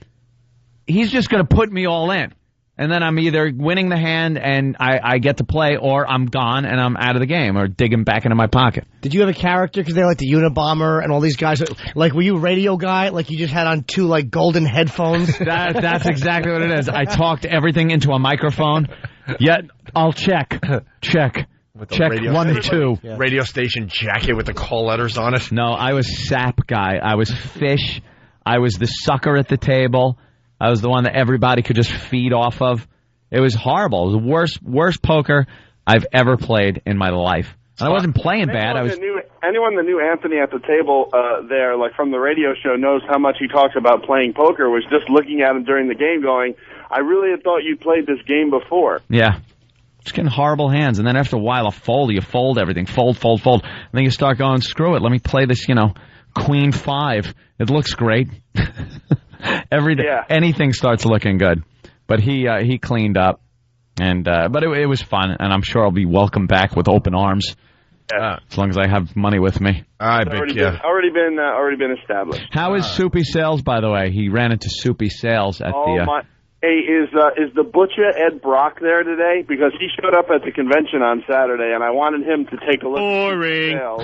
he's just going to put me all in. And then I'm either winning the hand and I get to play, or I'm gone and I'm out of the game, or digging back into my pocket. Did you have a character? Because they're like the Unabomber and all these guys. Like, were you a radio guy? Like, you just had on 2, like, golden headphones? That's exactly what it is. I talked everything into a microphone. Yet, I'll check. Check 1 and 2. Yeah. Radio station jacket with the call letters on it. No, I was sap guy. I was fish. I was the sucker at the table. I was the one that everybody could just feed off of. It was horrible. It was the worst poker I've ever played in my life. And I wasn't playing bad. Anyone that knew Anthony at the table there, like from the radio show, knows how much he talks about playing poker, was just looking at him during the game going, I really had thought you played this game before. Yeah. Just getting horrible hands. And then after a while, you fold everything. Fold. And then you start going, screw it. Let me play this, Queen 5. It looks great. Every day, anything starts looking good. But he cleaned up, and but it was fun, and I'm sure I'll be welcomed back with open arms. As long as I have money with me. All right, Big Kev. Already been established. How is Soupy Sales, by the way? He ran into Soupy Sales at the. Hey, is the butcher Ed Brock there today? Because he showed up at the convention on Saturday, and I wanted him to take a look at Soupy Sales.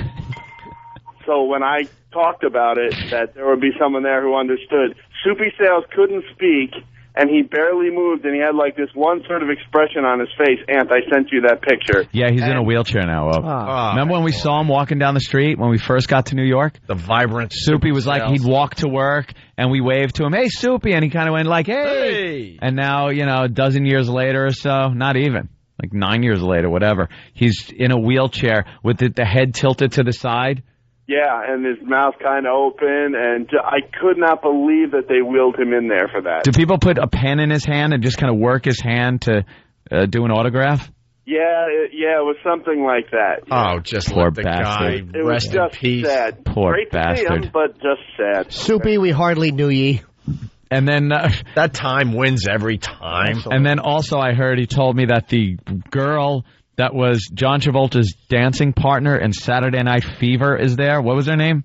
So when I talked about it, that there would be someone there who understood. Soupy Sales couldn't speak, and he barely moved, and he had like this one sort of expression on his face. Ant, I sent you that picture. Yeah, he's in a wheelchair now. Remember when we saw him walking down the street when we first got to New York? The vibrant Soupy was like, he'd walk to work, and we waved to him, hey, Soupy, and he kind of went like, hey. And now, a dozen years later or so, not even, like 9 years later, whatever, he's in a wheelchair with the head tilted to the side. Yeah, and his mouth kind of open, and I could not believe that they wheeled him in there for that. Do people put a pen in his hand and just kind of work his hand to do an autograph? Yeah, it was something like that. Yeah. Oh, just poor let the bastard. guy It was rest in just peace. sad. Poor Great bastard. to see him, but just sad. Soupy, we hardly knew ye. And then that time wins every time. And then also I heard he told me that the girl that was John Travolta's dancing partner in Saturday Night Fever is there. What was her name?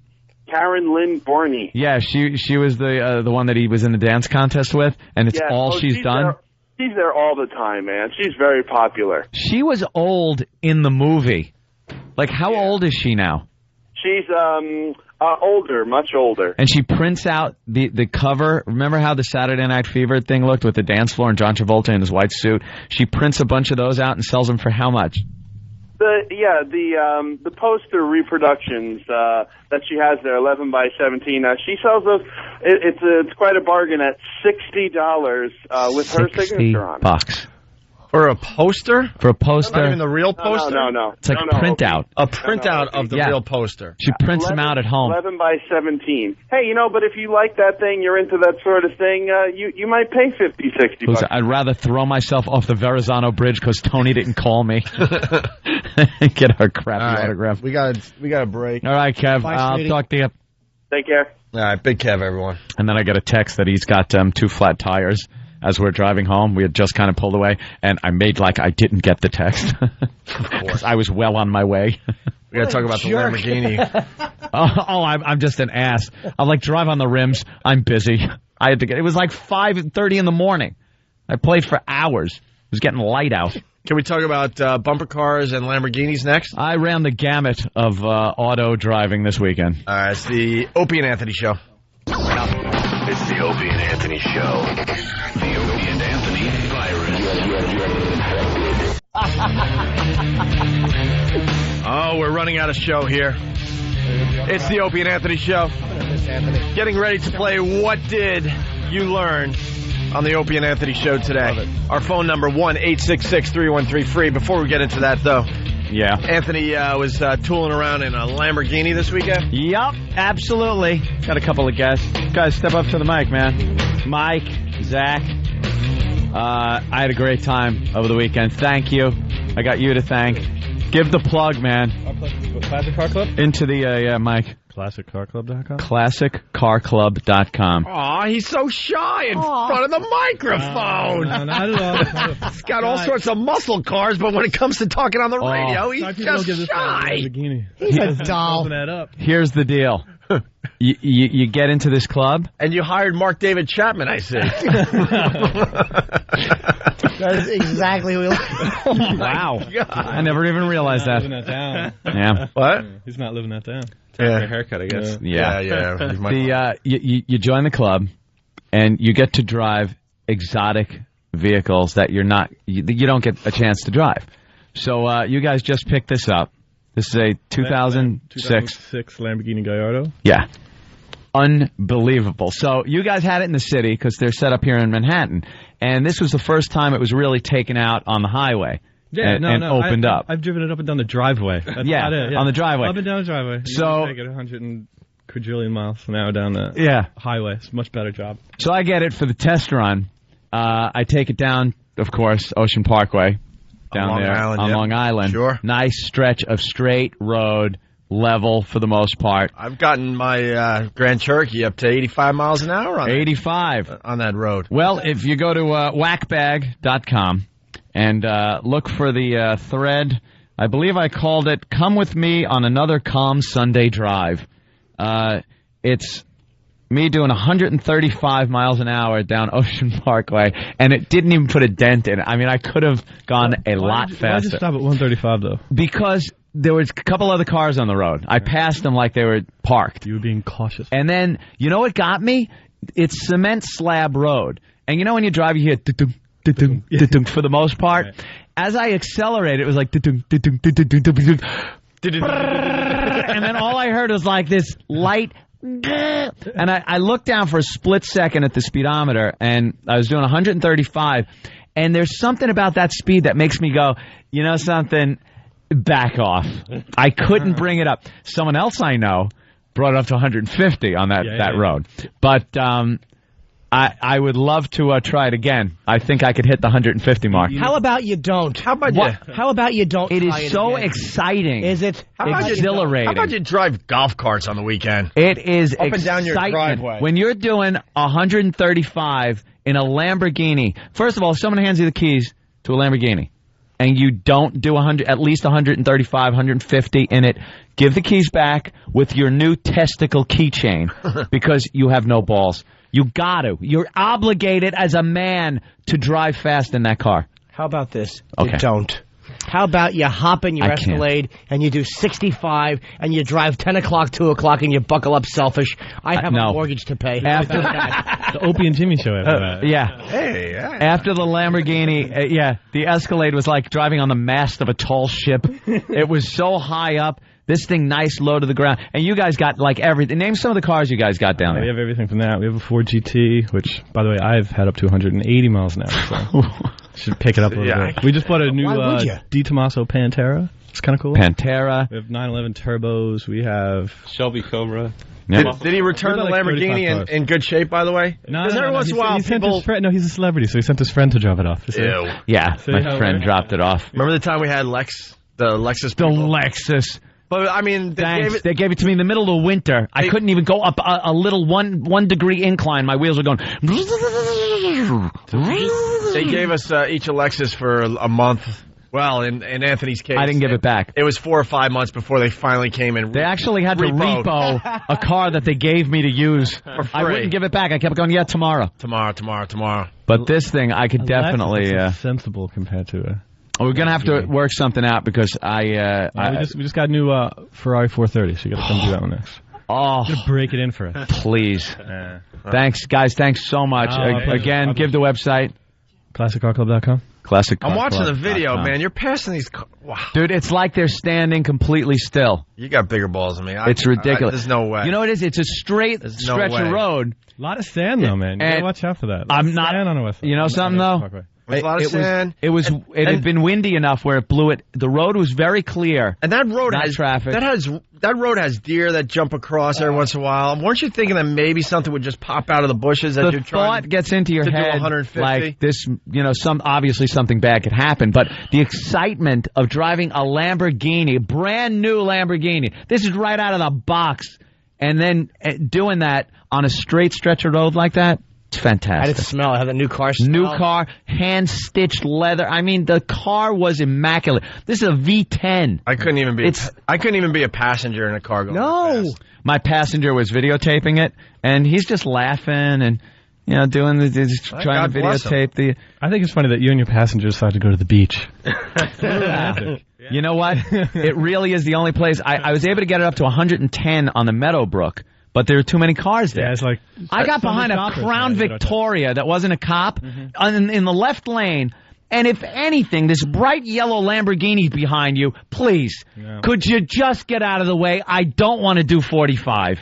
Karen Lynn Borney. Yeah, she was the one that he was in the dance contest with, and it's all she's done. She's there all the time, man. She's very popular. She was old in the movie. Like, how old is she now? She's older, much older. And she prints out the cover. Remember how the Saturday Night Fever thing looked with the dance floor and John Travolta in his white suit? She prints a bunch of those out and sells them for how much? The poster reproductions that she has there, 11 by 17. She sells those. It's quite a bargain at $60 with her signature on it. $60. For a poster? For a poster. Not even the real poster? No. It's like a printout. A printout of the real poster. She prints them out at home. 11 by 17. Hey, but if you like that thing, you're into that sort of thing, you might pay $50, $60. I'd rather throw myself off the Verrazano Bridge because Tony didn't call me. Get her crappy autograph. We got a break. All right, Kev. Bye, I'll sweetie. talk to you. Take care. All right, big Kev, everyone. And then I get a text that he's got 2 flat tires. As we're driving home, we had just kind of pulled away, and I made like I didn't get the text. Of course. I was well on my way. We got to talk about the Lamborghini. I'm just an ass. I'm like, drive on the rims. I'm busy. I had to get. It was like 5:30 in the morning. I played for hours. It was getting light out. Can we talk about bumper cars and Lamborghinis next? I ran the gamut of auto driving this weekend. All right, it's the Opie and Anthony Show. It's the Opie and Anthony Show. The Opie and Anthony virus. Oh, we're running out of show here. It's the Opie and Anthony Show. Getting ready to play What Did You Learn on the Opie and Anthony Show today. Our phone number, 1-866-313-FREE. Before we get into that, though. Yeah. Anthony was tooling around in a Lamborghini this weekend? Yup, absolutely. Got a couple of guests. Guys, step up to the mic, man. Mike, Zach. I had a great time over the weekend. Thank you. I got you to thank. Give the plug, man. Classic Car Club? Into the, Mike. ClassicCarClub.com? ClassicCarClub.com. Aw, he's so shy in front of the microphone. No, not at all. He's got all sorts of muscle cars, but when it comes to talking on the radio, he's just shy. He's a doll. Here's the deal. You get into this club. And you hired Mark David Chapman, I see. That is exactly what Wow. I never even realized that. Living that down. Yeah. What? He's not living that down. Yeah. A haircut, I guess. Yeah. You join the club, and you get to drive exotic vehicles that you don't get a chance to drive. So you guys just picked this up. This is a 2006 Lamborghini Gallardo. Yeah. Unbelievable. So you guys had it in the city because they're set up here in Manhattan. And this was the first time it was really taken out on the highway. Yeah, and opened up. I've driven it up and down the driveway. That's Yeah, about it, on the driveway. Up and down the driveway. So- You take it 100 and quadrillion miles an hour down the highway. It's a much better job. So I get it for the test run. I take it down, of course, Ocean Parkway. Down Long there Island, on yep. Long Island. Sure. Nice stretch of straight road, level for the most part. I've gotten my Grand Cherokee up to 85 miles an hour on 85 on that road. Well, if you go to whackbag.com and look for the thread, I believe I called it "Come with me on another calm Sunday drive." It's me doing 135 miles an hour down Ocean Parkway, and it didn't even put a dent in it. I mean, I could have gone a lot faster. Why'd you stop at 135, though? Because there was a couple other cars on the road. I passed them like they were parked. You were being cautious. And then, you know what got me? It's cement slab road. And you know when you drive, you hear dun-dun, dun-dun, dun-dun, for the most part? Right. As I accelerated, it was like dun-dun, dun-dun, dun-dun, dun-dun, dun-dun. And then all I heard was like this light. And I looked down for a split second at the speedometer, and I was doing 135. And there's something about that speed that makes me go, you know something? Back off. I couldn't bring it up. Someone else I know brought it up to 150 on that road. But I would love to try it again. I think I could hit the 150 mark. How about you don't? How about How about you don't? It try is so again? exciting. Is it? Exhilarating. How about you drive golf carts on the weekend? It is up and down your driveway. When you're doing 135 in a Lamborghini, first of all, if someone hands you the keys to a Lamborghini and you don't do at least 135, 150 in it, give the keys back with your new testicle keychain because you have no balls. You got to. You're obligated as a man to drive fast in that car. How about this? Okay. You don't. How about you hop in your I can't. Escalade and you do 65 and you drive 10 o'clock, 2 o'clock and you buckle up selfish? I have no. a mortgage to pay. After the Opie and Jimmy show after that. Yeah. Hey. After the Lamborghini, the Escalade was like driving on the mast of a tall ship. It was so high up. This thing nice, low to the ground. And you guys got like everything. Name some of the cars you guys got down there. We have everything from that. We have a Ford GT, which, by the way, I've had up to 180 miles an hour. So should pick it up a little bit. We just bought a new Di Tomaso Pantera. It's kind of cool. Pantera. We have 911 turbos. We have Shelby Cobra. Yep. Did he return the Lamborghini in good shape, by the Lexus? No, every once in a while, he's a celebrity, so he sent his friend to drop it off. Ew. Yeah, my friend dropped it off. Remember the time we had the Lexus? The Lexus. But I mean, they gave it to me in the middle of winter. I couldn't even go up a little one degree incline. My wheels were going. They gave us each a Lexus for a month. Well, in Anthony's case, I didn't give it back. It was 4 or 5 months before they finally came in. They actually had to repo a car that they gave me to use. For free. I wouldn't give it back. I kept going, tomorrow. Tomorrow. But this thing, I could definitely... sensible compared to it. We're going to have to work something out because we just got a new Ferrari 430, so you got to come do that one next. Oh, break it in for us. Please. Thanks, guys. Thanks so much. Again, give the website. ClassicCarClub.com. I'm watching the video, man. You're passing these. Wow. Dude, it's like they're standing completely still. You got bigger balls than me. It's ridiculous. There's no way. You know what it is? It's a straight stretch of road. A lot of sand, though, man. You got to watch out for that. I'm not. Sand on the west side. You know something, though? A lot of sand. It had been windy enough where it blew it. The road was very clear. And that road has traffic. That road has deer that jump across every once in a while. Weren't you thinking that maybe something would just pop out of the bushes as you're trying? The thought gets into your to head do 150? like this. Obviously something bad could happen. But the excitement of driving a Lamborghini, brand new Lamborghini. This is right out of the box, and then doing that on a straight stretch of road like that. It's fantastic. I didn't smell. I had a new car smell. New car, hand-stitched leather. I mean, the car was immaculate. This is a V10. I couldn't even be a passenger in a car going fast. My passenger was videotaping it, and he's just laughing and trying to videotape I think it's funny that you and your passenger decided to go to the beach. You know what? It really is the only place. I was able to get it up to 110 on the Meadowbrook. But there are too many cars there. Yeah, it's like I got behind a Crown Victoria that wasn't a cop in the left lane. And if anything, this bright yellow Lamborghini behind you, please, could you just get out of the way? I don't want to do 45.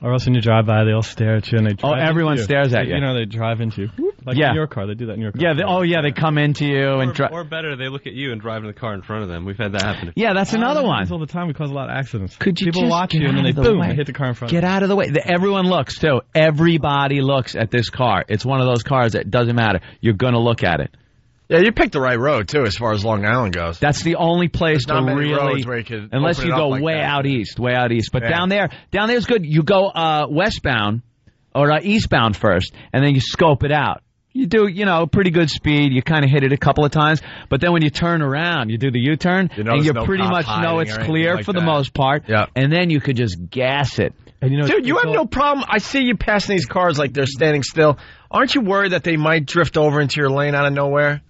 Or else when you drive by, they all stare at you and they drive everyone stares at you. You know, they drive into you. Like in your car. They do that in your car. Yeah, they come into you and drive. Or better, they look at you and drive in the car in front of them. We've had that happen. Yeah, that's another one. All the time. We cause a lot of accidents. Could you People just watch get you and then out they of the boom, way? they hit the car in front Get out of the way. Everyone looks, too. Everybody looks at this car. It's one of those cars that doesn't matter. You're going to look at it. Yeah, you picked the right road, too, as far as Long Island goes. That's the only place to really, where you could unless you go way out east. But down there's good. You go westbound or eastbound first, and then you scope it out. You do, pretty good speed. You kind of hit it a couple of times, but then when you turn around, you do the U-turn, and you pretty much know it's clear for the most part. Yeah. And then you could just gas it. And dude, you have no problem. I see you passing these cars like they're standing still. Aren't you worried that they might drift over into your lane out of nowhere?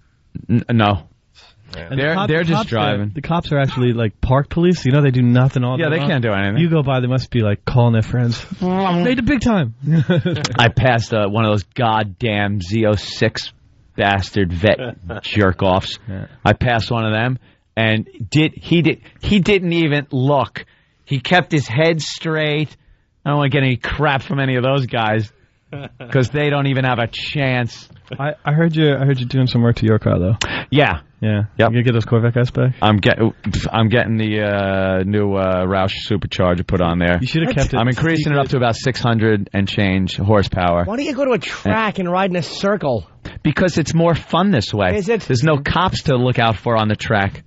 No. Yeah. They're just driving. The cops are actually like park police. They do nothing all day long. They can't do anything. You go by, they must be like calling their friends. Made a big time. I passed one of those goddamn Z06 bastard vet jerk-offs. Yeah. I passed one of them, and he didn't even look. He kept his head straight. I don't want to get any crap from any of those guys. because they don't even have a chance. I heard you doing some work to your car though. Yeah. Yeah. Yep. You get those Corvette guys back? I'm getting the new Roush supercharger put on there. You should have kept it. I'm increasing it up to about 600 and change horsepower. Why don't you go to a track and ride in a circle? Because it's more fun this way. Is it? There's no cops to look out for on the track.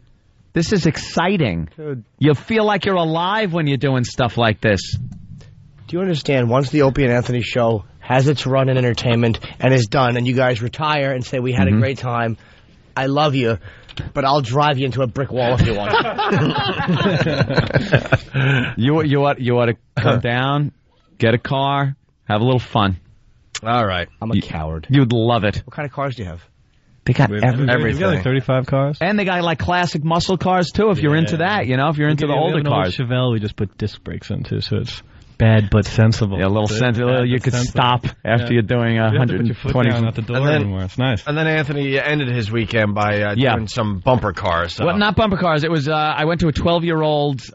This is exciting. Dude. You feel like you're alive when you're doing stuff like this. Do you understand, once the Opie and Anthony show has its run in entertainment and is done, and you guys retire and say, we had a great time, I love you, but I'll drive you into a brick wall if you want. You ought to come down, get a car, have a little fun. All right. I'm a coward. You'd love it. What kind of cars do you have? They got everything. You've got like 35 cars. And they got like classic muscle cars too, if you're into that, if you're into the older cars. Chevelle we just put disc brakes into, so it's bad but sensible. Yeah, a little sensible. You could stop after you're doing 120 out the door anymore. It's nice. And then Anthony ended his weekend by doing some bumper cars. So. Well, not bumper cars. It was I went to a 12-year-old's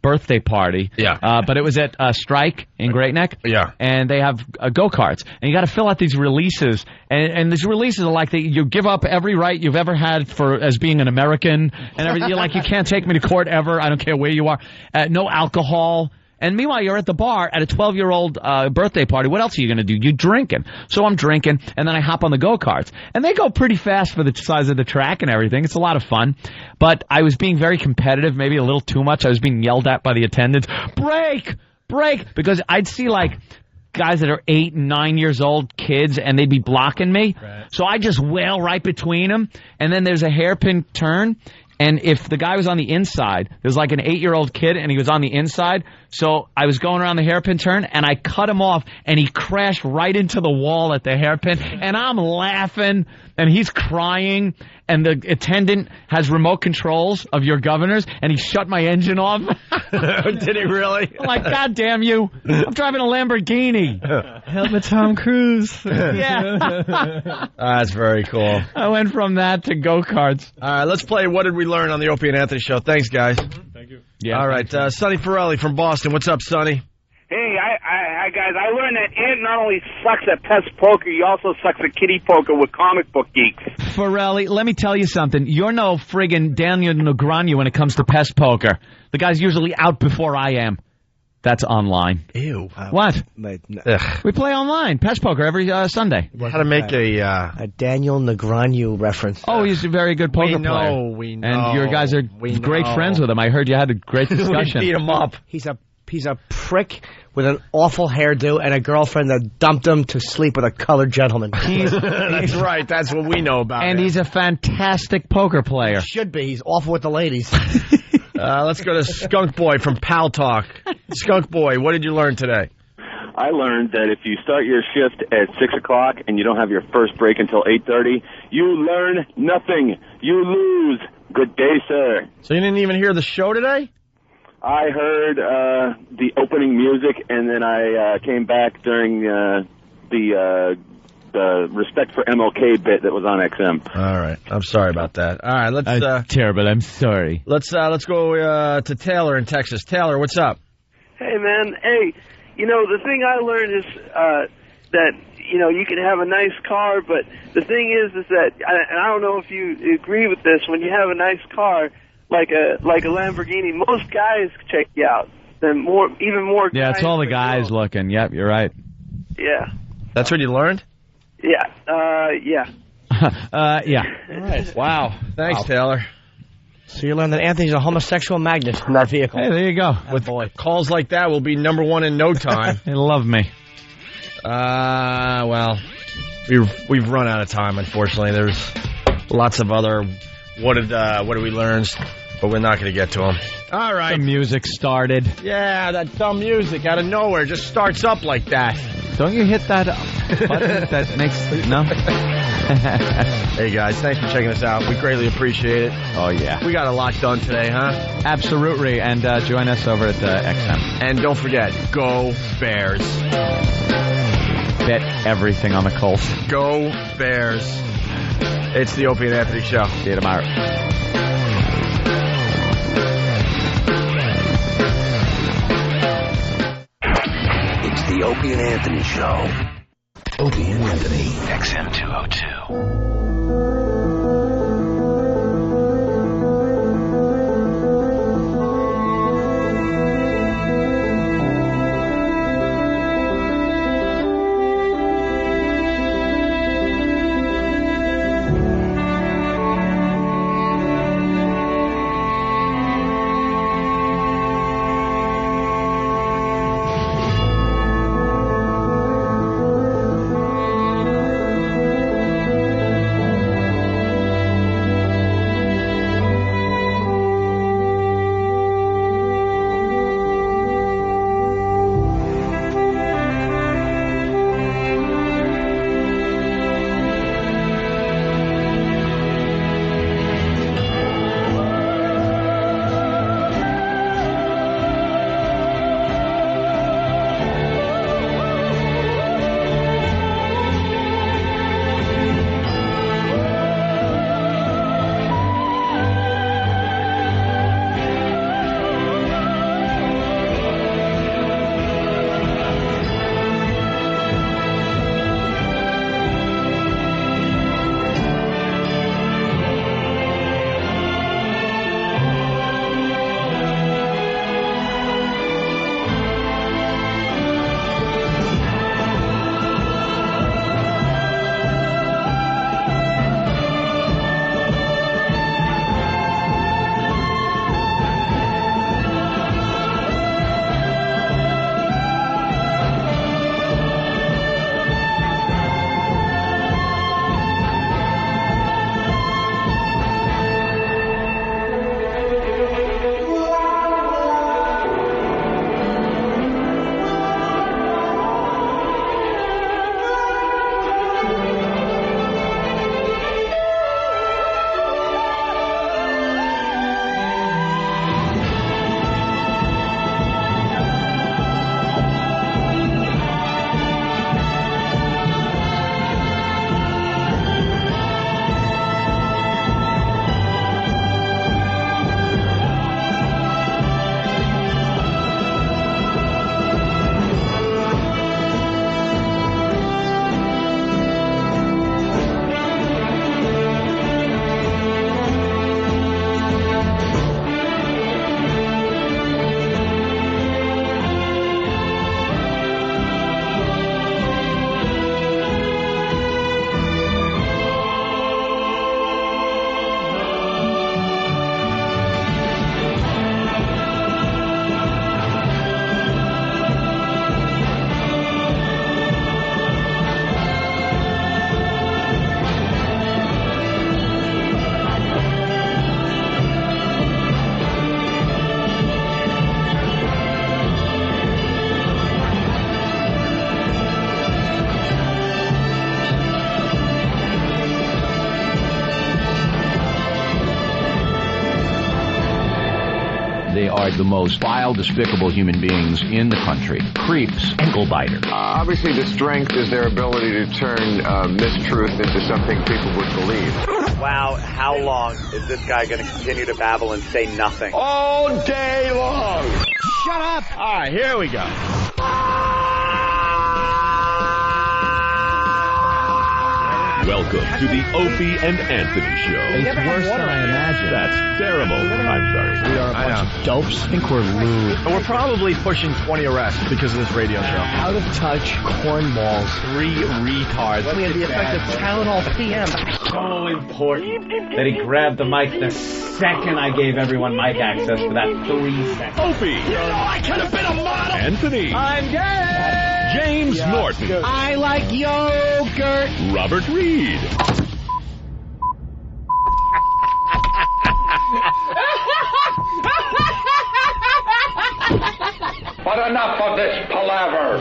birthday party. Yeah. But it was at Strike in Great Neck. Yeah. And they have go-karts. And you got to fill out these releases. And these releases are like you give up every right you've ever had as being an American. And everything. You're like, you can't take me to court ever. I don't care where you are. No alcohol. And meanwhile, you're at the bar at a 12-year-old birthday party. What else are you going to do? You're drinking. So I'm drinking, and then I hop on the go-karts. And they go pretty fast for the size of the track and everything. It's a lot of fun. But I was being very competitive, maybe a little too much. I was being yelled at by the attendants. Brake! Brake! Because I'd see, like, guys that are 8 and 9 years old, kids, and they'd be blocking me. Right. So I just wail right between them. And then there's a hairpin turn. And if the guy was on the inside, there's like an 8-year-old kid, and he was on the inside. So I was going around the hairpin turn, and I cut him off, and he crashed right into the wall at the hairpin. And I'm laughing, and he's crying, and the attendant has remote controls of your governors, and he shut my engine off. Did he really? I'm like, God damn you. I'm driving a Lamborghini. Help me, Tom Cruise. Yeah. That's very cool. I went from that to go-karts. All right, let's play What Did We Learn on the Opie and Anthony Show. Thanks, guys. Thank you. Yeah. All right, Sonny Forelli from Boston. What's up, Sonny? Hey, I guys, I learned that Ant not only sucks at pest poker, he also sucks at kitty poker with comic book geeks. Forelli, let me tell you something. You're no friggin' Daniel Negreanu when it comes to pest poker. The guy's usually out before I am. That's online. Ew. What? We play online. Pest poker every Sunday. How to make a Daniel Negreanu reference. Oh, he's a very good poker player. We know. And your guys are great friends with him. I heard you had a great discussion. We beat him up. He's a prick with an awful hairdo and a girlfriend that dumped him to sleep with a colored gentleman. That's right. That's what we know about him. And he's a fantastic poker player. He should be. He's awful with the ladies. Let's go to Skunk Boy from Pal Talk. Skunk Boy, what did you learn today? I learned that if you start your shift at 6 o'clock and you don't have your first break until 8:30, you learn nothing. You lose. Good day, sir. So you didn't even hear the show today? I heard the opening music, and then I came back during the Respect for MLK bit that was on XM. All right. I'm sorry about that. All right, let's... terrible. I'm sorry. Let's go to Taylor in Texas. Taylor, what's up? Hey, man. Hey, the thing I learned is that, you can have a nice car, but the thing is that, and I don't know if you agree with this, when you have a nice car, like a Lamborghini, most guys check you out. Then even more guys. Yeah, it's all the guys looking. Yep, you're right. Yeah. That's what you learned? Yeah. Yeah. Yeah. All right. Wow. Thanks, Taylor. So you learned that Anthony's a homosexual magnet in that vehicle. Hey, there you go. With calls like that, we'll be #1 in no time. They love me. Well, we've run out of time, unfortunately. There's lots of other what did we learn, but we're not going to get to them. All right. The music started. Yeah, that dumb music out of nowhere just starts up like that. Don't you hit that button that makes... No? Hey, guys, thanks for checking us out. We greatly appreciate it. Oh, yeah. We got a lot done today, huh? Absolutely. And join us over at XM. And don't forget, go Bears. Bet everything on the Colts. Go Bears. It's the Opie and Anthony Show. See you tomorrow. It's the Opie and Anthony Show. Opie and Anthony, XM 202. They are the most vile, despicable human beings in the country. Creeps, ankle-biters. Obviously, the strength is their ability to turn mistruth into something people would believe. Wow, how long is this guy going to continue to babble and say nothing? All day long! Shut up! All right, here we go. Welcome to the Opie and Anthony Show. It's worse than I imagined. That's terrible. I'm sorry. We are a bunch of dopes. I think we're lewd. And we're probably pushing 20 arrests because of this radio show. Out of touch cornballs. 3 retards. We had the effect of Town Hall PM. So important that he grabbed the mic the second I gave everyone mic access for that 3 seconds. Opie. You know I could have been a model. Anthony. I'm gay. James Norton. I like yogurt. Robert Reed. But enough of this palaver.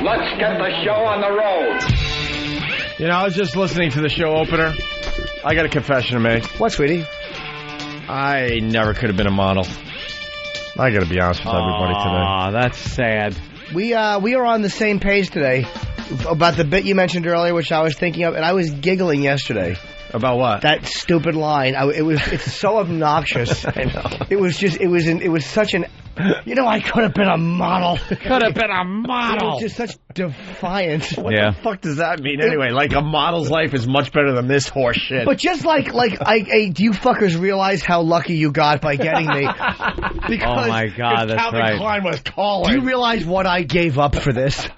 Let's get the show on the road. You know, I was just listening to the show opener. I got a confession to make. What, sweetie? I never could have been a model. I got to be honest with everybody today. Aw, that's sad. We are on the same page today about the bit you mentioned earlier, which I was thinking of, and I was giggling yesterday. About what? That stupid line. It's so obnoxious. I know. It was such an You know, I could have been a model. Could have been a It model. was just such defiance. What the fuck does that mean anyway? Like a model's life is much better than this horse shit. But just do you fuckers realize how lucky you got by getting me? Because Oh my God, that's Calvin right. Klein was calling. do you realize what I gave up for this?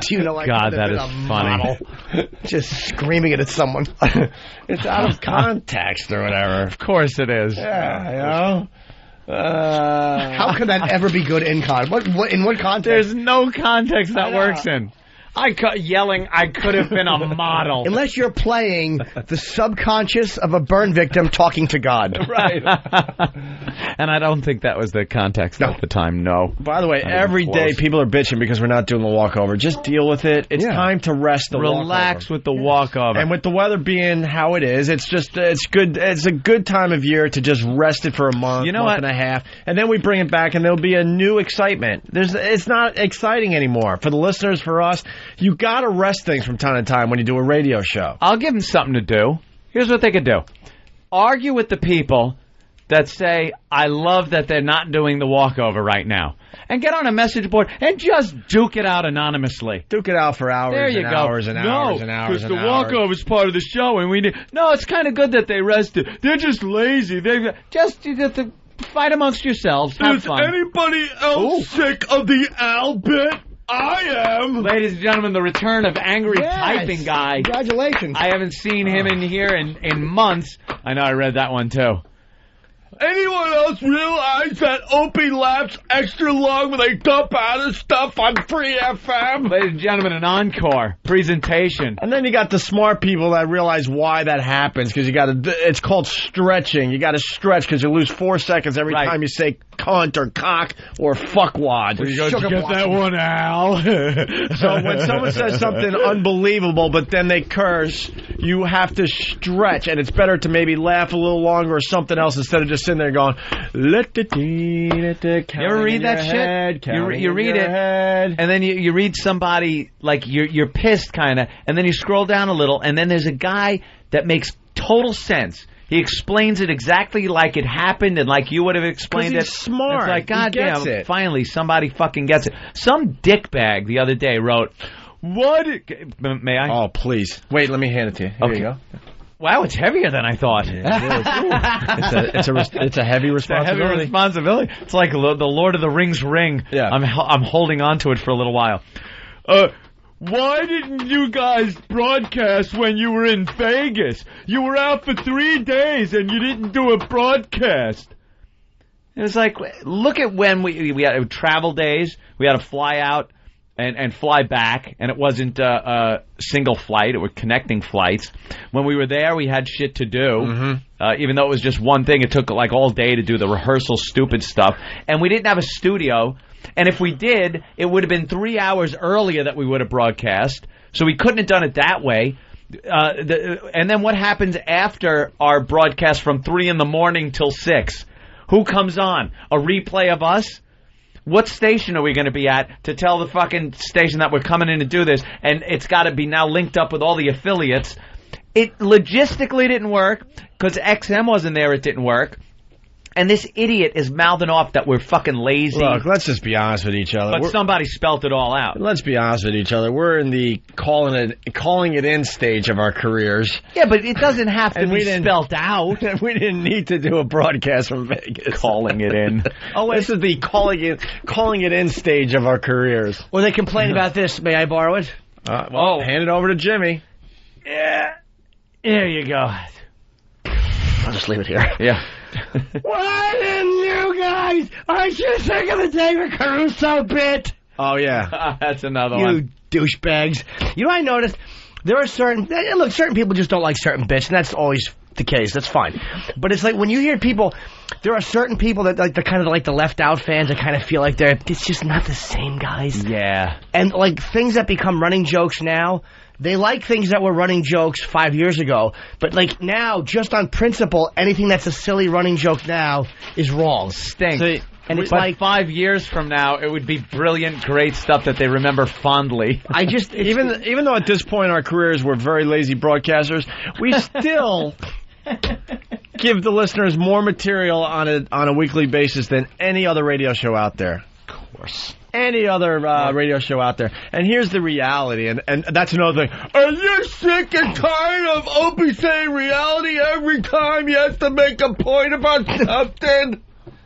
Do you know I God, could have that been is a funny. model? Just screaming it at someone. It's out of context or whatever. Of course it is. Yeah, you know. How could that ever be good in what context? There's no context that works in. I yelling, I could have been a model. Unless you're playing the subconscious of a burn victim talking to God. Right. And I don't think that was the context at the time, no. By the way, Not every even day close. people are bitching because we're not doing the walkover. Just deal with it. It's time to rest the Relax walkover. with the walkover. And with the weather being how it is, it's good. It's a good time of year to just rest it for a month, You know month what? and a half, and then we bring it back, and there'll be a new excitement. It's not exciting anymore for the listeners. For us, you got to rest things from time to time when you do a radio show. I'll give them something to do. Here's what they could do. Argue with the people that say, I love that they're not doing the walkover right now. And get on a message board and just duke it out anonymously. Duke it out for hours There you and go. hours and hours and hours because and the hours. walkover is part of the show, and we need. No, it's kind of good that they rested. They're just lazy. They just you have to fight amongst yourselves. Have fun. Anybody else sick of the Al bit? I am. Ladies and gentlemen, the return of Angry Typing Guy. Congratulations. I haven't seen him in here in months. I know I read that one too. Anyone else realize that Opie laughs extra long when they dump out of stuff on Free FM? Ladies and gentlemen, an encore presentation. And then you got the smart people that realize why that happens, because it's called stretching. You got to stretch because you lose 4 seconds every time you say cunt or cock or fuckwad. You go, get that one, Al. So when someone says something unbelievable, but then they curse, you have to stretch, and it's better to maybe laugh a little longer or something else instead of just sitting there going, let the tea, let the You ever read that shit? You read it, and then you read somebody, like, you're pissed, kind of, and then you scroll down a little, and then there's a guy that makes total sense. He explains it exactly like it happened and like you would have explained it. He's smart. It's like, He gets goddamn, it. finally somebody fucking gets it. Some dickbag the other day wrote, what? May I? Oh, please. Wait, let me hand it to you. Here you go. Wow, it's heavier than I thought. It's a heavy It's a heavy responsibility. responsibility. It's like the Lord of the Rings ring. Yeah. I'm holding on to it for a little while. Why didn't you guys broadcast when you were in Vegas? You were out for 3 days and you didn't do a broadcast. It was like, look at when we had travel days. We had to fly out and fly back, and it wasn't a single flight. It was connecting flights. When we were there, we had shit to do. Even though it was just one thing, it took like all day to do the rehearsal stupid stuff. And we didn't have a studio. And if we did, it would have been 3 hours earlier that we would have broadcast. So we couldn't have done it that way. And then what happens after our broadcast from 3 in the morning till 6? Who comes on? A replay of us? What station are we going to be at to tell the fucking station that we're coming in to do this? And it's got to be now linked up with all the affiliates. It logistically didn't work because XM wasn't there. It didn't work. And this idiot is mouthing off that we're fucking lazy. Look, let's just be honest with each other. But somebody spelt it all out. Let's be honest with each other. We're in the calling it in stage of our careers. Yeah, but it doesn't have to And we be didn't- spelt out. We didn't need to do a broadcast from Vegas. Calling it in. Oh, this is the calling it in stage of our careers. Well, they complain about this. May I borrow it? Hand it over to Jimmy. Yeah. There you go. I'll just leave it here. Yeah. Why didn't you guys? Aren't you sick of the David Caruso bit? Oh, yeah. That's another one. You douchebags. You know what I noticed? There are certain people just don't like certain bits, and that's always the case. That's fine. But it's like when you hear people, there are certain people that like they're kind of like the left out fans that kind of feel like it's just not the same guys. Yeah. And like things that become running jokes now, they like things that were running jokes 5 years ago, but like now, just on principle, anything that's a silly running joke now is wrong. Stinks. See, and it's But like 5 years from now, it would be brilliant, great stuff that they remember fondly. I just Even though at this point in our careers we're very lazy broadcasters, we still give the listeners more material on a weekly basis than any other radio show out there. Of course. Any other radio show out there. And here's the reality, and that's another thing. Are you sick and tired of Opie saying reality every time he has to make a point about something?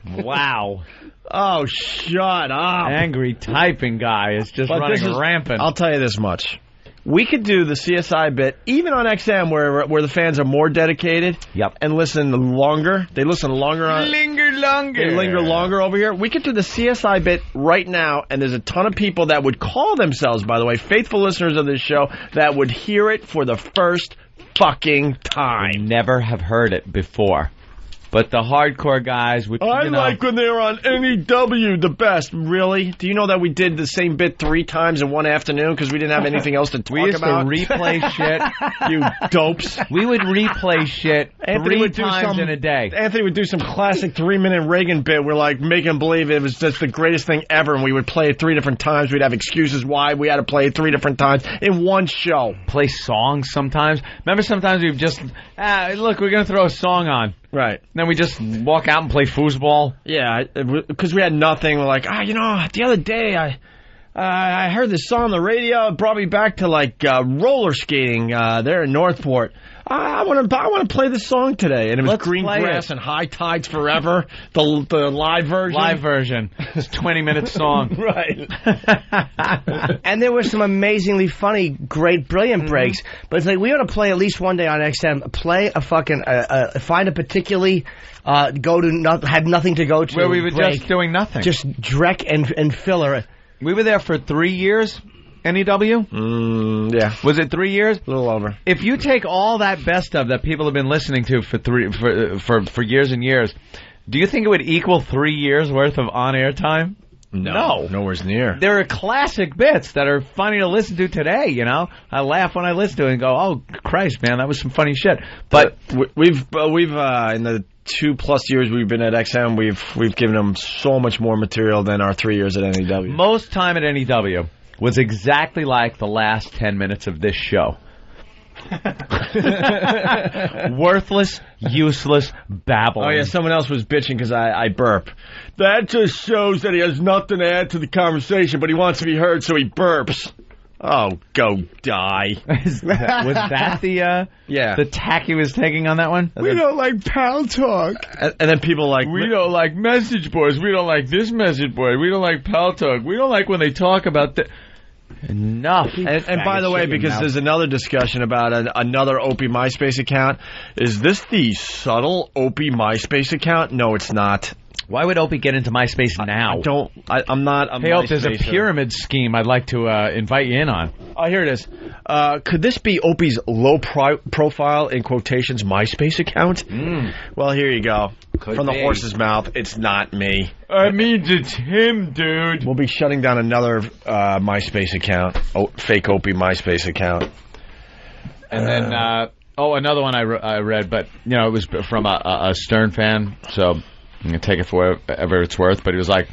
Wow. Oh, shut up. Angry typing guy is just running rampant. I'll tell you this much. We could do the CSI bit, even on XM, where the fans are more dedicated and listen longer. They listen longer on... Linger longer. They linger longer over here. We could do the CSI bit right now, and there's a ton of people that would call themselves, by the way, faithful listeners of this show, that would hear it for the first fucking time. Never have heard it before. But the hardcore guys would, I like when they were on NEW the best. Really? Do you know that we did the same bit 3 times in one afternoon because we didn't have anything else to talk about? We used to replay shit. You dopes. We would replay shit Anthony 3 times in a day. Anthony would do some classic 3-minute Reagan bit where, like, make him believe it was just the greatest thing ever, and we would play it 3 different times. We'd have excuses why we had to play it 3 different times in one show. Play songs sometimes. Remember sometimes we'd just, look, we're going to throw a song on. Right. Then we just walk out and play foosball. Yeah, because we had nothing. We're like, the other day I heard this song on the radio. It brought me back to, like, roller skating there in Northport. I want to play this song today. And it was Green Grass and High Tides Forever, the live version. Live version. It's a 20-minute song. Right. And there were some amazingly funny, great, brilliant breaks. But it's like, we ought to play at least one day on XM. Play a fucking, find a particularly, had nothing to go to. Where we were break. just doing nothing. Just Drek and filler. We were there for 3 years. NEW? Yeah. Was it 3 years? A little over. If you take all that best of that people have been listening to for years and years, do you think it would equal 3 years worth of on-air time? No. Nowhere near. There are classic bits that are funny to listen to today, you know? I laugh when I listen to it and go, oh, Christ, man, that was some funny shit. But we've in the 2+ years we've been at XM, we've given them so much more material than our 3 years at NEW. Most time at NEW was exactly like the last 10 minutes of this show. Worthless, useless babbling. Oh, yeah, someone else was bitching because I burp. That just shows that he has nothing to add to the conversation, but he wants to be heard, so he burps. Oh, go die. Was that the tack he was taking on that one? We don't like pal talk. And then people like... We don't like message boards. We don't like this message board. We don't like pal talk. We don't like when they talk about... Enough. And by the way, because there's another discussion about another Opie MySpace account. Is this the subtle Opie MySpace account? No, it's not. Why would Opie get into MySpace now? I'm not a Hey, Opie, there's a pyramid scheme I'd like to invite you in on. Oh, here it is. Could this be Opie's low profile, in quotations, MySpace account? Well, here you go. From the horse's mouth, it's not me. I mean, it's him, dude. We'll be shutting down another MySpace account, fake Opie MySpace account. And then, another one I read, but, you know, it was from a Stern fan, so I'm going to take it for whatever it's worth, but he was like,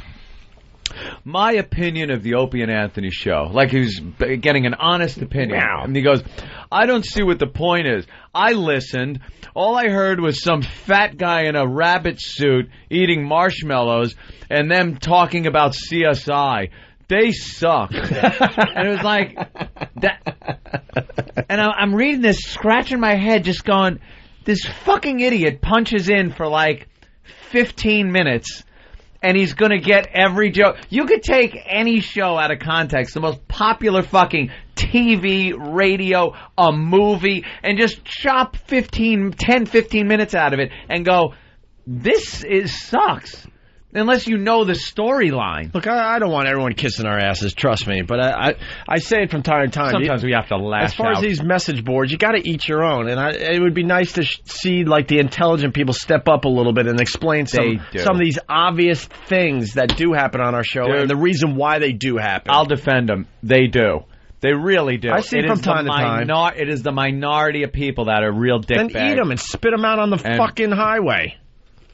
my opinion of the Opie and Anthony show. Like he was getting an honest opinion. Wow. And he goes, I don't see what the point is. I listened. All I heard was some fat guy in a rabbit suit eating marshmallows and them talking about CSI. They suck. And it was like, that. And I'm reading this, scratching my head, just going, this fucking idiot punches in for like 15 minutes. And he's going to get every joke. You could take any show out of context, the most popular fucking TV, radio, a movie, and just chop 10, 15 minutes out of it and go, this sucks. Unless you know the storyline. Look, I don't want everyone kissing our asses, trust me, but I say it from time to time. Sometimes we have to lash As far as these message boards, you got to eat your own, and it would be nice to see like the intelligent people step up a little bit and explain some of these obvious things that do happen on our show and the reason why they do happen. I'll defend them. They do. They really do. I see it from time to time. It is the minority of people that are real dickbags. Then eat them and spit them out on the fucking highway.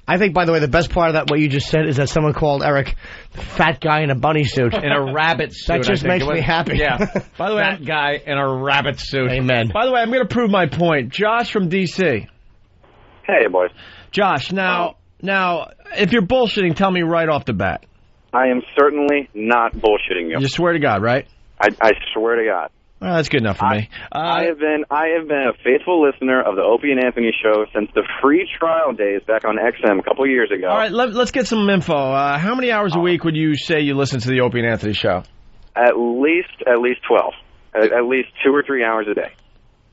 I think, by the way, the best part of that, what you just said, is that someone called Eric fat guy in a bunny suit. In a rabbit suit. That just makes me happy. Yeah. By the way, fat guy in a rabbit suit. Amen. By the way, I'm going to prove my point. Josh from D.C. Hey, boys. Josh, now, if you're bullshitting, tell me right off the bat. I am certainly not bullshitting you. You swear to God, right? I swear to God. Well, that's good enough for me. I have been a faithful listener of the Opie and Anthony show since the free trial days back on XM a couple of years ago. All right, let's get some info. How many hours a week would you say you listen to the Opie and Anthony show? At least 12. At least 2 or 3 hours a day.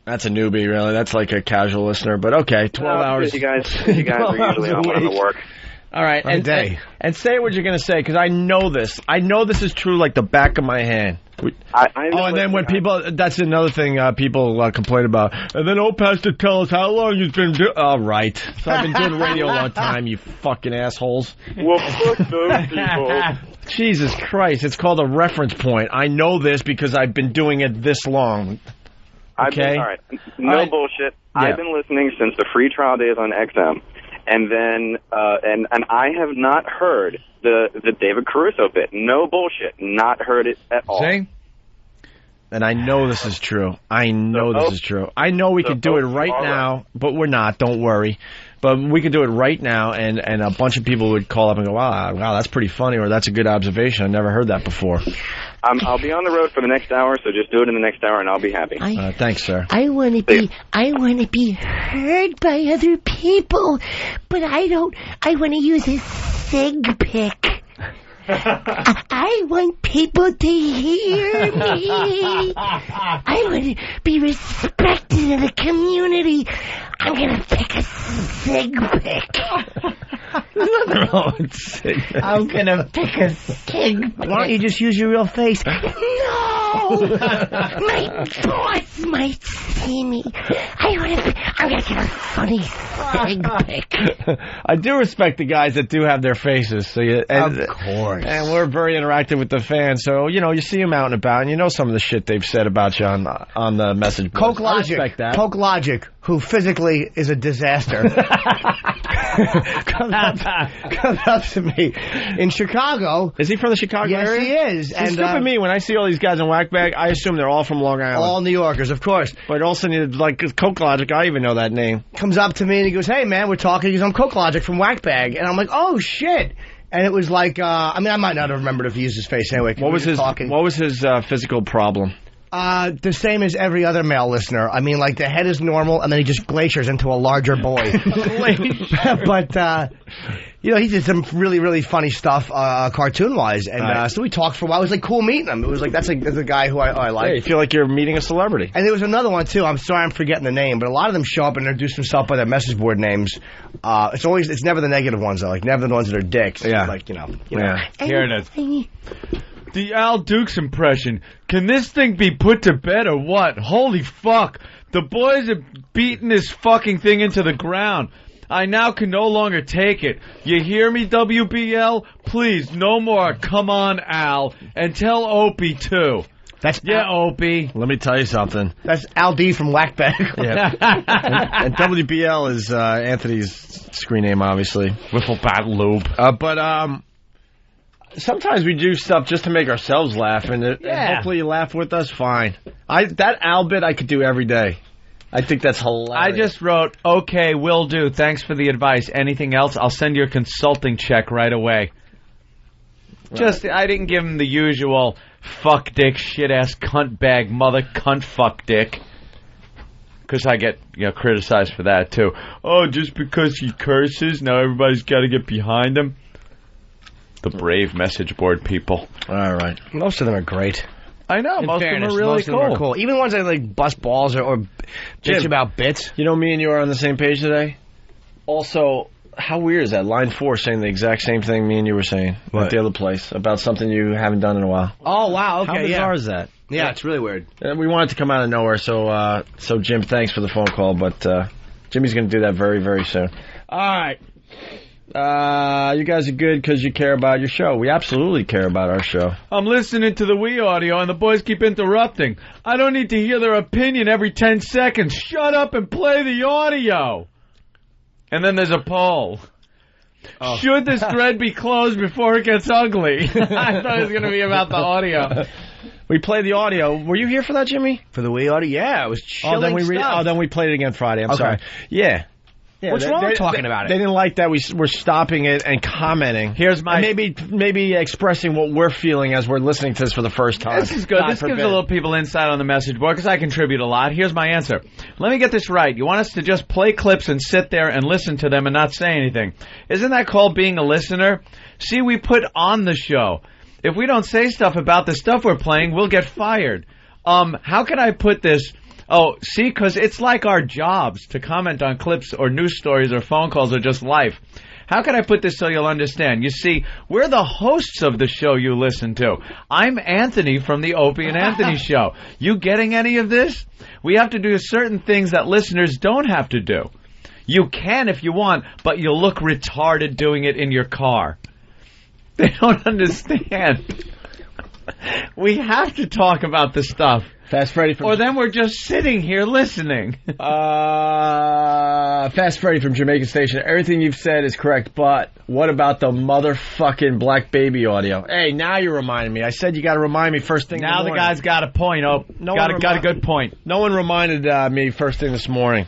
That's a newbie, really. That's like a casual listener, but okay, 12 hours. You guys are usually on the work. All right, and say what you're going to say, because I know this. I know this is true like the back of my hand. And then when people, that's another thing people complain about. And then Ope has to tell us how long you've been doing. All right. So I've been doing radio a long time, you fucking assholes. Well, fuck those people. Jesus Christ, it's called a reference point. I know this because I've been doing it this long. Okay? All right. No bullshit. Yeah. I've been listening since the free trial days on XM. And then, and I have not heard the David Caruso bit. No bullshit. Not heard it at all. See? And I know this is true. I know this is true. I know we could do it right now, but we're not. Don't worry. But we could do it right now, and a bunch of people would call up and go, wow, that's pretty funny, or that's a good observation. I never heard that before. I'll be on the road for the next hour, so just do it in the next hour, and I'll be happy. Thanks, sir. I want to be heard by other people, but I want to use a sig pic. I want people to hear me. I want to be respected in the community. I'm going to pick a sig pic. I'm going to pick a sig pic. Why don't you just use your real face? No! My boss might see me. I'm going to get a funny sig pic. I do respect the guys that do have their faces. So of course. And we're very interactive with the fans. So, you see them out and about, and you know some of the shit they've said about you on the message boards. Coke Logic. I respect that. Coke Logic, who physically is a disaster, comes up to me in Chicago. Is he from the Chicago area? Yes, he is. And stupid me, when I see all these guys in Whackbag, I assume they're all from Long Island. All New Yorkers, of course. But also, like Coke Logic, I even know that name. Comes up to me and he goes, hey, man, we're talking. He goes, I'm Coke Logic from Whackbag. And I'm like, oh, shit. And it was like, I might not have remembered if he used his face anyway. What was his physical problem? The same as every other male listener. I mean, like, the head is normal, and then he just glaciers into a larger boy. But, he did some really, really funny stuff, cartoon-wise. And so we talked for a while. It was, like, cool meeting him. It was like, that's a guy who I like. Yeah, you feel like you're meeting a celebrity. And there was another one, too. I'm sorry I'm forgetting the name, but a lot of them show up and introduce themselves by their message board names. It's never the negative ones, though. Like, never the ones that are dicks. Yeah. Like, Yeah. Here it is. The Al Dukes impression. Can this thing be put to bed or what? Holy fuck. The boys are beating this fucking thing into the ground. I now can no longer take it. You hear me, WBL? Please, no more. Come on, Al. And tell Opie, too. Opie. Let me tell you something. That's Al D from Whackbag. Yeah. and WBL is Anthony's screen name, obviously. Wiffle Bat Lube. But sometimes we do stuff just to make ourselves laugh, and hopefully you laugh with us, fine. That Al bit I could do every day. I think that's hilarious. I just wrote, okay, will do. Thanks for the advice. Anything else? I'll send you a consulting check right away. Right. I didn't give him the usual fuck dick, shit ass, cunt bag, mother, cunt fuck dick. Because I get criticized for that, too. Oh, just because he curses, now everybody's got to get behind him. The brave message board people. All right. Most of them are great. I know. Most of them are really cool. Even ones that like bust balls or bitch about bits. You know, me and you are on the same page today. Also, how weird is that? Line 4 saying the exact same thing me and you were saying at the other place about something you haven't done in a while. Oh, wow. Okay. How bizarre is that? Yeah, it's really weird. We wanted to come out of nowhere, so Jim, thanks for the phone call, but Jimmy's going to do that very, very soon. All right. You guys are good because you care about your show. We absolutely care about our show. I'm listening to the Wii audio and the boys keep interrupting. I don't need to hear their opinion every 10 seconds. Shut up and play the audio. And then there's a poll. Oh. Should this thread be closed before it gets ugly? I thought it was going to be about the audio. We played the audio. Were you here for that, Jimmy? For the Wii audio? Yeah, it was chilling then we played it again Friday. I'm sorry. Yeah. What's wrong with talking about it? They didn't like that we were stopping it and commenting. Here's my... And maybe expressing what we're feeling as we're listening to this for the first time. This is good. This gives a little people insight on the message board because I contribute a lot. Here's my answer. Let me get this right. You want us to just play clips and sit there and listen to them and not say anything. Isn't that called being a listener? See, we put on the show. If we don't say stuff about the stuff we're playing, we'll get fired. How can I put this... Oh, see, because it's like our jobs to comment on clips or news stories or phone calls or just life. How can I put this so you'll understand? You see, we're the hosts of the show you listen to. I'm Anthony from the Opie and Anthony Show. You getting any of this? We have to do certain things that listeners don't have to do. You can if you want, but you'll look retarded doing it in your car. They don't understand. We have to talk about the stuff. Fast Freddy from... Or then we're just sitting here listening. Fast Freddy from Jamaica Station. Everything you've said is correct, but what about the motherfucking Black Baby audio? Hey, now you're reminding me. I said you got to remind me first thing in the morning. Now the guy's got a point. Got a good point. No one reminded me first thing this morning.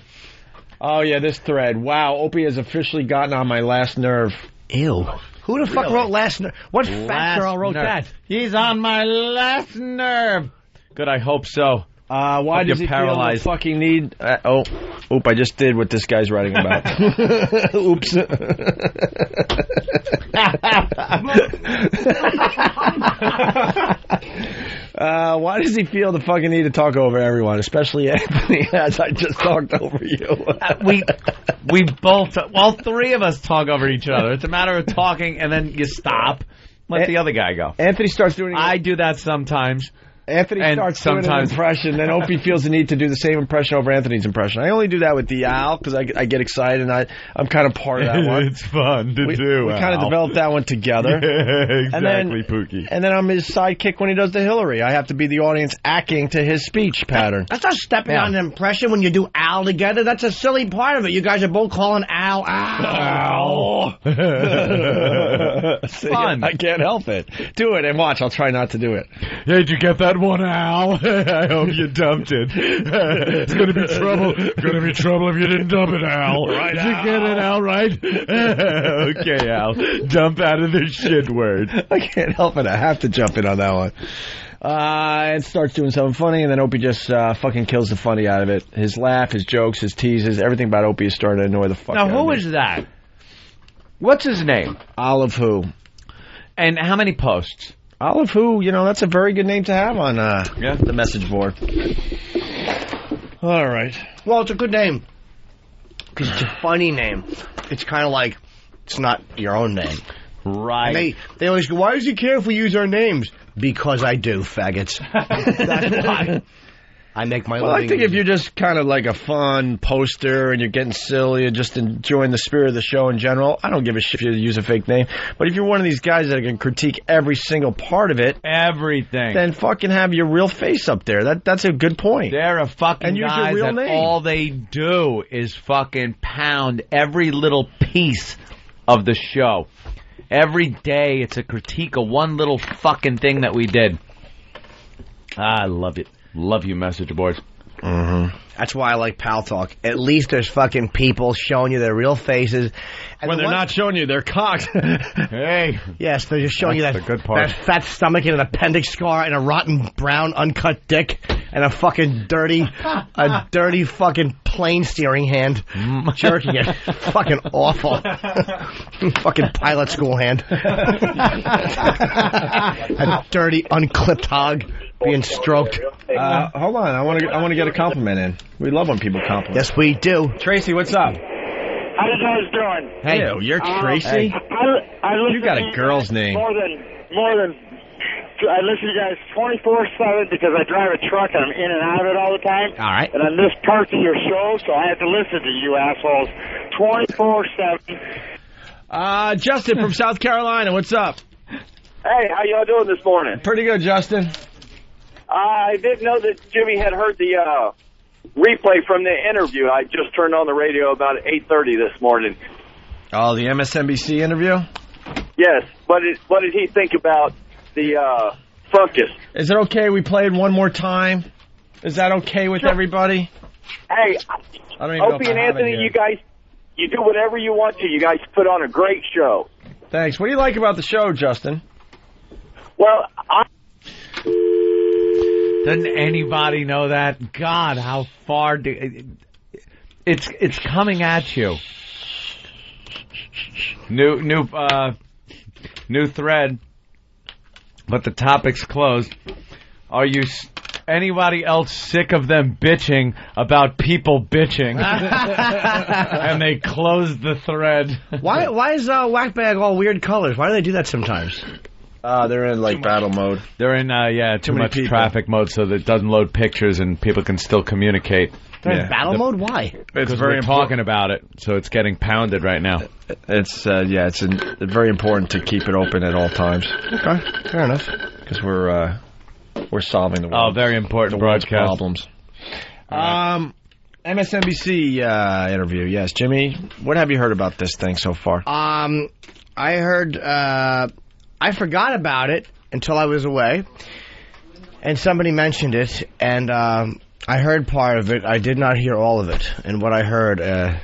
Oh, yeah, this thread. Wow, Opie has officially gotten on my last nerve. Ew. Who the fuck wrote last nerve? What fat girl wrote that? He's on my last nerve. Good, I hope so. Why does he feel the fucking need... I just did what this guy's writing about. Oops. Why does he feel the fucking need to talk over everyone, especially Anthony, as I just talked over you? we both... Well, three of us talk over each other. It's a matter of talking, and then you stop. Let the other guy go. Anthony starts doing... I do that sometimes. Anthony starts doing an impression, then Opie feels the need to do the same impression over Anthony's impression. I only do that with the Al, because I get excited, and I'm kind of part of that one. It's fun to do, We kind of developed that one together. Exactly, Pookie. And then I'm his sidekick when he does the Hillary. I have to be the audience acting to his speech pattern. That's not stepping on an impression when you do Al together. That's a silly part of it. You guys are both calling Al. See, fun. I can't help it. Do it, and watch. I'll try not to do it. Yeah, did you get that one, Al? I hope you dumped it. It's going to be trouble. Going to be trouble if you didn't dump it, Al. Right, did you get it, Al, right? Okay, Al. Dump out of the shit word. I can't help it. I have to jump in on that one. And starts doing something funny, and then Opie just fucking kills the funny out of it. His laugh, his jokes, his teases, everything about Opie is starting to annoy the fuck out of me. Now, who is that? What's his name? Olive Who. And how many posts? Olive Who, that's a very good name to have on the message board. All right. Well, it's a good name. Because it's a funny name. It's kind of like, it's not your own name. Right. And they always go, why does he care if we use our names? Because I do, faggots. That's why. I make my living. I think if you're just kind of like a fun poster and you're getting silly and just enjoying the spirit of the show in general, I don't give a shit if you use a fake name. But if you're one of these guys that can critique every single part of it, everything, then fucking have your real face up there. That's a good point. They're a fucking guys that all they do is fucking pound every little piece of the show. Every day it's a critique of one little fucking thing that we did. I love it. Love you, message boards. Mm-hmm. That's why I like Pal Talk. At least there's fucking people showing you their real faces. And when they're not showing you their cocks. Hey. Yes, they're just showing That's you the good part. that fat stomach and an appendix scar and a rotten brown uncut dick and a fucking dirty fucking plane steering hand jerking it. Fucking awful. Fucking pilot school hand. A dirty unclipped hog being stroked. Hold on, I want to get a compliment in. We love when people compliment. Yes, we do. Tracy, what's up? How you guys doing? Hey, you're Tracy. I listen you got to a girl's name. More than. I listen to you guys 24/7 because I drive a truck and I'm in and out of it all the time. All right. And I miss parts of your show, so I have to listen to you assholes 24/7. Justin from South Carolina, what's up? Hey, how y'all doing this morning? Pretty good, Justin. I didn't know that Jimmy had heard the replay from the interview. I just turned on the radio about 8:30 this morning. Oh, the MSNBC interview? Yes. What did he think about the Funkus? Is it okay we play it one more time? Is that okay with everybody? Hey, I don't even know Opie if I and have it Anthony, here. You do whatever you want to. You guys put on a great show. Thanks. What do you like about the show, Justin? Well, Doesn't anybody know that? God, how far it's coming at you. New thread, but the topic's closed. Are you anybody else sick of them bitching about people bitching? And they closed the thread. Why is Whackbag all weird colors? Why do they do that sometimes? They're in like battle mode. They're in too much traffic mode, so that it doesn't load pictures and people can still communicate. They're in battle mode. Why? It's very talking about it, so it's getting pounded right now. It's very important to keep it open at all times. Okay, fair enough. Because we're solving the world. Very important broadcast problems. MSNBC interview. Yes, Jimmy. What have you heard about this thing so far? I heard. I forgot about it until I was away, and somebody mentioned it, and I heard part of it. I did not hear all of it, and what I heard, I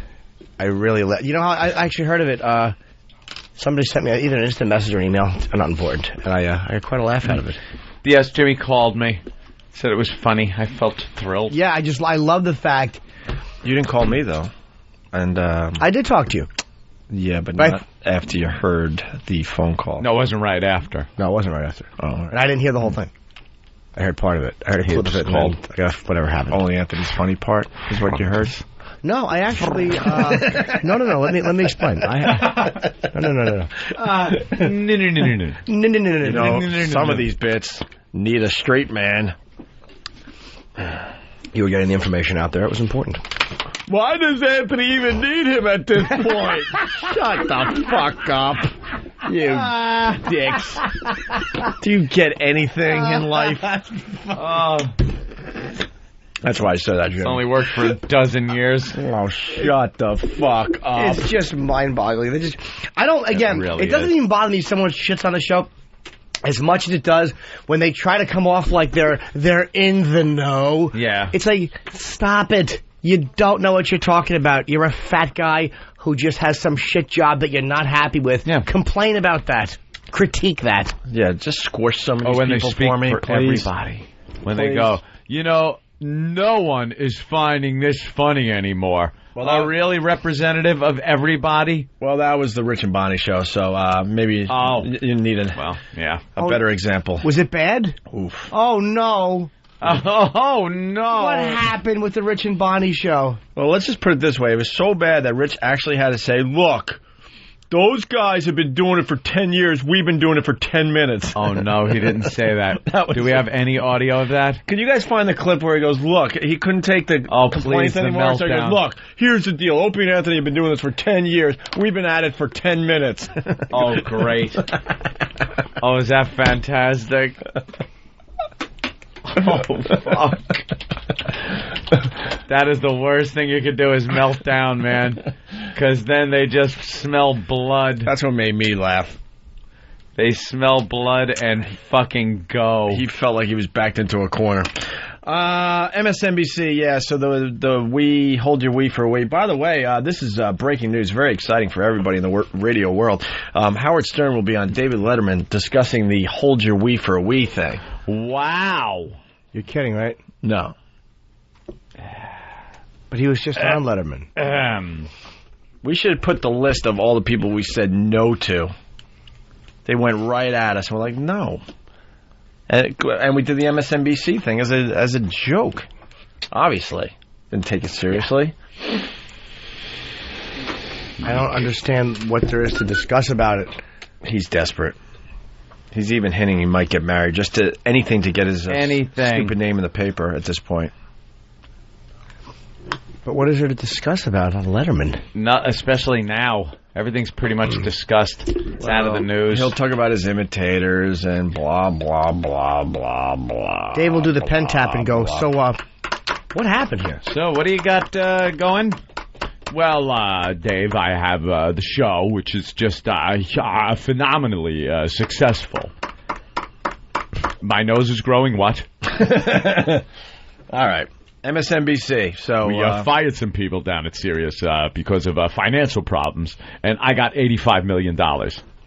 really you know how I actually heard of it. Somebody sent me either an instant message or an email. Not important, and I had quite a laugh out of it. Yes, Jimmy called me, said it was funny. I felt thrilled. Yeah, I love the fact. You didn't call me though, and I did talk to you. Yeah, but not after you heard the phone call. No, it wasn't right after. No, it wasn't right after. Oh, right. And I didn't hear the whole thing. I heard part of it. I heard a clip of it. And I guess whatever happened. Only Anthony's funny part is what you heard. No, I actually. No. Let me explain. No. You know, some of these bits need a straight man. You were getting the information out there. It was important. Why does Anthony even need him at this point? Shut the fuck up, you dicks. Do you get anything in life? That's why I said that, Jim. It's only worked for a dozen years. Oh, shut the fuck up. It's just mind-boggling. It doesn't even bother me someone shits on the show as much as it does when they try to come off like they're in the know. Yeah. It's like, stop it. You don't know what you're talking about. You're a fat guy who just has some shit job that you're not happy with. Yeah. Complain about that. Critique that. Yeah, just squish some of these people for me, please. Everybody. When they go, no one is finding this funny anymore. Well, really representative of everybody? Well, that was the Rich and Bonnie show, so maybe you need a better example. Was it bad? Oof. Oh, no. Oh, no. What happened with the Rich and Bonnie show? Well, let's just put it this way. It was so bad that Rich actually had to say, look, those guys have been doing it for 10 years. We've been doing it for 10 minutes. Oh, no, he didn't say that. Do we have any audio of that? Can you guys find the clip where he goes, look, he couldn't take the complaints anymore, so he goes, look, here's the deal. Opie and Anthony have been doing this for 10 years. We've been at it for 10 minutes. Oh, great. Oh, is that fantastic? Oh, fuck. That is the worst thing you could do is melt down, man. Because then they just smell blood. That's what made me laugh. They smell blood and fucking go. He felt like he was backed into a corner. MSNBC, yeah, so the we hold your we for a we. By the way, this is breaking news, very exciting for everybody in the radio world. Howard Stern will be on David Letterman discussing the hold your we for a we thing. Wow. You're kidding, right? No. But he was just on Letterman. We should put the list of all the people we said no to. They went right at us, and we're like, no. And we did the MSNBC thing as a joke. Obviously. Didn't take it seriously. I don't understand what there is to discuss about it. He's desperate. He's even hinting he might get married. Just to anything to get his stupid name in the paper at this point. But what is there to discuss about on Letterman? Not especially now. Everything's pretty much discussed. It's out of the news. He'll talk about his imitators and blah, blah, blah, blah, blah. Dave will do the pen tap and go, so, what happened here? So, what do you got going? Well, Dave, I have the show, which is just phenomenally successful. My nose is growing, what? All right. MSNBC. So we fired some people down at Sirius because of financial problems, and I got $85 million.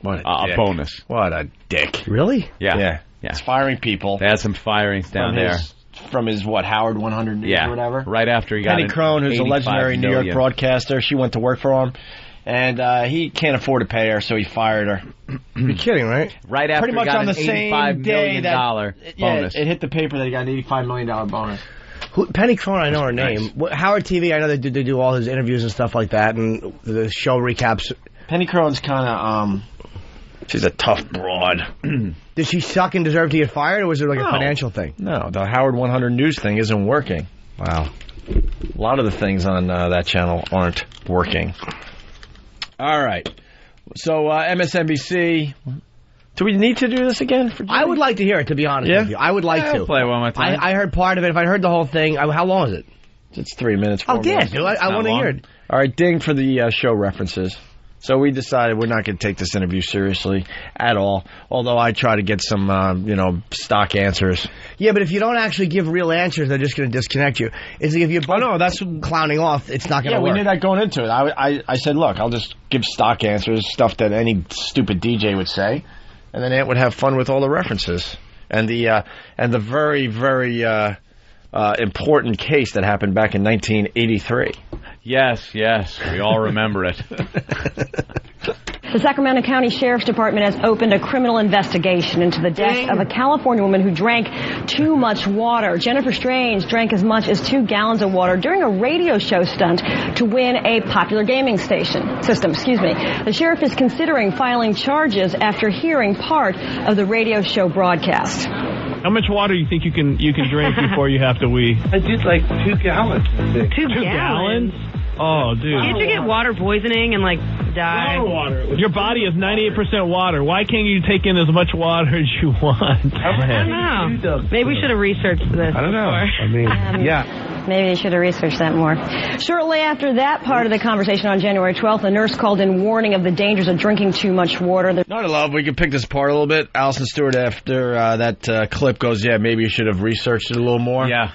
What a bonus. What a dick. Really? Yeah. It's firing people. They had some firings down there. From his, Howard 100 News or whatever? Right after he got Penny Crone, who's a legendary New York broadcaster, she went to work for him, and he can't afford to pay her, so he fired her. You're kidding, right? Right after Pretty much he got on the an same $85 day million bonus. It hit the paper that he got an $85 million bonus. Penny Crone, I know her name. Howard TV, I know they do all his interviews and stuff like that, and the show recaps. Penny Crone's kind of, she's a tough broad. Did she suck and deserve to get fired, or was it like a financial thing? No, the Howard 100 News thing isn't working. Wow. A lot of the things on that channel aren't working. All right. So, MSNBC. Do we need to do this again? I would like to hear it, to be honest with you. I would like to. Play it one more time. I heard part of it. If I heard the whole thing, how long is it? It's 3 minutes. 4 minutes. Dude, I want to hear it. All right, ding for the show references. So we decided we're not going to take this interview seriously at all, although I try to get some, stock answers. Yeah, but if you don't actually give real answers, they're just going to disconnect you. It's like if you're that's clowning off, it's not going to work. Yeah, we knew that going into it. I said, look, I'll just give stock answers, stuff that any stupid DJ would say, and then Ant would have fun with all the references. And the very, very important case that happened back in 1983. Yes, we all remember it. The Sacramento County Sheriff's Department has opened a criminal investigation into the death of a California woman who drank too much water. Jennifer Strange drank as much as 2 gallons of water during a radio show stunt to win a popular gaming system. The sheriff is considering filing charges after hearing part of the radio show broadcast. How much water do you think you can drink before you have to wee? I did like 2 gallons. 2 gallons? Oh, dude. Can't you get water poisoning and, die? Water. Your body is 98% water. Why can't you take in as much water as you want? I don't know. Maybe we should have researched this I don't know. I mean, Maybe you should have researched that more. Shortly after that part of the conversation on January 12th, a nurse called in warning of the dangers of drinking too much water. Not a love. We can pick this apart a little bit. Allison Stewart, after that clip, goes, maybe you should have researched it a little more. Yeah.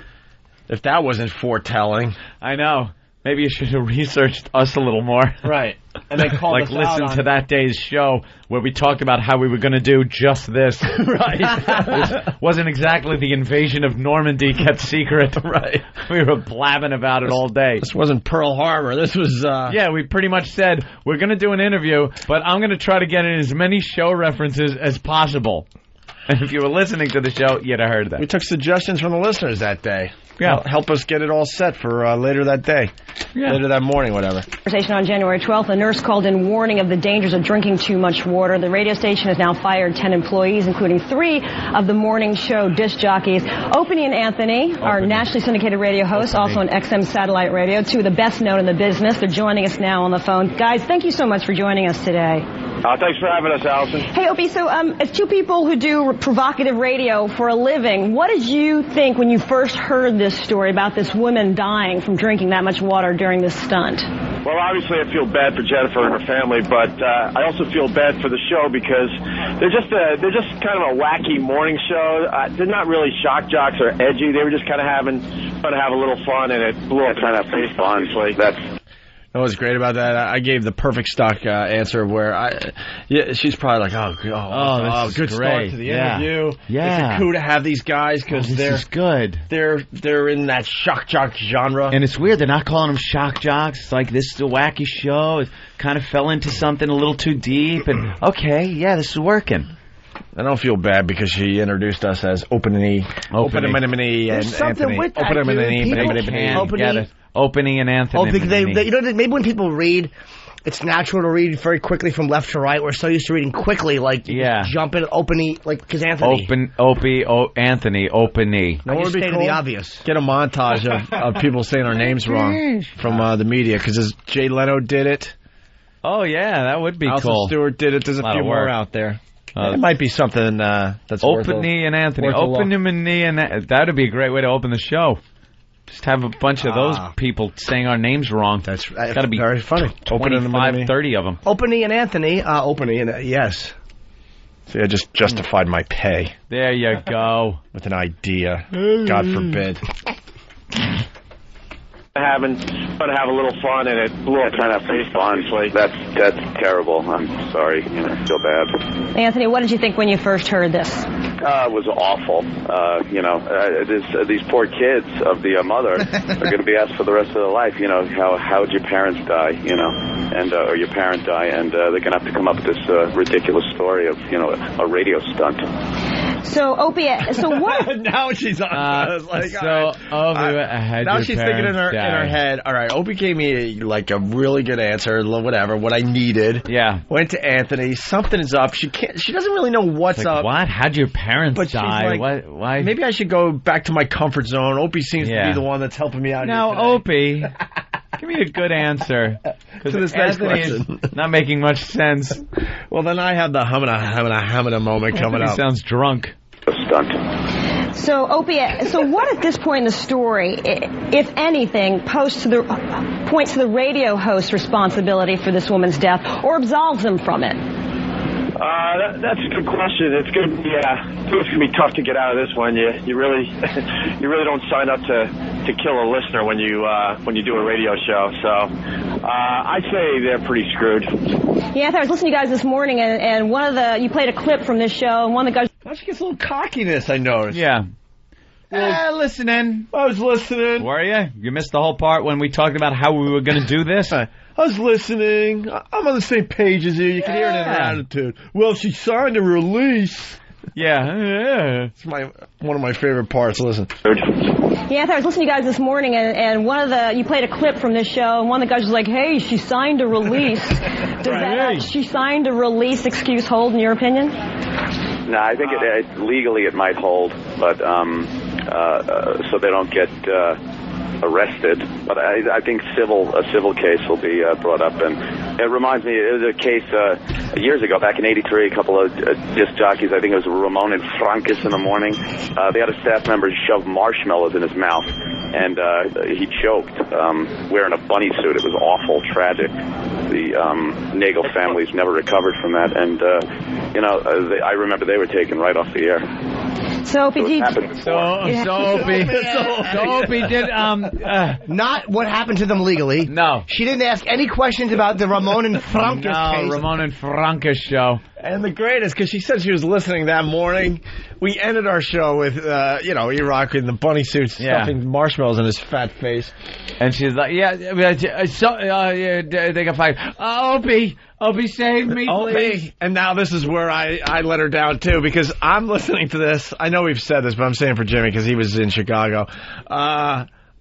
If that wasn't foretelling. I know. Maybe you should have researched us a little more. Right. And then called us listen to that day's show where we talked about how we were going to do just this. Right. It wasn't exactly the invasion of Normandy kept secret. Right. We were blabbing about it all day. This wasn't Pearl Harbor. This was... Yeah, we pretty much said, we're going to do an interview, but I'm going to try to get in as many show references as possible. And if you were listening to the show, you'd have heard that. We took suggestions from the listeners that day. Yeah. Help us get it all set for later that day. Yeah. Later that morning, whatever. Conversation on January 12th, a nurse called in warning of the dangers of drinking too much water. The radio station has now fired 10 employees, including 3 of the morning show disc jockeys. Opie and Anthony are nationally syndicated radio hosts, also on XM Satellite Radio, 2 of the best known in the business. They're joining us now on the phone. Guys, thank you so much for joining us today. Thanks for having us, Allison. Hey, Opie, so as 2 people who do provocative radio for a living, what did you think when you first heard this story about this woman dying from drinking that much water during this stunt? Well, obviously I feel bad for Jennifer and her family, but I also feel bad for the show because they're just kind of a wacky morning show. They're not really shock jocks or edgy. They were just kind of trying to have a little fun, and it blew up kind of face, honestly. You know what's great about that? I gave the perfect stock answer where she's probably like, this is good great. Start to the interview. Yeah. It's a coup to have these guys because they're good. They're in that shock jock genre. And it's weird. They're not calling them shock jocks. It's like, this is a wacky show. It kind of fell into something a little too deep. And, this is working. I don't feel bad because she introduced us as Opening and something Anthony. With that, Opening and Anthony. Because maybe when people read, it's natural to read very quickly from left to right. We're so used to reading quickly, jump in, Opie, because Anthony. Anthony, Opie. No, would be cool. The obvious. Get a montage of people saying our names wrong from the media, because Jay Leno did it. Oh, yeah, that would be Allison cool. Stewart did it. There's a few more out there. It might be something that's Opie and Anthony. That would be a great way to open the show. Just have a bunch of those people saying our names wrong. That's got to be very funny. 25, 30 of them. Opie and Anthony. Yes. See, I just justified my pay. There you go. With an idea. God forbid. trying to have a little fun, and it blew up. Trying to have fun. That's terrible. I'm sorry. I feel bad. Anthony, what did you think when you first heard this? It was awful. These poor kids of the mother are going to be asked for the rest of their life. How did your parents die? And or your parent die, and they're going to have to come up with this ridiculous story of a radio stunt. So Opie, what? Now she's on. Now she's thinking in her head. All right, Opie gave me a really good answer, whatever, what I needed. Yeah. Went to Anthony. Something is up. She doesn't really know what's up. What? How'd your parents die? Why? Maybe I should go back to my comfort zone. Opie seems to be the one that's helping me out. Now, Opie, give me a good answer. To this next question. Not making much sense. Well, then I have the humana moment coming up. He sounds drunk. A stunt. So, Opie, what at this point in the story, if anything, points to the radio host's responsibility for this woman's death or absolves him from it? That's a good question. It's going to be tough to get out of this one. You really don't sign up to kill a listener when you do a radio show. So I'd say they're pretty screwed. Yeah, I was listening to you guys this morning, and you played a clip from this show, and one of the guys. Now she gets a little cockiness, I noticed. Yeah. Listening. I was listening. Were you? You missed the whole part when we talked about how we were going to do this? I was listening. I'm on the same page as you. You can hear it in her attitude. Well, she signed a release. Yeah. It's one of my favorite parts. Listen. Yeah, I was listening to you guys this morning, and you played a clip from this show, and one of the guys was like, "Hey, she signed a release." She signed a release excuse hold, in your opinion? No, I think legally it might hold, but so they don't get arrested. But I think a civil case will be brought up, and it reminds me of a case years ago, back in '83. A couple of disc jockeys, I think it was Ramon and Francis in the morning. They had a staff member shove marshmallows in his mouth, and he choked wearing a bunny suit. It was awful, tragic. The Nagel families never recovered from that, and I remember they were taken right off the air. So Opie did not what happened to them legally. No, she didn't ask any questions about the Ramon and Francis case. Ramon and Francis show. And the greatest, because she said she was listening that morning. We ended our show with, E-Rock in the bunny suit stuffing marshmallows in his fat face. And she's like, they got fired. Opie, save me, please. And now this is where I let her down, too, because I'm listening to this. I know we've said this, but I'm saying for Jimmy, because he was in Chicago.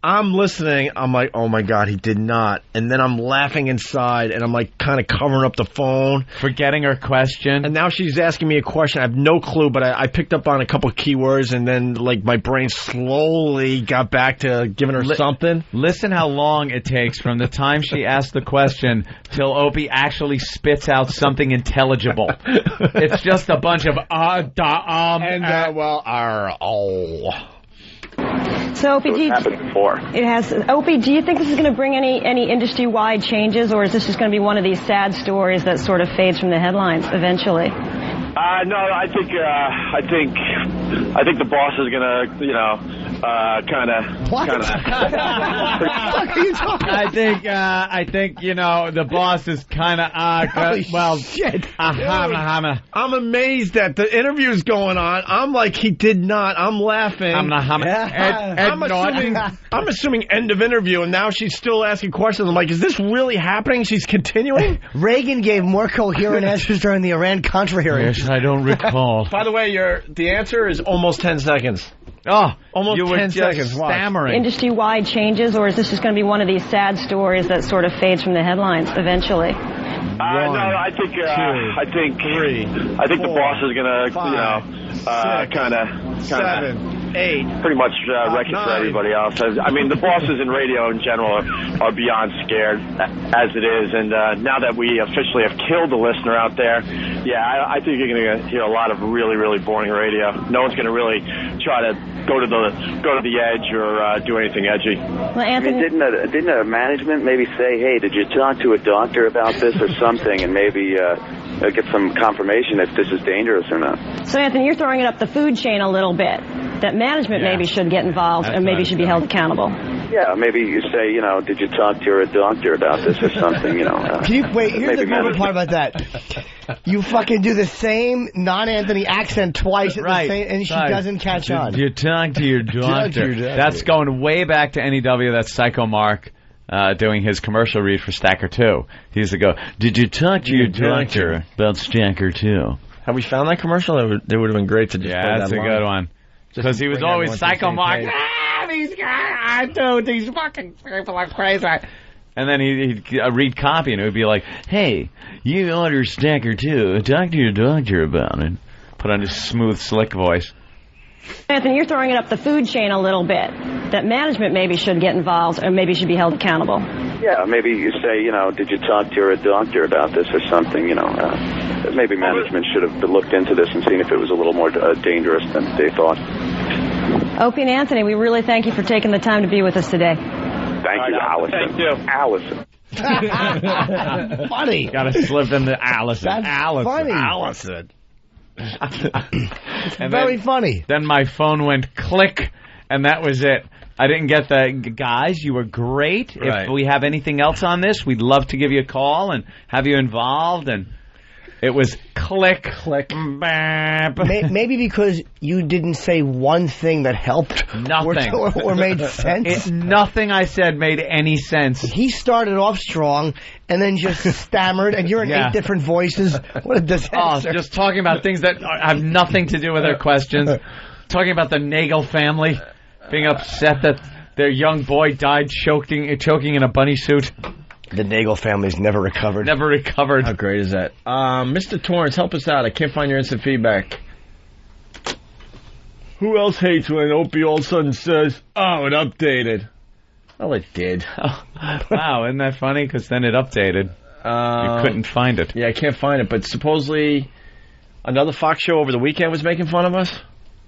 I'm listening. I'm like, oh, my God, he did not. And then I'm laughing inside, and I'm, kind of covering up the phone. Forgetting her question. And now she's asking me a question. I have no clue, but I picked up on a couple of keywords, and then, my brain slowly got back to giving her something. Listen how long it takes from the time she asked the question till Opie actually spits out something intelligible. It's just a bunch of So, Opie, Opie, do you think this is going to bring any industry-wide changes, or is this just going to be one of these sad stories that sort of fades from the headlines eventually? No, I think the boss is going to, kind of. What? I think the boss is kind of. Shit. I'm amazed that the interview's going on. I'm like, he did not. I'm laughing. I'm assuming end of interview, and now she's still asking questions. I'm like, is this really happening? She's continuing? Reagan gave more coherent answers during the Iran-Contra hearing. Yes, I don't recall. By the way, the answer is almost 10 seconds. Oh, almost you 10 seconds. Stammering. Industry-wide changes, or is this just going to be one of these sad stories that sort of fades from the headlines eventually? No, I think the boss is going to, kind of 7, 8, pretty much wreck it for everybody else. I mean, the bosses in radio in general are beyond scared as it is, and now that we officially have killed the listener out there, I think you're going to hear a lot of really, really boring radio. No one's going to really try to go to the edge or do anything edgy. Well, Anthony, didn't a management maybe say, hey, did you talk to a doctor about this or something, and maybe get some confirmation if this is dangerous or not? So, Anthony, you're throwing it up the food chain a little bit. That management maybe should get involved and maybe should be held accountable. Yeah, maybe you say, did you talk to your doctor about this or something, Can you wait? Here's the memorable part about that. You fucking do the same non-Anthony accent twice, and she doesn't catch on. Did you talk to your doctor? That's going way back to NEW. That's Psycho Mark doing his commercial read for Stacker 2. He used to go, did you talk to your doctor about Stacker 2? Have we found that commercial? It would have been great to just play that that's a good one. Because he was always Psycho Mark. These guys, dude, these fucking people are crazy. And then he'd read copy, and it would be like, hey, you order Stacker 2. Talk to your doctor about it. Put on his smooth, slick voice. Anthony, you're throwing it up the food chain a little bit. That management maybe should get involved or maybe should be held accountable. Yeah, maybe you say, did you talk to your doctor about this or something, maybe management should have looked into this and seen if it was a little more dangerous than they thought. Opie and Anthony, we really thank you for taking the time to be with us today. Thank you, Allison. Thank you. Allison. Funny. Gotta slip into Allison. That's funny. Allison. And very funny. Then my phone went click, and that was it. I didn't get the guys. You were great. Right. If we have anything else on this, we'd love to give you a call and have you involved. And it was click, click, bap. Maybe because you didn't say one thing that helped. Nothing. Or made sense. Nothing I said made any sense. He started off strong and then just stammered, and you're in 8 different voices. What a disaster. Just talking about things that have nothing to do with their questions. Talking about the Nagel family being upset that their young boy died choking in a bunny suit. The Nagel family's never recovered. Never recovered. How great is that? Mr. Torrance, help us out. I can't find your instant feedback. Who else hates when Opie all of a sudden says, oh, it updated? Oh, it did. Wow, isn't that funny? Because then it updated. You couldn't find it. Yeah, I can't find it. But supposedly another Fox show over the weekend was making fun of us.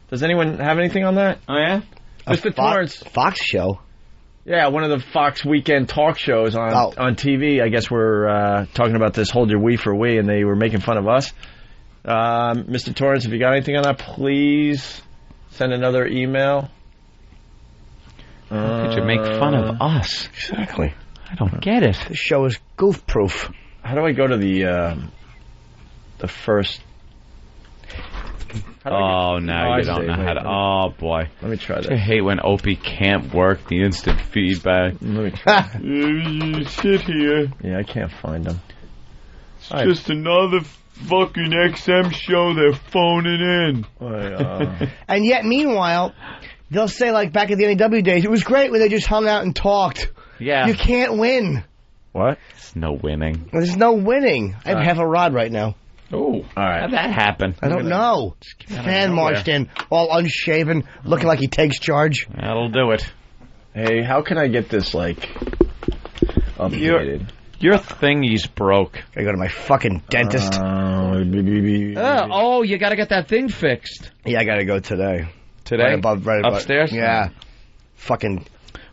Does anyone have anything on that? Oh, yeah? Mr. Torrance. Fox show? Yeah, one of the Fox weekend talk shows on TV. I guess we're talking about this Hold Your Wee for We, and they were making fun of us. Mr. Torrance, if you got anything on that, please send another email. How could you make fun of us? Exactly. I don't get it. This show is goof-proof. How do I go to the first... Now you don't know how to... Oh, boy. Let me try this. I hate when Opie can't work the instant feedback. Let me try. Sit here. Yeah, I can't find them. It's just another fucking XM show they're phoning in. And yet, meanwhile, they'll say, like back in the NEW days, it was great when they just hung out and talked. Yeah. You can't win. What? There's no winning. There's no winning. I have half a rod right now. Oh, all right. How'd that happen? I don't know. Fan marched in, all unshaven, looking like he takes charge. That'll do it. Hey, how can I get this, updated? Your thingy's broke. Gotta go to my fucking dentist. You gotta get that thing fixed. Yeah, I gotta go today. Today? Right above. Upstairs? Yeah. Fucking...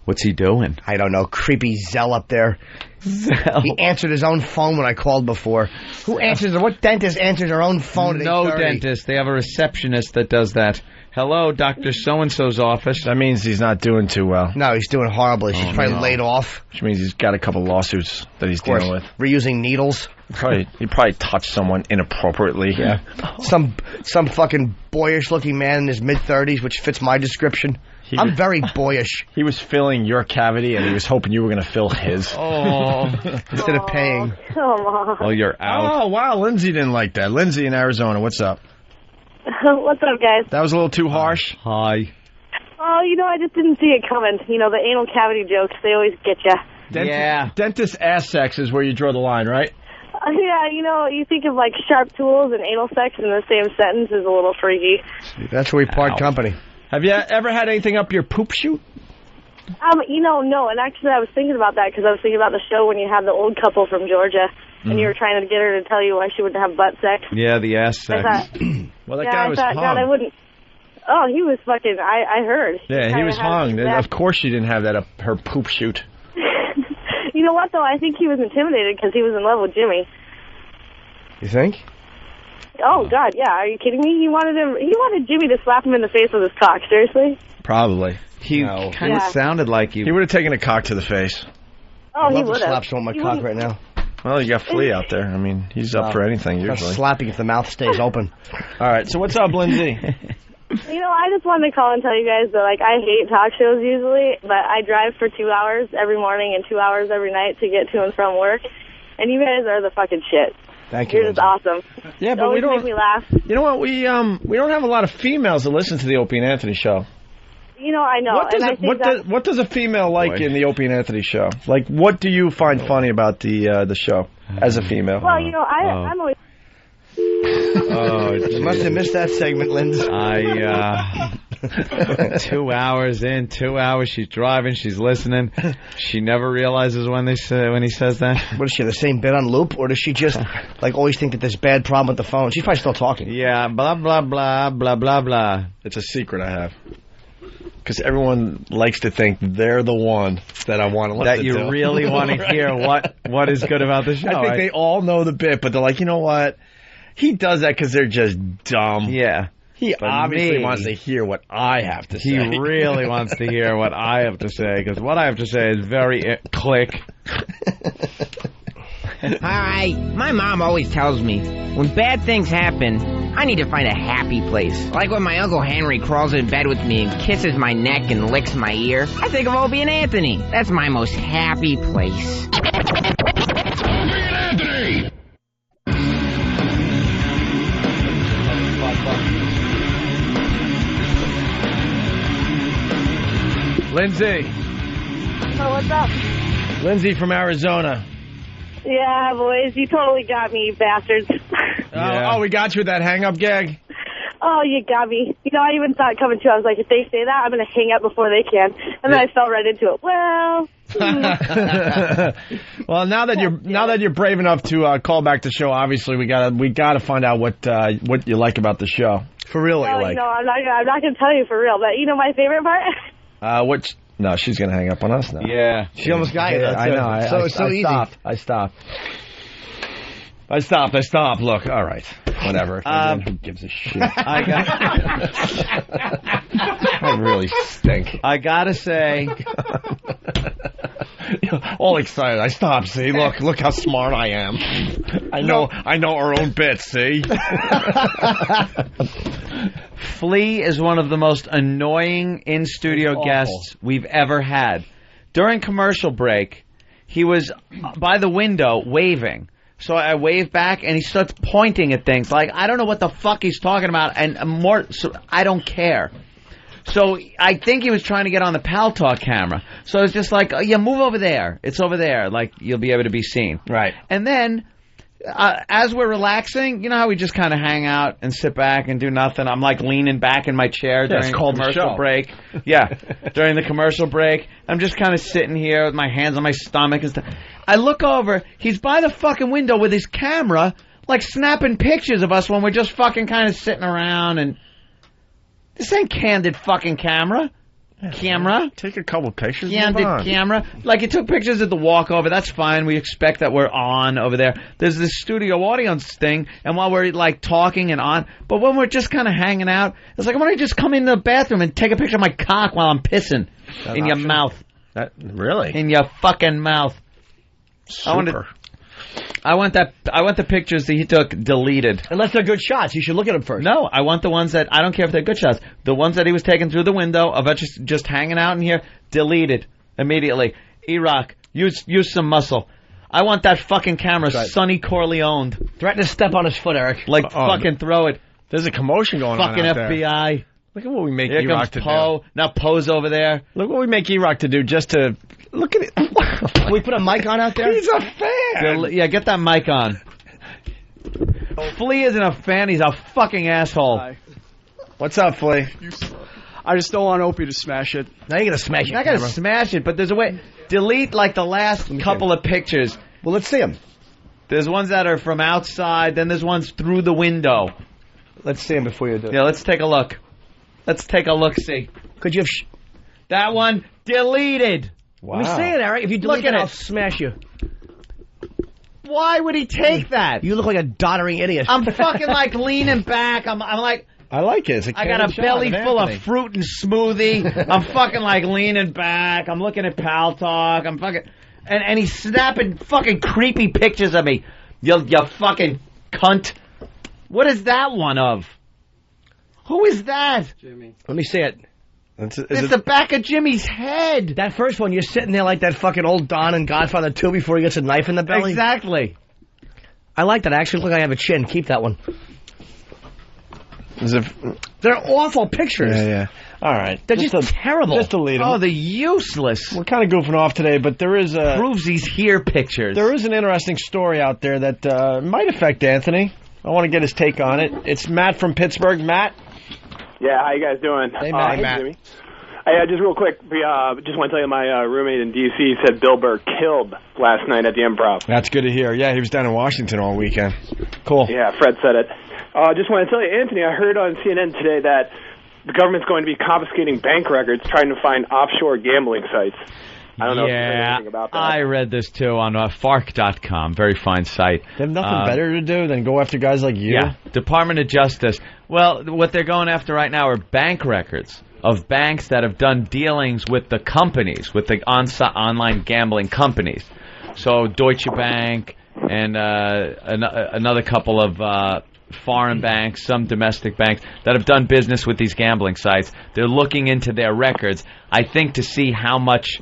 What's he doing? I don't know. Creepy Zell up there. Zell. He answered his own phone when I called before. What dentist answers their own phone at 8:30? No dentist. They have a receptionist that does that. Hello, Dr. So-and-so's office. That means he's not doing too well. No, he's doing horribly. She's probably laid off. Which means he's got a couple lawsuits that he's dealing with. Reusing needles. He probably touched someone inappropriately. Yeah. Some fucking boyish-looking man in his mid-30s, which fits my description. I'm very boyish. He was filling your cavity, and he was hoping you were going to fill his. Instead of paying. Come on. Oh, you're out. Oh, wow. Lindsay didn't like that. Lindsay in Arizona, what's up? What's up, guys? That was a little too harsh. Hi. Oh, I just didn't see it coming. The anal cavity jokes, they always get you. Dentist ass sex is where you draw the line, right? Yeah, you think of, sharp tools and anal sex in the same sentence is a little freaky. That's where we part company. Have you ever had anything up your poop chute? No. And actually, I was thinking about that because I was thinking about the show when you had the old couple from Georgia and you were trying to get her to tell you why she wouldn't have butt sex. Yeah, the ass sex. Well, that guy was hung. God, I wouldn't. Oh, he was fucking. I heard. Yeah, he was hung. Of course, she didn't have that up her poop chute. You know what, though? I think he was intimidated because he was in love with Jimmy. You think? Oh, God, yeah. Are you kidding me? He wanted Jimmy to slap him in the face with his cock. Seriously? Probably. He kind of sounded like you. He would have taken a cock to the face. Oh, he I'd love would to slap have. someone with my cock right now. Well, you got Flea out there. I mean, he's up for anything Not usually. slapping if the mouth stays open. All right, so what's up, Lindsay? You know, I just wanted to call and tell you guys that, like, I hate talk shows usually, but I drive for 2 hours every morning and 2 hours every night to get to and from work, and you guys are the fucking shit. Thank you. You're just awesome. Yeah, but Always we don't make me laugh. You know what? We don't have a lot of females that listen to the Opie and Anthony show. You know, I know. What does a female like in the Opie and Anthony show? Like, what do you find funny about the show as a female? Well, you know, I'm always. Oh, you must have missed that segment, Lindsay. 2 hours in, 2 hours. She's driving. She's listening. She never realizes when he says that. What is she, the same bit on loop, or does she just like always think that there's bad problem with the phone? She's probably still talking. Yeah, blah blah blah blah blah blah. It's a secret I have. Because everyone likes to think they're the one that I want to listen to. That you really want to hear what is good about the show. I think they all know the bit, but they're like, you know what? He does that because they're just dumb. Yeah. He obviously wants to hear what I have to say. He really wants to hear what I have to say, because what I have to say is very click. Hi. My mom always tells me, when bad things happen, I need to find a happy place. Like when my Uncle Henry crawls in bed with me and kisses my neck and licks my ear. I think of Opie and Anthony. That's my most happy place. Opie and Anthony! Lindsay. Oh, what's up? Lindsay from Arizona. Yeah, boys, you totally got me, you bastards. Oh, we got you with that hang-up gag? Oh, you got me. You know, I even saw it coming too. I was like, if they say that, I'm going to hang up before they can. And then I fell right into it. Well... Well, now that you're brave enough to call back the show, obviously we gotta find out what you like about the show. For real, what you like. No, I'm not going to tell you for real. But you know my favorite part? No, she's gonna hang up on us now. Yeah, she almost got you. I know. I easy. I stopped. Look, all right, whatever. Who gives a shit? I really stink. I gotta say. All excited. I stopped. See, look how smart I am. I know our own bits. See. Flea is one of the most annoying in-studio guests we've ever had. During commercial break, he was by the window waving. So I wave back, and he starts pointing at things. Like, I don't know what the fuck he's talking about, and so I don't care. So I think he was trying to get on the Pal Talk camera. So it's just like, yeah, move over there. It's over there. Like, you'll be able to be seen. Right. And then... as we're relaxing, you know how we just kind of hang out and sit back and do nothing? I'm like leaning back in my chair during the commercial break. Yeah, during the commercial break. I'm just kind of sitting here with my hands on my stomach and stuff. I look over, he's by the fucking window with his camera, like snapping pictures of us when we're just fucking kind of sitting around. And this ain't candid fucking camera. Camera. Take a couple pictures. Candid camera. Like, it took pictures at the walkover. That's fine. We expect that we're on over there. There's this studio audience thing, and while we're, like, talking and on, but when we're just kind of hanging out, it's like, why don't you just come in the bathroom and take a picture of my cock while I'm pissing in your mouth? Really? In your fucking mouth. Super. I want the pictures that he took deleted. Unless they're good shots, you should look at them first. No, I want the ones that, I don't care if they're good shots. The ones that he was taking through the window of us just hanging out in here, deleted immediately. E-Rock, use some muscle. I want that fucking camera, Sonny Corleone. Threaten to step on his foot, Eric. Like, fucking throw it. There's a commotion going on fucking out FBI. There. Look at what we make Here E-Rock comes to Poe. do. Now Poe's over there. Look what we make E-Rock to do just to... Look at it. Can we put a mic on out there? He's a fan. Yeah, get that mic on. Flea isn't a fan. He's a fucking asshole. Hi. What's up, Flea? I just don't want Opie to smash it. Now you're going to smash it. You're not going to smash it, but there's a way. Delete, like, the last couple of pictures. Well, let's see them. There's ones that are from outside, then there's ones through the window. Let's see them before you do it. Yeah, let's take a look. Let's take a look-see. Could you have... That one, deleted. Wow. Let me see it, Eric. If you delete it, I'll smash you. Why would he take that? You look like a doddering idiot. I'm fucking like leaning back. I'm like, I like it. It's I got a belly full of fruit and smoothie. I'm fucking like leaning back. I'm looking at Pal Talk. I'm fucking, and he's snapping fucking creepy pictures of me. You fucking cunt. What is that one of? Who is that? Jimmy. Let me see it. It's the back of Jimmy's head. That first one, you're sitting there like that fucking old Don in Godfather 2 before he gets a knife in the belly. Exactly. I like that. I actually look like I have a chin. Keep that one. They're awful pictures. Yeah. All right. They're just terrible. Just delete them. Oh, they're useless. We're kind of goofing off today, but there is a... Proves he's here pictures. There is an interesting story out there that might affect Anthony. I want to get his take on it. It's Matt from Pittsburgh. Matt? Yeah, how you guys doing? Hey, Matt. Jimmy. Hey, just real quick, just want to tell you my roommate in D.C. said Bill Burr killed last night at the Improv. That's good to hear. Yeah, he was down in Washington all weekend. Cool. Yeah, Fred said it. Just want to tell you, Anthony, I heard on CNN today that the government's going to be confiscating bank records trying to find offshore gambling sites. I don't know if you heard anything about that. I read this too on Fark.com. Very fine site. They have nothing better to do than go after guys like you? Yeah, Department of Justice. Well, what they're going after right now are bank records of banks that have done dealings with the companies, with the online gambling companies. So Deutsche Bank and another couple of foreign banks, some domestic banks that have done business with these gambling sites. They're looking into their records, I think, to see how much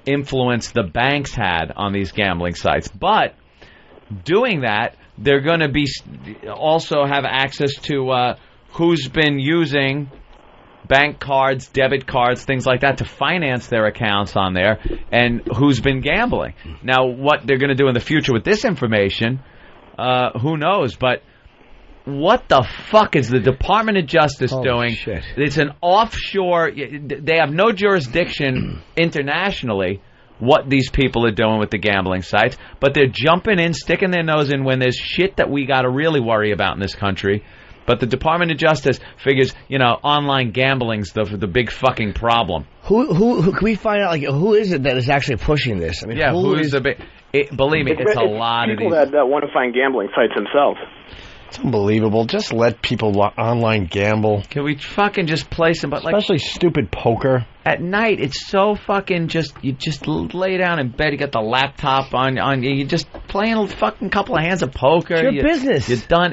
influence the banks had on these gambling sites. But doing that, they're going to be also have access to who's been using bank cards, debit cards, things like that to finance their accounts on there, and who's been gambling. Now, what they're going to do in the future with this information, who knows? But what the fuck is the Department of Justice doing? Shit. It's an offshore... They have no jurisdiction internationally what these people are doing with the gambling sites, but they're jumping in, sticking their nose in when there's shit that we got to really worry about in this country. But the Department of Justice figures, online gambling's the big fucking problem. Who can we find out? Like, who is it that is actually pushing this? I mean, who is the big? Believe me, it's a lot of these people that want to find gambling sites themselves. It's unbelievable. Just let people online gamble. Can we fucking just play some... Especially stupid poker. At night, it's so fucking you just lay down in bed, you got the laptop on you just playing a fucking couple of hands of poker. It's your business. You're done.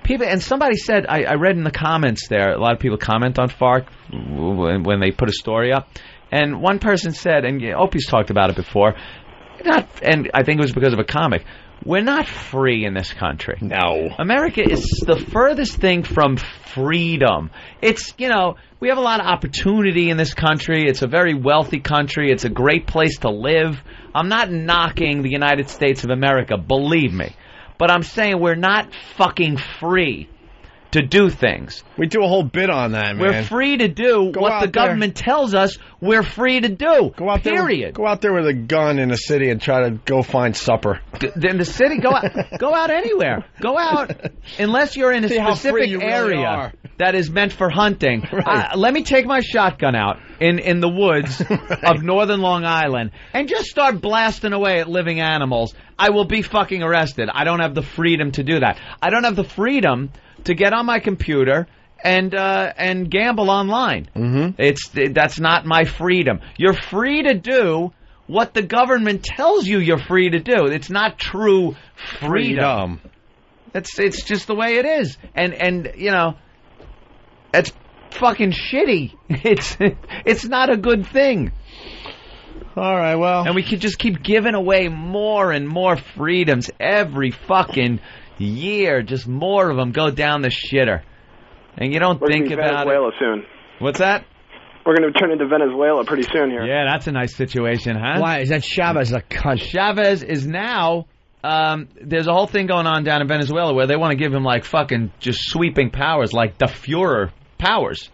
People, and somebody said, I read in the comments there, a lot of people comment on Fark when they put a story up, and one person said, and Opie's talked about it before, and I think it was because of a comic, we're not free in this country. No. America is the furthest thing from freedom. It's, we have a lot of opportunity in this country. It's a very wealthy country. It's a great place to live. I'm not knocking the United States of America, believe me. But I'm saying we're not fucking free to do things. We do a whole bit on that, man. We're free to do what the government tells us we're free to do. Go out period. Go out there with a gun in the city and try to go find supper. In the city, go out anywhere. Go out unless you're in a specific area that is meant for hunting. Right. Let me take my shotgun out in the woods of northern Long Island and just start blasting away at living animals. I will be fucking arrested. I don't have the freedom to do that. I don't have the freedom to get on my computer and gamble online. Mm-hmm. That's not my freedom. You're free to do what the government tells you you're free to do. It's not true freedom. It's just the way it is. And it's fucking shitty. It's not a good thing. All right, well. And we could just keep giving away more and more freedoms every fucking year. Just more of them go down the shitter. And you don't think about Venezuela soon. What's that? We're going to turn into Venezuela pretty soon here. Yeah, that's a nice situation, huh? Why? Is that Chavez a cunt? Chavez is now... there's a whole thing going on down in Venezuela where they want to give him like fucking just sweeping powers, like the Fuhrer powers.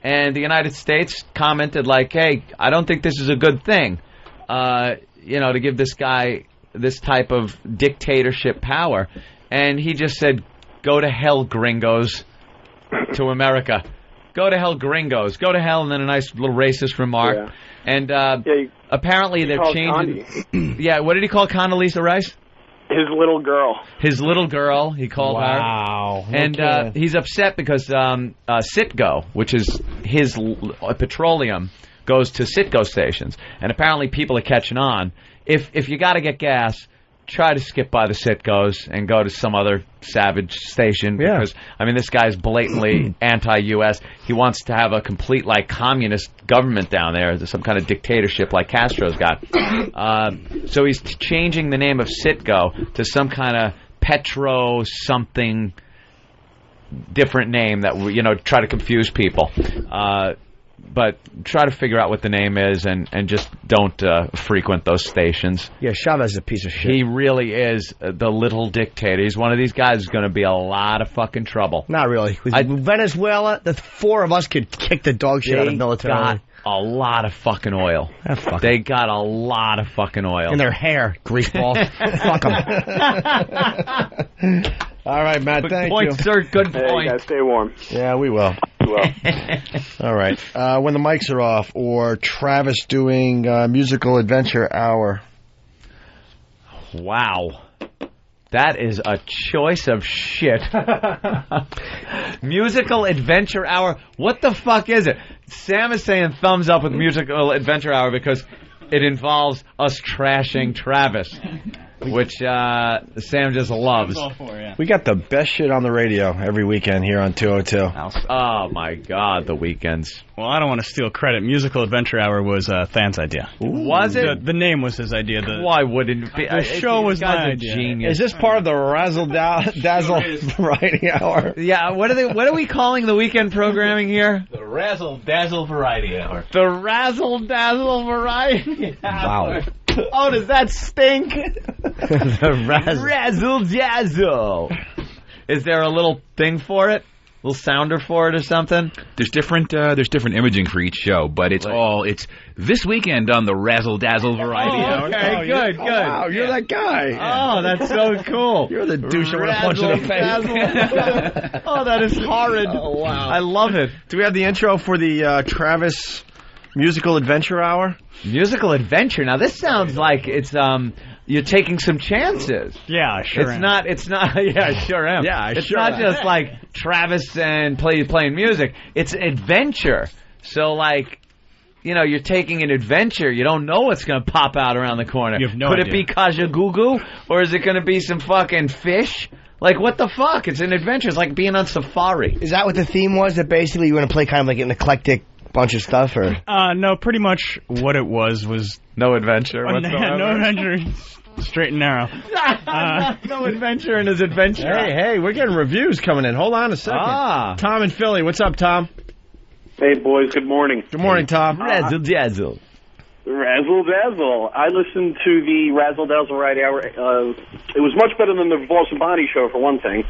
And the United States commented like, hey, I don't think this is a good thing, to give this guy this type of dictatorship power. And he just said, go to hell, gringos, to America. Go to hell, gringos. Go to hell, and then a nice little racist remark. Yeah. And apparently they're changing... Yeah, what did he call Condoleezza Rice? His little girl. His little girl, he called her. Wow. And he's upset because Citgo, which is his petroleum, goes to Citgo stations. And apparently people are catching on. If you got to get gas, try to skip by the Citgos and go to some other savage station. Because, I mean, this guy's blatantly anti-U.S. He wants to have a complete, like, communist government down there. There's some kind of dictatorship like Castro's got. So he's changing the name of Citgo to some kind of Petro something different name that, try to confuse people. But try to figure out what the name is and just don't frequent those stations. Yeah, Chavez is a piece of shit. He really is the little dictator. He's one of these guys who's going to be a lot of fucking trouble. Not really. With Venezuela, the four of us could kick the dog shit out of military. They got a lot of fucking oil. They got a lot of fucking oil. In their hair, greaseball. Fuck them. All right, Matt, thank you. Sir, good point. point. Guys, stay warm. Yeah, we will. All right. When the mics are off, or Travis doing Musical Adventure Hour. Wow. That is a choice of shit. Musical Adventure Hour. What the fuck is it? Sam is saying thumbs up with Musical Adventure Hour because it involves us trashing Travis, which Sam just loves. We got the best shit on the radio every weekend here on 202. Oh, my God, the weekends. Well, I don't want to steal credit. Musical Adventure Hour was Than's idea. Was it? The name was his idea. Why wouldn't it be? The show was my idea. Genius. Is this part of the Razzle Dazzle Variety Hour? Yeah, what are we calling the weekend programming here? The Razzle Dazzle Variety Hour. The Razzle Dazzle Variety Hour. Wow. Oh, does that stink? The Razzle Dazzle. Is there a little thing for it? A little sounder for it or something? There's different imaging for each show, but it's this weekend on the Razzle Dazzle Variety Hour. Okay, good. Wow, you're that guy. Oh, that's so cool. You're the douche I want to punch in the face. Oh, that is horrid. Oh, wow. I love it. Do we have the intro for the Travis Musical Adventure Hour? Musical Adventure. Now, this sounds like it's you're taking some chances. Yeah, I sure am. It's not. Yeah, I sure am. Yeah, it's not just like Travis and playing music. It's adventure. So like, you're taking an adventure. You don't know what's going to pop out around the corner. You have no Could idea. it be Kajagoogoo, or is it going to be some fucking fish? Like, what the fuck? It's an adventure. It's like being on safari. Is that what the theme was? That basically you want to play kind of like an eclectic bunch of stuff, or? No, pretty much what it was no adventure whatsoever. No adventure. Straight and narrow. No adventure in his adventure. Hey, we're getting reviews coming in. Hold on a second. Tom in Philly. What's up, Tom? Hey, boys. Good morning. Good morning, Tom. Razzle Dazzle. Razzle Dazzle. I listened to the Razzle Dazzle Variety Hour. It was much better than the Boss and Bonnie show, for one thing.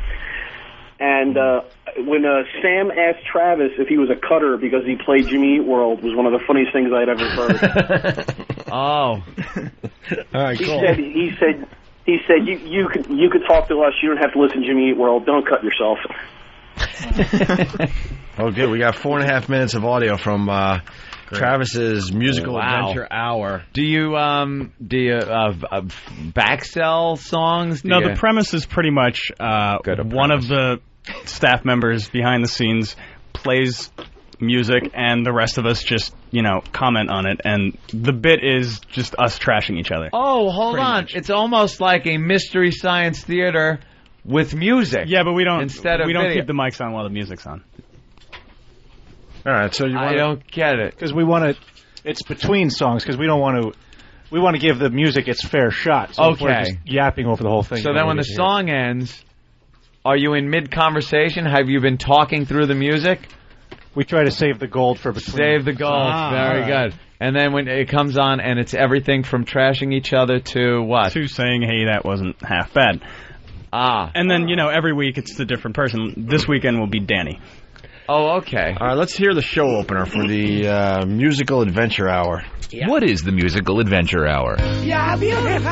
And when Sam asked Travis if he was a cutter because he played Jimmy Eat World, was one of the funniest things I'd ever heard. Oh. All right, cool. He said you could talk to us. You don't have to listen to Jimmy Eat World. Don't cut yourself. Oh, good. We got 4.5 minutes of audio from Travis's Musical Adventure Hour. Do you backsell songs? No, the premise is pretty much one of the staff members behind the scenes plays music, and the rest of us just, comment on it. And the bit is just us trashing each other. Oh, hold Pretty on. much. It's almost like a Mystery Science Theater with music. Yeah, but we don't keep the mics on while the music's on. All right, so I don't get it. Because we want to, it's between songs, because we don't want to, we want to give the music its fair shot. So if we're just yapping over the whole thing. So then when the song ends, are you in mid-conversation? Have you been talking through the music? We try to save the gold for between. Save the gold. Very good. And then when it comes on, and it's everything from trashing each other to what? To saying, hey, that wasn't half bad. And then, every week it's a different person. This weekend will be Danny. Oh, okay. All right, let's hear the show opener for the Musical Adventure Hour. Yeah. What is the Musical Adventure Hour? Yeah, beautiful.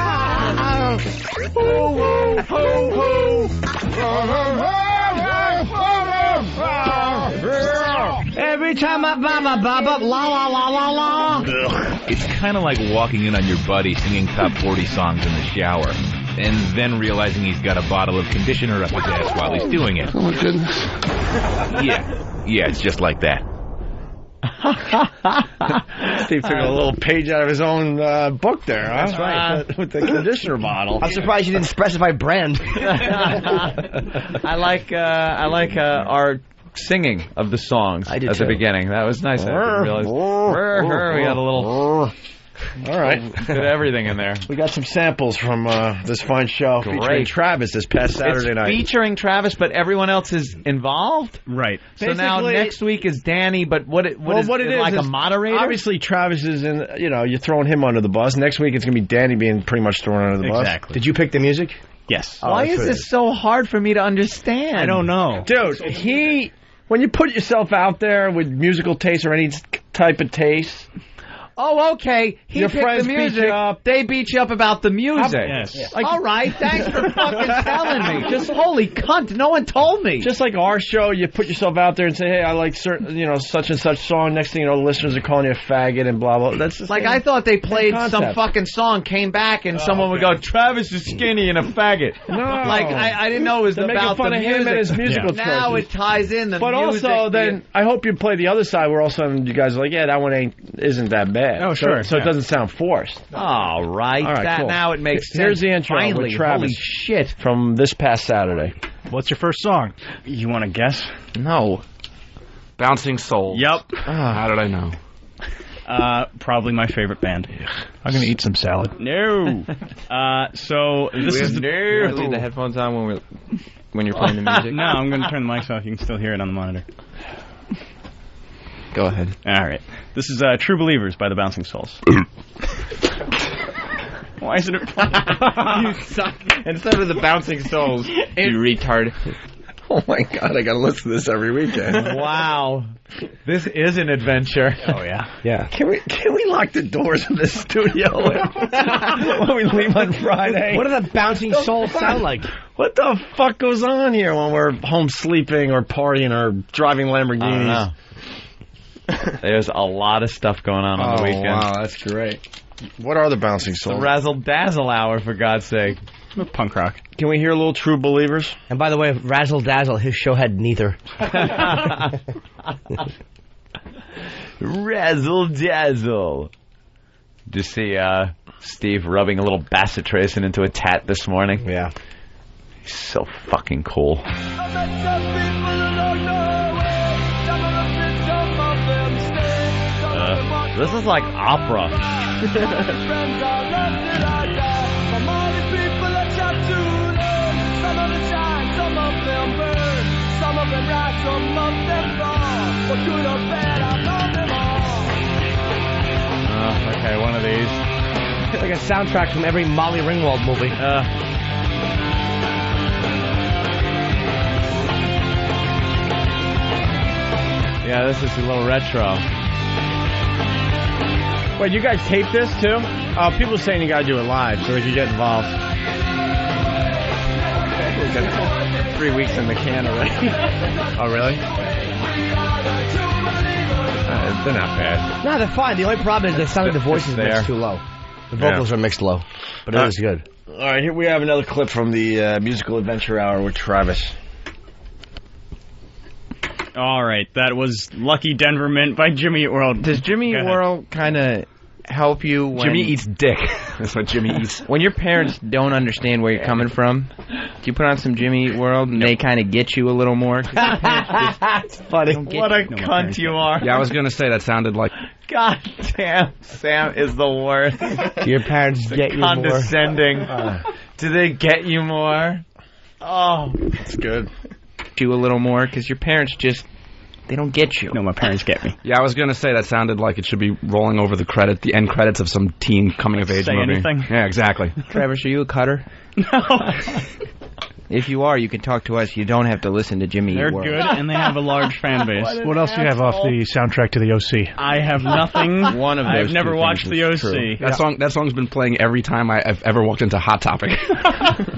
Every time I bob up, la la la la la. It's kind of like walking in on your buddy singing top 40 songs in the shower. and then realizing he's got a bottle of conditioner up his ass while he's doing it. Oh, my goodness. Yeah, it's just like that. Steve took a little page out of his own book there, huh? That's right. With the conditioner bottle. I'm surprised you didn't specify brand. I like our singing of the songs at the beginning. That was nice. I didn't realize. We got a little. All right. Did everything in there. We got some samples from this fine show featuring Travis this past Saturday night. Featuring Travis, but everyone else is involved? Right. So now next week is Danny, but what is like a moderator? Obviously, Travis is in, you're throwing him under the bus. Next week, it's going to be Danny being pretty much thrown under the bus. Exactly. Did you pick the music? Yes. Why is this so hard for me to understand? I don't know. Dude, when you put yourself out there with musical taste or any type of taste... Oh, okay. Your picked friends the music. beat you up. They beat you up about the music. Yes. All right. Thanks for fucking telling me. Just holy cunt. No one told me. Just like our show, you put yourself out there and say, "Hey, I like certain, such and such song." Next thing you know, the listeners are calling you a faggot and blah blah. That's just like I thought they played some fucking song, came back, and someone would go, "Travis is skinny and a faggot." No, like I didn't know it was They're about making fun the of music. him and his musical choices. Now it ties in the but music. But also, then I hope you play the other side where all of a sudden you guys are like, "Yeah, that one isn't that bad." Oh, sure. So it doesn't sound forced. All right. Cool. Now it makes sense. Here's the intro Finally, with Travis. Holy shit. From this past Saturday. What's your first song? You want to guess? No. Bouncing Souls. Yep. How did I know? Probably my favorite band. I'm going to eat some salad. No. So this is leave the headphones on when you're playing the music. No, I'm going to turn the mics off. You can still hear it on the monitor. Go ahead. All right. This is True Believers by the Bouncing Souls. Why isn't it playing? You suck. Instead of the Bouncing Souls, you retard. Oh my God, I gotta listen to this every weekend. Wow. This is an adventure. Oh yeah. Yeah. Can we lock the doors of this studio when we leave on Friday? What do the Bouncing Souls sound like? What the fuck goes on here when we're home sleeping or partying or driving Lamborghinis? I don't know. There's a lot of stuff going on the weekend. Wow, that's great. What are the Bouncing Souls? The Razzle Dazzle Hour, for God's sake. Punk rock. Can we hear a little True Believers? And by the way, Razzle Dazzle, his show had neither. Razzle Dazzle. Did you see Steve rubbing a little bacitracin into a tat this morning? Yeah. He's so fucking cool. This is like opera. Okay, one of these. It's like a soundtrack from every Molly Ringwald movie. Yeah, this is a little retro. Wait, you guys tape this too? People are saying you gotta do it live so they can get involved. We've got 3 weeks in the can already. Oh, really? They're not bad. No, they're fine. The only problem is they sound like the voices mixed too low. The vocals are mixed low, but it was good. All right, here we have another clip from the Musical Adventure Hour with Travis. All right, that was Lucky Denver Mint by Jimmy Eat World. Does Jimmy Eat World kind of help you when... Jimmy eats dick. That's what Jimmy eats. When your parents don't understand where you're coming from, do you put on some Jimmy Eat World and they kind of get you a little more? That's funny. What a cunt you are. Yeah, I was going to say that sounded like... God damn, Sam is the worst. Do your parents get you more? Condescending. Do they get you more? Oh. That's good. You a little more because your parents just... They don't get you. No, my parents get me. Yeah, I was going to say that sounded like it should be rolling over the end credits of some teen coming-of-age Say movie. anything? Yeah, exactly. Travis, are you a cutter? No. If you are, you can talk to us. You don't have to listen to Jimmy They're Eat World. good, and they have a large fan base. What else do you have off the soundtrack to the OC? I have nothing. One of those I've never two watched things the is OC. true. That song's been playing every time I've ever walked into Hot Topic.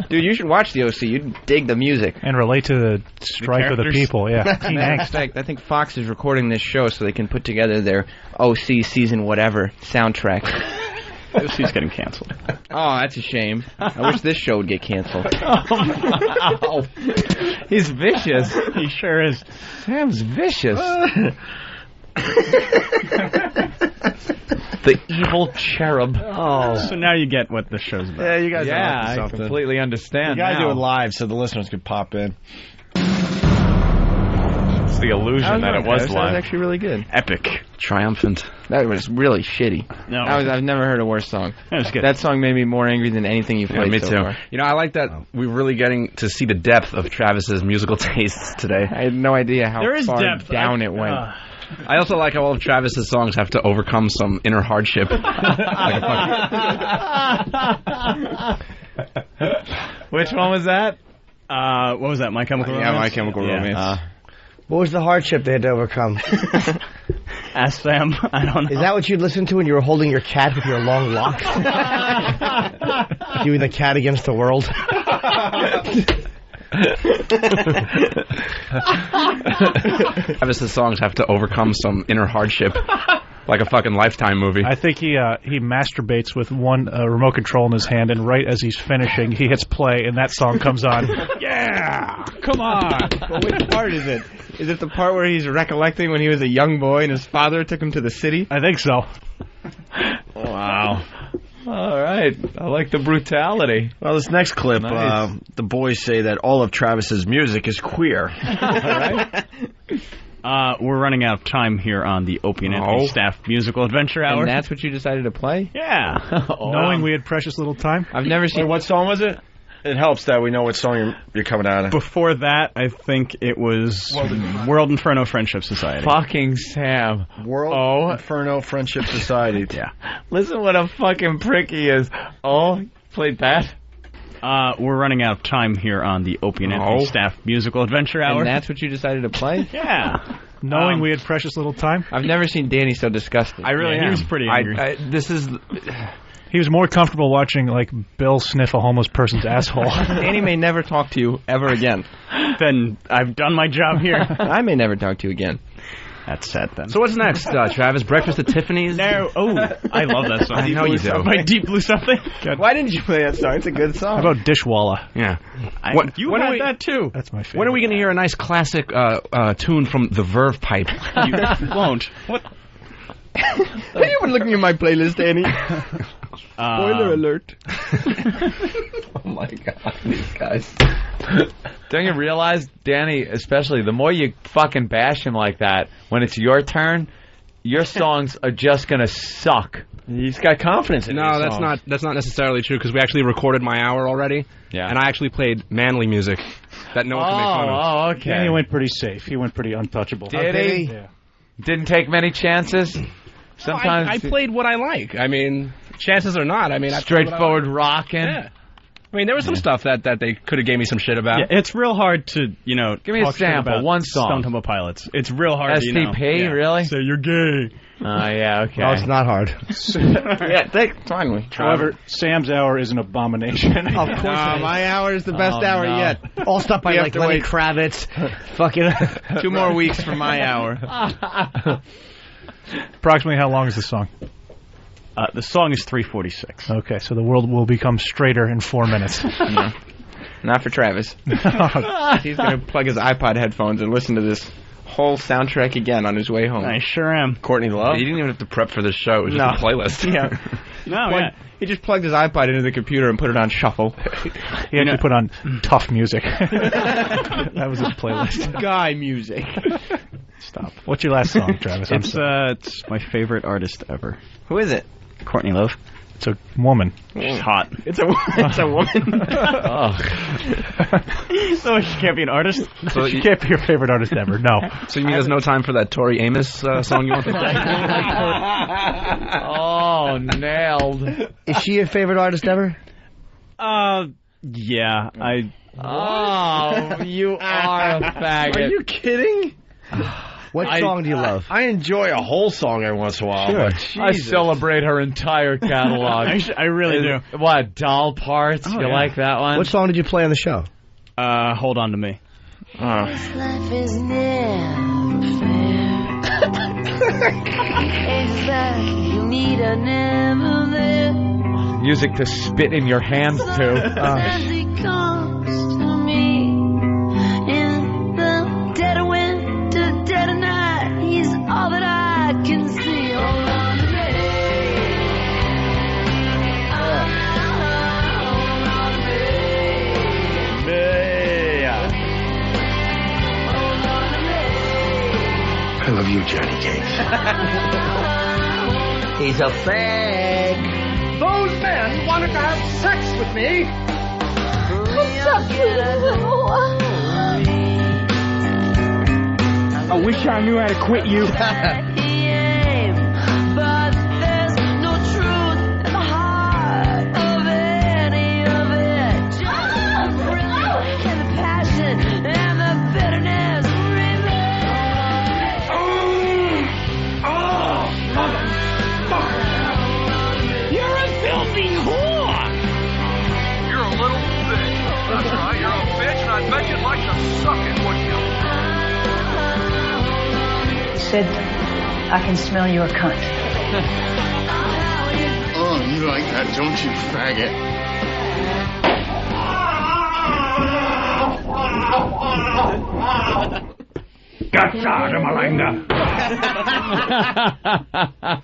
Dude, you should watch the OC. You'd dig the music. And relate to the strife of the people, yeah. Teen In angst. fact, I think Fox is recording this show so they can put together their OC season whatever soundtrack. She's getting canceled. Oh, that's a shame. I wish this show would get canceled. Wow. He's vicious. He sure is. Sam's vicious. The evil cherub. Oh. So now you get what the show's about. Yeah, you guys are Yeah, up to I something. completely understand. You gotta now. do it live so the listeners could pop in. It's the illusion that it was That was live. actually really good. Epic. Triumphant. That was really shitty. No. I've never heard a worse song. That was good. That song made me more angry than anything you played me so too. far. You know, I like that we're really getting to see the depth of Travis's musical tastes today. I had no idea how There is far depth. down it went. I also like how all of Travis's songs have to overcome some inner hardship. Which one was that? What was that? My Chemical Romance? Yeah, My Chemical Romance. What was the hardship they had to overcome? Ask Sam. I don't know. Is that what you'd listen to when you were holding your cat with your long locks? You and the cat against the world? Travis's songs have to overcome some inner hardship. Like a fucking Lifetime movie. I think he masturbates with one remote control in his hand, and right as he's finishing, he hits play, and that song comes on. Yeah! Come on! Well, which part is it? Is it the part where he's recollecting when he was a young boy and his father took him to the city? I think so. Wow. All right. I like the brutality. Well, this next clip, Nice. the boys say that all of Travis's music is queer. We're running out of time here on the Opie and Anthony Staff Musical Adventure Hour. And that's what you decided to play? Yeah. Knowing we had precious little time. I've never seen... Wait, what song was it? It helps that we know what song you're coming out of. Before that, I think it was World Inferno Friendship Society. Fucking Sam. World Inferno Friendship Society. Yeah. Listen what a fucking prick he is. Oh, played that? We're running out of time here on the Opie and Anthony Staff Musical Adventure Hour. And that's what you decided to play? Yeah. Knowing we had precious little time. I've never seen Danny so disgusted. I really am. He was pretty angry. He was more comfortable watching, like, Bill sniff a homeless person's asshole. Danny may never talk to you ever again. Then I've done my job here. I may never talk to you again. That's sad, then. So what's next, Travis? Breakfast at Tiffany's? No. Oh, I love that song. I know you do. By Deep Blue Something. Why didn't you play that song? It's a good song. How about Dishwalla? Yeah. You when had are we, that, too. That's my favorite. When are we going to hear a nice classic tune from the Verve Pipe? You won't. What? Are you even looking at my playlist, Danny? Spoiler alert. Oh, my God. These guys. Don't you realize, Danny, especially, the more you fucking bash him like that, when it's your turn, your songs are just going to suck. He's got confidence in No, his that's songs. not necessarily true because we actually recorded my hour already. Yeah. And I actually played manly music that no one can make fun of. Oh, okay. Danny went pretty safe. He went pretty untouchable. Did he? Yeah. Didn't take many chances? Sometimes I played what I like. I mean, chances or not, I mean, straightforward rocking. Yeah. I mean, there was some stuff that they could have gave me some shit about. Yeah, it's real hard to, Give me a talk shit sample, about one song. Stone Temple Pilots. It's real hard STP, really? So you're gay. Yeah, okay. No, it's not hard. Finally. However, Sam's hour is an abomination. Of course. My hour is the best hour yet. All stuff by We have like to Lenny wait. Kravitz. Fucking 2 more weeks for my hour. Approximately how long is the song? The song is 3:46. Okay, so the world will become straighter in 4 minutes. No. Not for Travis. He's going to plug his iPod headphones and listen to this whole soundtrack again on his way home. I sure am. Courtney Love? You didn't even have to prep for this show. It was just a playlist. Yeah. He just plugged his iPod into the computer and put it on shuffle. He actually put on tough music. That was his playlist. Guy music. Stop. What's your last song, Travis? It's my favorite artist ever. Who is it? Courtney Love. It's a woman. She's hot. It's a woman. So she can't be an artist? So she can't be your favorite artist ever. No. So you mean there's no time for that Tori Amos song you want to play? Oh, nailed. Is she your favorite artist ever? Yeah. Oh, you are a faggot. Are you kidding? What song do you love? I enjoy a whole song every once in a while. Sure. But I Jesus. celebrate her entire catalog. I really do. What, Doll Parts? Oh, you yeah. like that one? What song did you play on the show? Hold On to Me. This life is never fair. Exactly, you need a never there. Music to spit in your hands to. As he comes to me in the dead of winter, dead of night, he's all that I can see. Hold on to me. Hold on to me. I love you, Johnny Cakes. He's a fag. Those men wanted to have sex with me. I wish I knew how to quit you. But there's no truth in the heart of any of it. Just the thrill and the passion and the bitterness remain. You're a filthy whore. You're a little bitch. That's right, you're a bitch, and I bet you'd like to suck it, wouldn't you? Sid, I can smell you a cunt. Oh, you like that, don't you, faggot?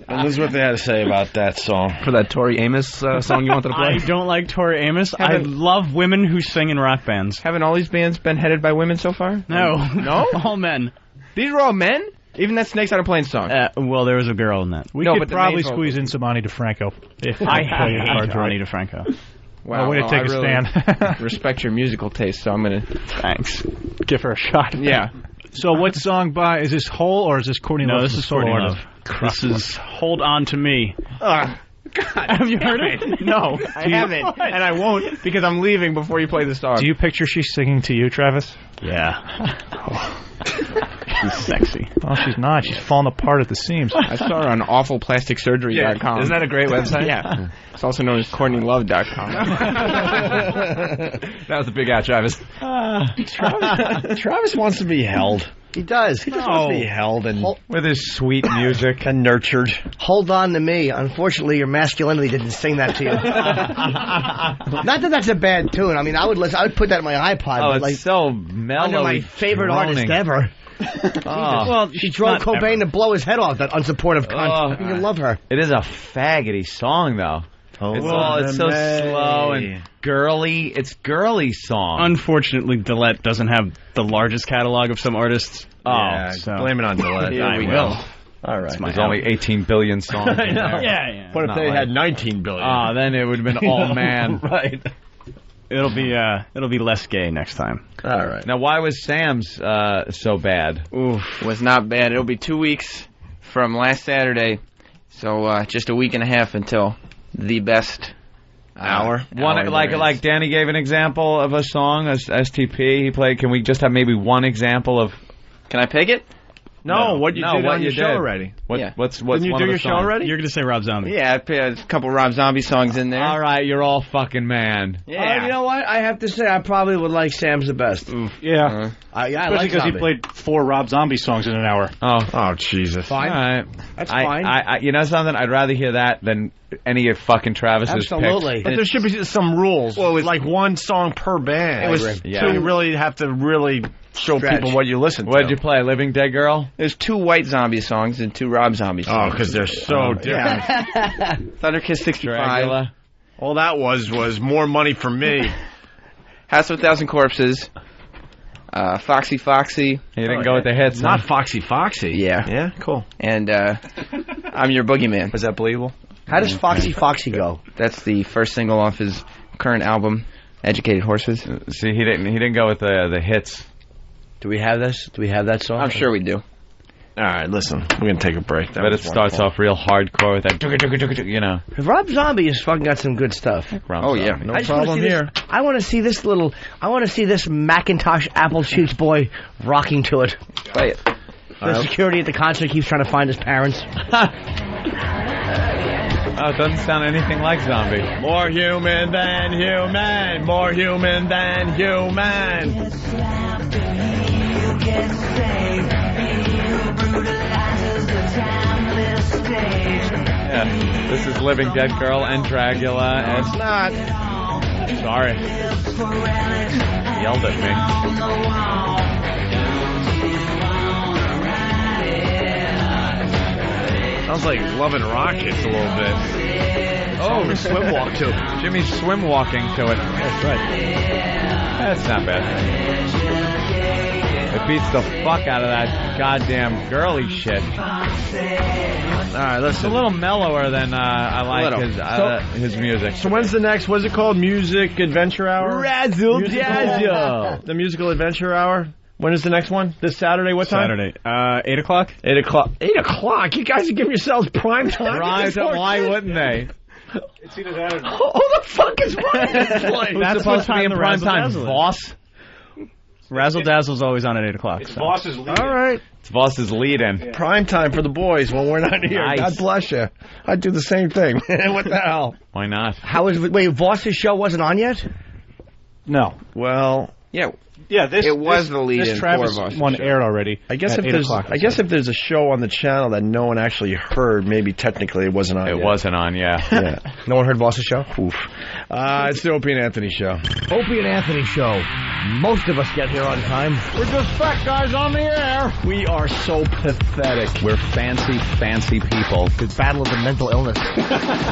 And this is what they had to say about that song. For that Tori Amos song you wanted to play? I don't like Tori Amos. I love women who sing in rock bands. Haven't all these bands been headed by women so far? No. No? All men. These are all men? Even that Snakes on a Plane song. Well, there was a girl in that. We No, could but the probably main squeeze in some Ani DeFranco. If I play the hate cards right. Ani DeFranco. Wow, way to take I a really stand. respect your musical taste, so I'm going to... Thanks. Give her a shot. Yeah. So what song by, is this Hole or is this Courtney Love? No, this is Courtney Love. This is Hold On To Me. God. Have you heard it? No, I haven't. And I won't because I'm leaving before you play the song. Do you picture she's singing to you, Travis? Yeah. She's sexy. Oh, she's not. She's falling apart at the seams. I saw her on awfulplasticsurgery.com. Isn't that a great website? Yeah. It's also known as CourtneyLove.com. That was a big out, Travis. Travis wants to be held. He does. He just wants to be held and with his sweet music and nurtured. Hold on to me. Unfortunately, your masculinity didn't sing that to you. Not that that's a bad tune. I mean, I would put that in my iPod. Oh, but it's like, so mellow. under my favorite artist ever. Well, she drove Cobain to blow his head off, that unsupportive cunt. Oh. You love her. It is a faggoty song, though. It's so slow and girly. It's girly song. Unfortunately, Dillette doesn't have the largest catalog of some artists. Blame it on Dillette. I will. All right. There's only 18 billion songs in there. Yeah. What if they had 19 billion? Then it would have been all man. Right. It'll be less gay next time. All right. Now, why was Sam's so bad? Oof, was not bad. It'll be 2 weeks from last Saturday, so just a week and a half until the best hour. One like Danny gave an example of a song, as STP he played. Can we just have maybe one example of? Can I pick it? No, what you did on your show already. What's Didn't you one do of the your show songs? already? You're going to say Rob Zombie. Yeah, I put a couple Rob Zombie songs in there. All right, you're all fucking man. Yeah. You know what? I have to say, I probably would like Sam's the best. Yeah. I Especially like because he Zombie. played 4 Rob Zombie songs in an hour. Oh, Jesus. Fine. All right. That's fine. I you know something? I'd rather hear that than any of fucking Travis's Absolutely. But there should be some rules. Well, like one song per band. It was So you really have to really show Stretch. people what you listen to. What did you play? Living Dead Girl? There's 2 White Zombie songs and 2 Rob Zombie songs. Oh, because they're so different. Thunderkiss 65. Dracula. All that was more money for me. House of a Thousand Corpses. Foxy Foxy. He didn't go with the hits. Not Foxy Foxy. Yeah. Yeah, cool. And I'm Your Boogeyman. Was that believable? How does Foxy Foxy go? That's the first single off his current album, Educated Horses. See, he didn't go with the hits. Do we have this? Do we have that song? I'm sure we do. All right, listen. We're going to take a break. But it starts off real hardcore with that, you know. Rob Zombie has fucking got some good stuff. Oh, yeah. No problem here. I want to see this Macintosh Apple Cheeks boy rocking to it. Play it. The security at the concert keeps trying to find his parents. Oh, it doesn't sound anything like Zombie. More human than human. More human than human. Yeah. This is Living Dead Girl and Dragula. No, it's not. Sorry. Yelled at me. Sounds like Lovin' Rockets a little bit. Oh, swim walk to it. Jimmy's swim walking to it. That's right. That's not bad. It beats the fuck out of that goddamn girly shit. All right, listen. It's a little mellower than I like his music. So when's the next? What's it called? Music Adventure Hour? Razzle Dazzle. The Musical Adventure Hour. When is the next one? This Saturday? What time? Saturday. 8 o'clock? 8 o'clock. 8 o'clock? You guys are giving yourselves prime time? Prime time? Why wouldn't they? It's either that or... Who the fuck is running this place? That's supposed to be in prime time. Voss? Razzle Dazzle's always on at 8 o'clock. It's Voss's lead. All right. It's Voss's lead-in. Yeah. Prime time for the boys when we're not here. Nice. God bless you. I'd do the same thing. What the hell? Why not? How is wait? Voss's show wasn't on yet? No. Well, Yeah. Yeah, this the lead this in Travis for Voss's one show. aired already. I guess at if 8 there's o'clock. if there's a show on the channel that no one actually heard, maybe technically it wasn't on. It yet. wasn't on, yeah. Yeah. No one heard Voss's show? Oof. It's the Opie and Anthony show. Opie and Anthony show. Most of us get here on time. We're just fat guys on the air. We are so pathetic. We're fancy, fancy people. The battle of the mental illness.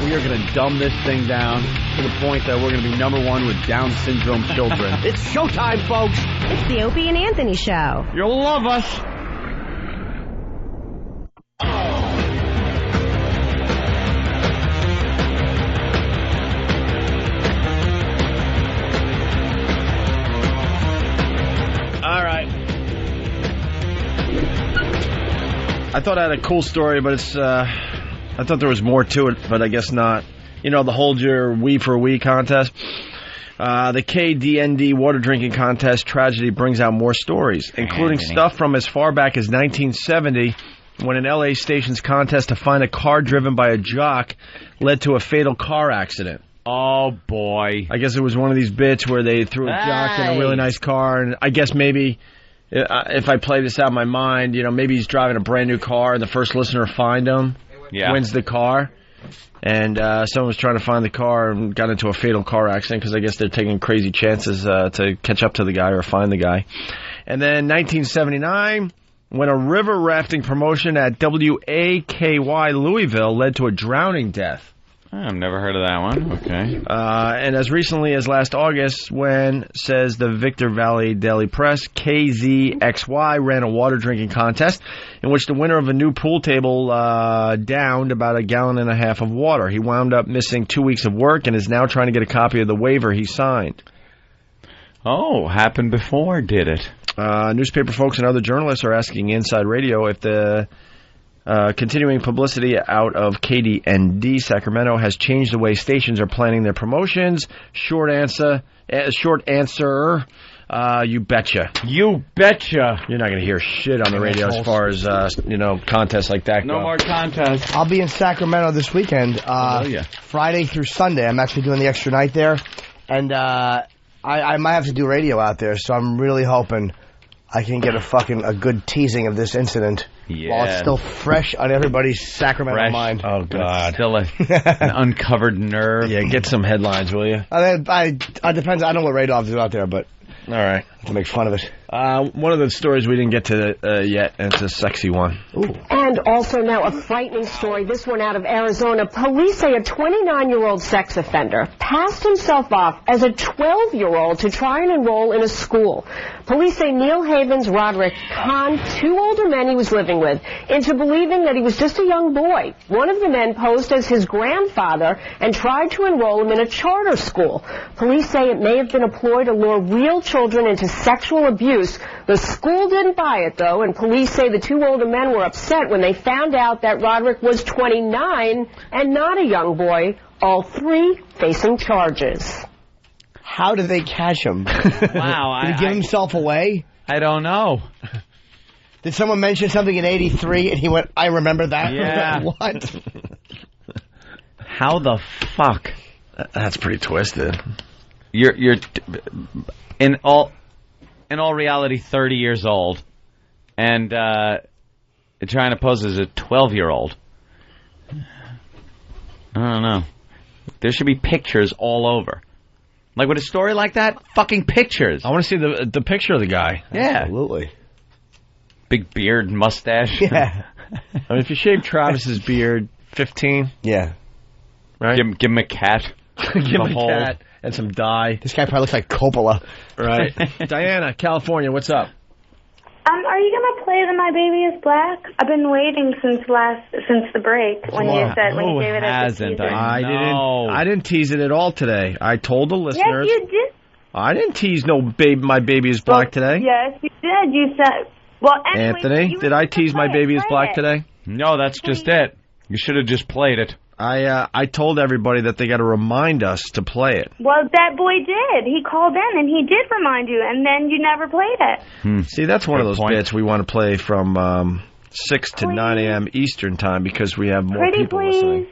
We are going to dumb this thing down to the point that we're going to be #1 with Down syndrome children. It's showtime, folks. It's the Opie and Anthony show. You'll love us. All right. I thought I had a cool story, but it's I thought there was more to it, but I guess not. You know, the Hold Your Wee for a Wee contest. The KDND water drinking contest tragedy brings out more stories, including stuff from as far back as 1970, when an LA station's contest to find a car driven by a jock led to a fatal car accident. Oh, boy. I guess it was one of these bits where they threw a jock in a really nice car, and I guess maybe if I play this out in my mind, you know, maybe he's driving a brand new car, and the first listener to find him wins the car. And someone was trying to find the car and got into a fatal car accident because I guess they're taking crazy chances to catch up to the guy or find the guy. And then 1979, when a river rafting promotion at WAKY Louisville led to a drowning death. I've never heard of that one. Okay. And as recently as last August, when, says the Victor Valley Daily Press, KZXY ran a water drinking contest in which the winner of a new pool table downed about 1.5 gallons of water. He wound up missing 2 weeks of work and is now trying to get a copy of the waiver he signed. Oh, happened before, did it? Newspaper folks and other journalists are asking Inside Radio if the continuing publicity out of KDND Sacramento has changed the way stations are planning their promotions. Short answer, you betcha. You betcha. You're not going to hear shit on the radio as far as, contests like that go. No more contests. I'll be in Sacramento this weekend, Friday through Sunday. I'm actually doing the extra night there, and I might have to do radio out there, so I'm really hoping I can get a good teasing of this incident while it's still fresh on everybody's Sacramento mind. Oh, God. Still an uncovered nerve. Yeah, get some headlines, will you? I depends. I don't know what radars are out there, but all right, to make fun of it. One of the stories we didn't get to yet, and it's a sexy one. Ooh. And also now a frightening story, this one out of Arizona. Police say a 29-year-old sex offender passed himself off as a 12-year-old to try and enroll in a school. Police say Neil Havens Roderick conned 2 older men he was living with into believing that he was just a young boy. One of the men posed as his grandfather and tried to enroll him in a charter school. Police say it may have been a ploy to lure real children into sexual abuse. The school didn't buy it, though, and police say the 2 older men were upset when they found out that Roderick was 29 and not a young boy, all 3 facing charges. How did they catch him? Wow. Did he give himself away? I don't know. Did someone mention something in '83 and he went, I remember that? Yeah. What? How the fuck? That's pretty twisted. You're in all reality 30 years old and trying to pose as a 12-year-old. I don't know. There should be pictures all over. Like with a story like that, fucking pictures. I want to see the picture of the guy. Yeah. Absolutely. Big beard, mustache. Yeah. I mean, if you shave Travis's beard, 15. Yeah. Right? Give him a cat. Give him a cat and some dye. This guy probably looks like Coppola. Right. Diana, California, what's up? Are you gonna play the My Baby Is Black? I've been waiting since the break when you gave it as a teaser. I didn't tease it at all today. I told the listeners. Yes, you did. I didn't tease My Baby Is Black today. Yes, you did. You said. Well, anyway, Anthony, did I tease My Baby Is Black today? No, that's just it. You should have just played it. I told everybody that they got to remind us to play it. Well, that boy did. He called in and he did remind you, and then you never played it. See, that's one of those bits we want to play from 6 to 9 a.m. Eastern time because we have more people listening.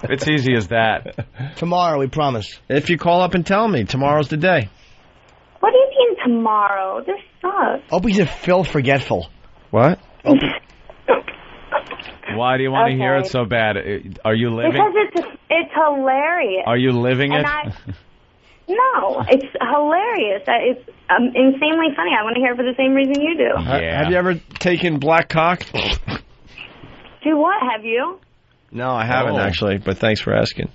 It's easy as that. Tomorrow, we promise. If you call up and tell me, tomorrow's the day. What do you mean tomorrow? This sucks. Opie's a Phil forgetful. What? Why do you want to hear it so bad? Are you living? Because it's hilarious. Are you living it? No, it's hilarious. It's insanely funny. I want to hear it for the same reason you do. Have you ever taken black cock? Do what? Have you? No, I haven't actually, but thanks for asking.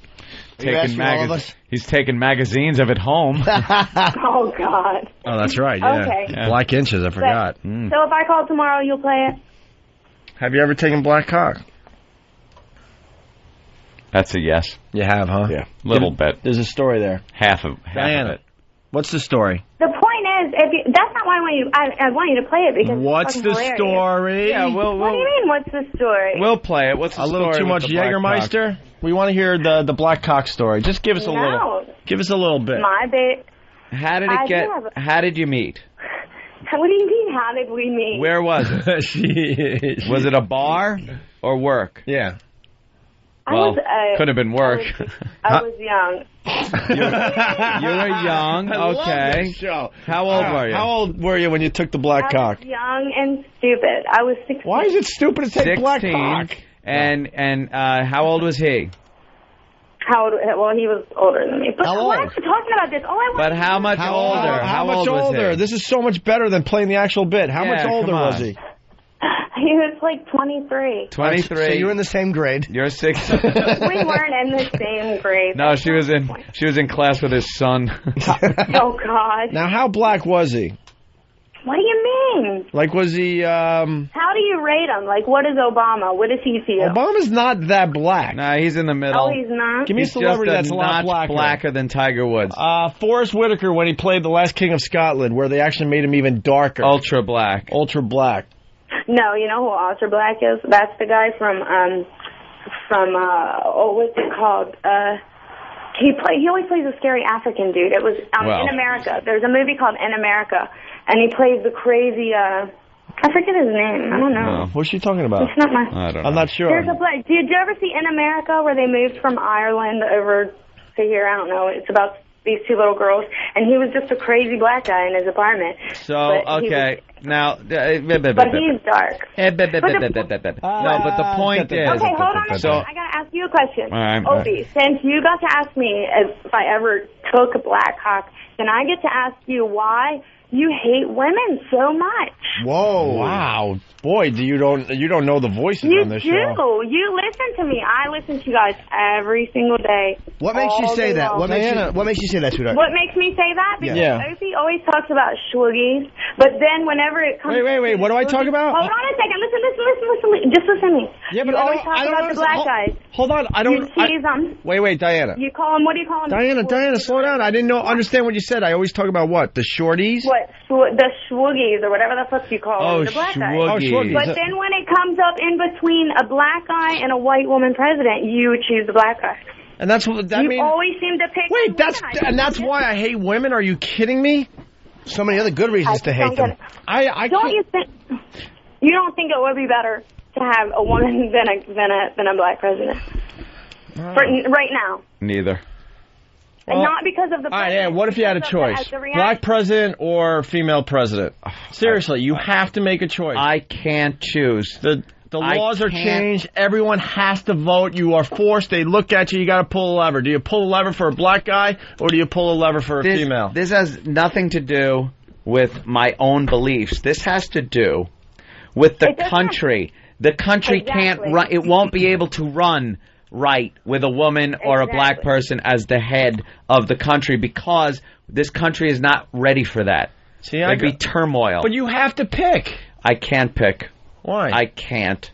He's taking magazines of it home. Oh, God. Oh, that's right, yeah. Okay. Black Inches, I forgot. So if I call tomorrow, you'll play it? Have you ever taken black cock? That's a yes. You have, huh? Yeah. Little bit. There's a story there. Half of it. What's the story? The point is, that's not why I want you. I want you to play it because what's it's the hilarious. story? Yeah, what do you mean? What's the story? We'll play it. What's the a little story too much with the black Jägermeister? We want to hear the black cock story. Just give us a little. Give us a little bit. My babe. How did it get? How did you meet? What do you mean? How did we meet? Where was it? Was it a bar or work? Yeah. Well, could have been work. I was young. You were young. Okay. Show. How old were you? How old were you when you took the black cock? I was young and stupid. I was 16. Why is it stupid to take 16. black cock? And how old was he? How old? Well, he was older than me. But How why old? are you talking about this? All I want. But how much older? How much old was older? he? This is so much better than playing the actual bit. How much older was he? He was like 23. 23. So you were in the same grade. You're 6. We weren't in the same grade. No, she was in class with his son. Oh God. Now, how black was he? What do you mean? Like, was he? How do you rate him? Like, what is Obama? What is he to you? Obama's not that black. Nah, he's in the middle. Oh, he's not. Give me a celebrity that's a lot blacker than Tiger Woods. Forrest Whitaker when he played The Last King of Scotland, where they actually made him even darker. Ultra black. Ultra black. No, you know who Ultra Black is? That's the guy from what's it called? He always plays a scary African dude. It was In America. There's a movie called In America, and he plays the crazy. I forget his name. I don't know. What's she talking about? It's not my. I don't know. I'm not sure. There's a black. Did you ever see In America where they moved from Ireland over to here? I don't know. It's about these two little girls, and he was just a crazy black guy in his apartment. So But now, but he's dark. No, but the point is. Okay, hold on a So second. I gotta ask you a question. All right. Opie, since you got to ask me if I ever took a black cock, then I get to ask you why you hate women so much. Whoa! Wow, boy, you don't know the voices You on this do. show. You listen to me. I listen to you guys every single day. What makes you all say day that? long. What makes you say that, sweetheart? What makes me say that? Because Yeah. Opie always talks about schwoogies, but then whenever it comes... Wait, what do I talk about? Hold on a second. Listen. Just listen to me. Yeah, but you I always don't- talk I don't about the black guys. Hold on, I don't. You tease them. Wait, Diana. You call them, what do you call them? Diana, slow down. I didn't understand what you said. I always talk about what? The shorties? What? The schwoogies or whatever the fuck you call them. The black guys. schwoogies. But then when it comes up in between a black guy and a white woman president, you choose the black guy. And that's what that you means. always seem to pick. Wait, that's why I hate women. Are you kidding me? So many other good reasons to hate them. Don't you think? You don't think it would be better to have a woman than a black president? Right now. Neither. And not because of the. All right, yeah. What if you had a choice? Black president or female president? Seriously, you have to make a choice. I can't choose. The I laws are can't- changed. Everyone has to vote. You are forced. They look at you. You got to pull a lever. Do you pull a lever for a black guy or do you pull a lever for a female? This has nothing to do with my own beliefs. This has to do with the country. The country can't run. It won't be able to run right with a woman or a black person as the head of the country because this country is not ready for that. See, There'd be turmoil. But you have to pick. I can't pick. Why? I can't.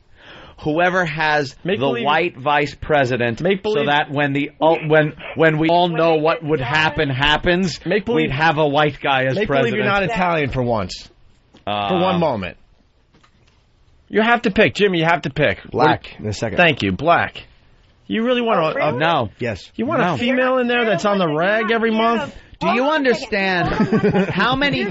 Whoever has the believe- white vice president, so believe- that when we all know what would happens, we'd have a white guy as Make president. believe you're not Italian for once. For one Um, moment. You have to pick. Jimmy, you have to pick. Black in a second. Thank you. Black. You really want a... No. Yes. You want No. a female in there that's on the rag every month? Do you understand how many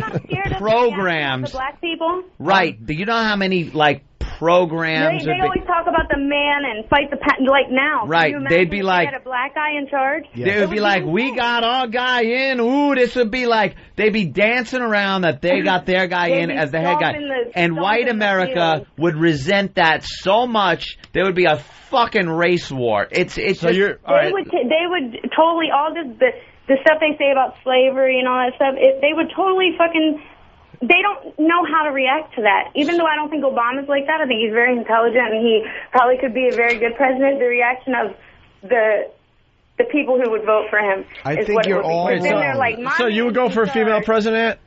programs? The black people. Right. Do you know how many programs? They would be- always talk about the man and fight the like now. Can Right, you they'd imagine be if like- they had a black guy in charge. They would be like, we got our guy in. Ooh, this would be like, they'd be dancing around that they got their guy They'd in be as the head guy. stomping the- And white stomping the America field. would resent that so much, there would be a fucking race war. It's They would totally all the stuff they say about slavery and all that stuff. They would totally fucking. They don't know how to react to that. Even though I don't think Obama's like that, I think he's very intelligent and he probably could be a very good president. The reaction of the people who would vote for him is what it would be. Then they're like, So you would go for a female president?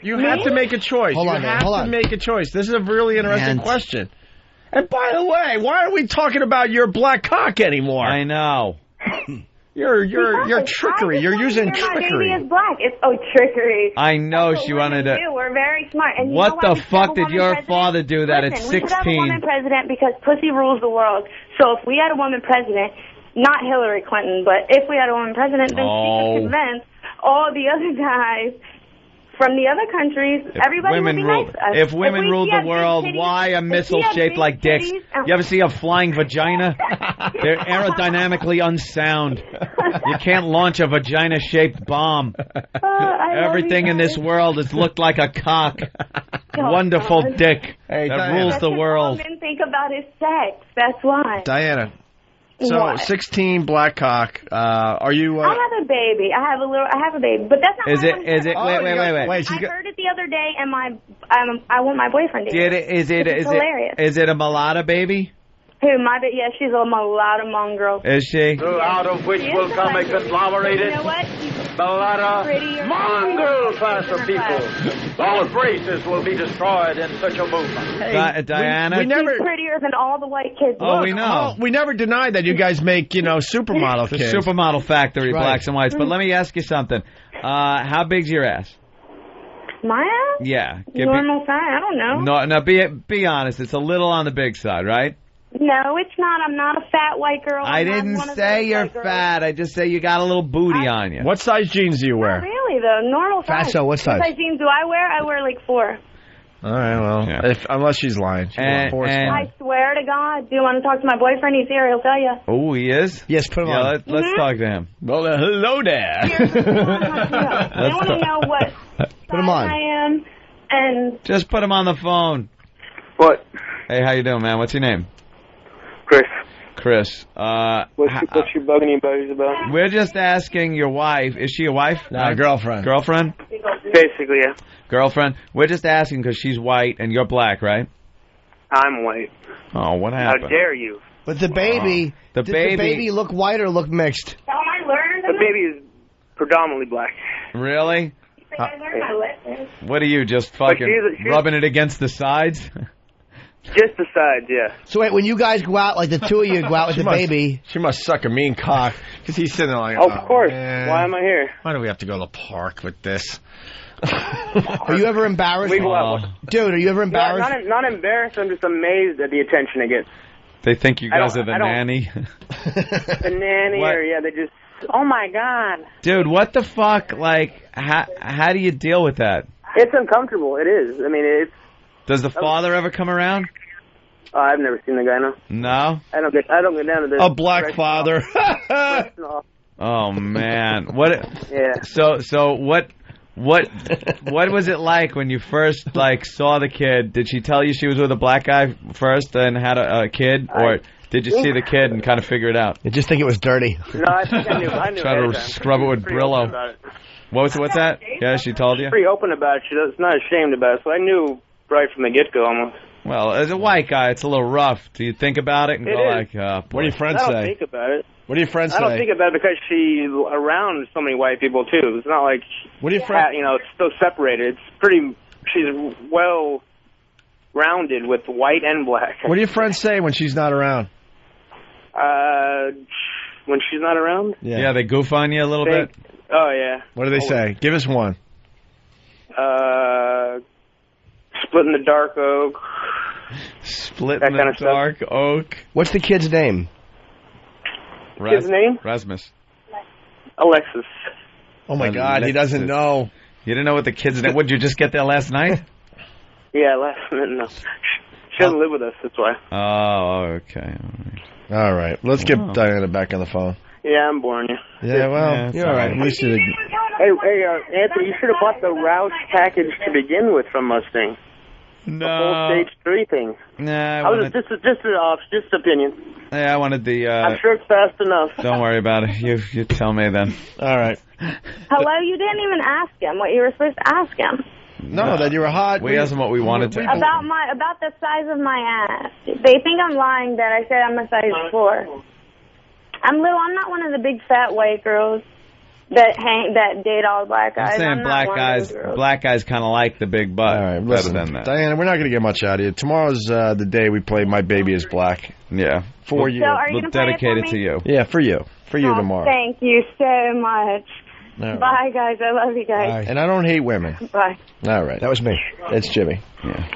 You Me? have to make a choice. Hold you on, man, have hold to on. make a choice. This is a really interesting And- question. And by the way, why are we talking about your black cock anymore? I know. Your trickery. You're using My baby trickery. is black. It's trickery. I know That's she what wanted women to. do. We're very smart. And you What know why the we should have fuck a did woman your president? father do that at Listen, we should have a 16? woman president because pussy rules the world. So if we had a woman president, not Hillary Clinton, but if we had a woman president, then she Oh. could convince all the other guys from the other countries, everybody would be nice to us. If women we ruled had the big world, titties- why a if missile we had shaped big like dicks? titties- You ever see a flying vagina? They're aerodynamically unsound. You can't launch a vagina-shaped bomb. Everything in this world has looked like a cock. Wonderful God. dick Hey, that Diana. rules That's the what world. Men think about his sex. That's why. Diana. So What? 16 black cock. Are you? I have a baby. I have a baby, but that's not. Is what it? I wanted Is to it? say. Wait. I heard it the other day, and I want my boyfriend to. Did it? Is it? It's Is hilarious. it? Is it a mulatto baby? Who my baby? Yeah, she's a mulatto mongrel. Is she? Out of which will come a conglomerated, You know what? mulatto, mongrel class of people. Those races will be destroyed in such a movement. Diana? we never. She's prettier than all the white kids. Oh, we know. We never denied that you guys make, supermodel The kids. supermodel factory, Right. blacks and whites. But let me ask you something. How big's your ass? My ass? Yeah. Give me- Normal size? I don't know. No, be honest. It's a little on the big side, right? No, it's not. I'm not a fat white girl. I I'm not didn't one of say those you're white girls. fat. I just say you got a little booty on you. What size jeans do you Not wear? really, though. Normal size. Fatso, what size? What size jeans do I wear? I wear like 4. All right, well, unless she's lying. She's And- lying. and- I swear to God. Do you want to talk to my boyfriend? He's here. He'll tell you. Oh, he is? Yes, put him on. Let's Mhm. talk to him. Well, hello there. I want to know what Put him on. size I am, and Just put him on the phone. What? Hey, how you doing, man? What's your name? Chris. Chris. What's you bugging you buddies about? We're just asking your wife. Is she a wife? No, girlfriend. Girlfriend? Basically, yeah. Girlfriend? We're just asking because she's white and you're black, right? I'm white. Oh, what How happened? dare you? But the baby, The did baby- the baby look white or look mixed? Am I learning? The baby is predominantly black. Really? I learned my lesson. What are you, just But fucking she's- rubbing it against the sides? Just the sides, yeah. So wait, when you guys go out, like the two of you go out with She the must- baby. She must suck a mean cock because he's sitting there like, Of course. man. Why am I here? Why do we have to go to the park with this? Are you ever embarrassed? We go out. Dude, are you ever embarrassed? Not embarrassed. I'm just amazed at the attention it gets. They think you I guys don't- are the I don't- nanny. The nanny, What? or yeah, they just. Oh my God. Dude, what the fuck? Like, how do you deal with that? It's uncomfortable. It is. I mean, it's. Does the father ever come around? I've never seen the guy. No. No? I don't get down to this. A black father. No. Oh man. What Yeah. So what What was it like when you first saw the kid? Did she tell you she was with a black guy first and had a kid, or did you see the kid and kind of figure it out? You just think it was dirty. No, I think I knew. Try to scrub it with Brillo. What's that? Yeah, she told you? She's pretty open about it. She's not ashamed about it, so I knew right from the get-go almost. Well, as a white guy, it's a little rough. Do you think about it and what do your friends say? I don't think about it. What do your friends say? I don't think about it because she's around so many white people, too. It's not like, what do your friends? It's so separated. She's well-rounded with white and black. What do your friends say when she's not around? When she's not around? Yeah, they goof on you a little bit? Oh, yeah. What do they say? Give us one. Splitting the dark oak. Splitting the dark oak. What's the kid's name? His name? Rasmus. Alexis. Oh, my God, he doesn't know. You didn't know what the kid's name... What, did you just get there last night? Yeah, last night, no. She doesn't live with us, that's why. Oh, okay. All right. Let's get Diana back on the phone. Yeah, I'm boring you. Yeah, well, you're all right. We should. Hey, Anthony, you should have bought the Roush package to begin with from Mustang. No. The full stage 3 thing. Nah, just opinion. Yeah, I wanted the... I'm sure it's fast enough. Don't worry about it. You tell me then. All right. Hello, you didn't even ask him what you were supposed to ask him. No, that you were hot. We asked him what we wanted to. About the size of my ass. They think I'm lying that I said I'm a size 4. I'm little. I'm not one of the big fat white girls that date all black guys. I'm saying black guys kind of like the big butt. All right, listen, Diana, we're not going to get much out of you. Tomorrow's the day we play My Baby Is Black. Yeah. For you. So are you we'll gonna dedicate play it for me? to you. Yeah, for you. For you tomorrow. Thank you so much. Right. Bye, guys. I love you guys. And I don't hate women. Bye. All right. That was me. It's Jimmy. Yeah.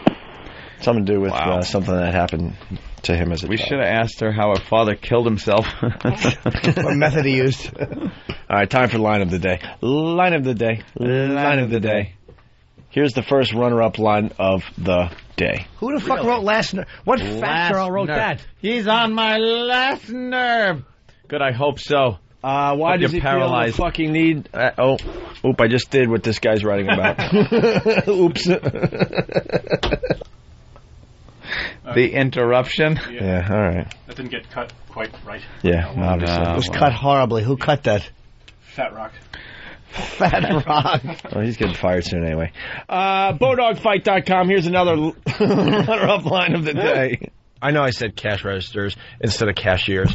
Something to do with something that happened to him as a child. We should have asked her how her father killed himself. What method he used. All right, time for line of the day. Line of the day. Line of the day. Here's the first runner-up line of the day. Who the fuck wrote last nerve? What fat girl wrote that? He's on my last nerve. Good, I hope so. Why does he feel the fucking need? I just did what this guy's writing about. Oops. The interruption? Yeah, all right. That didn't get cut quite right. Yeah, obviously. It was cut horribly. Who cut that? Fat Rock. Fat Rock. Oh, he's getting fired soon anyway. BowDogFight.com. Here's another runner-up line of the day. I know I said cash registers instead of cashiers.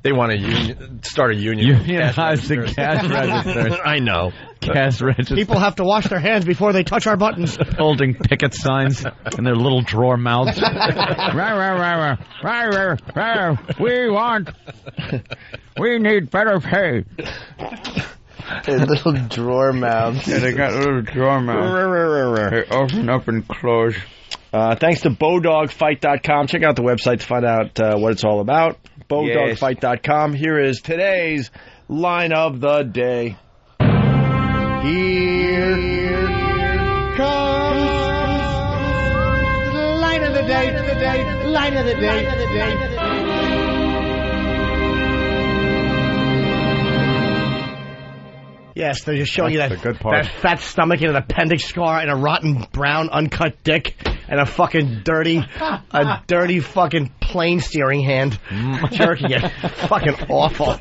They want to start a union. Unionize the cash registers. I know. Cash registers. People have to wash their hands before they touch our buttons. Holding picket signs in their little drawer mouths. We need better pay. Their little drawer mouths. Yeah, they got little drawer mouths. They open up and close. Thanks to BowDogFight.com. Check out the website to find out what it's all about. BowDogFight.com. Here is today's line of the day. Here comes line of the day, line of the day. Yes, they're just showing That's you the good part. that fat stomach and an appendix scar and a rotten brown uncut dick and a fucking dirty fucking plane steering hand jerking it. Fucking awful.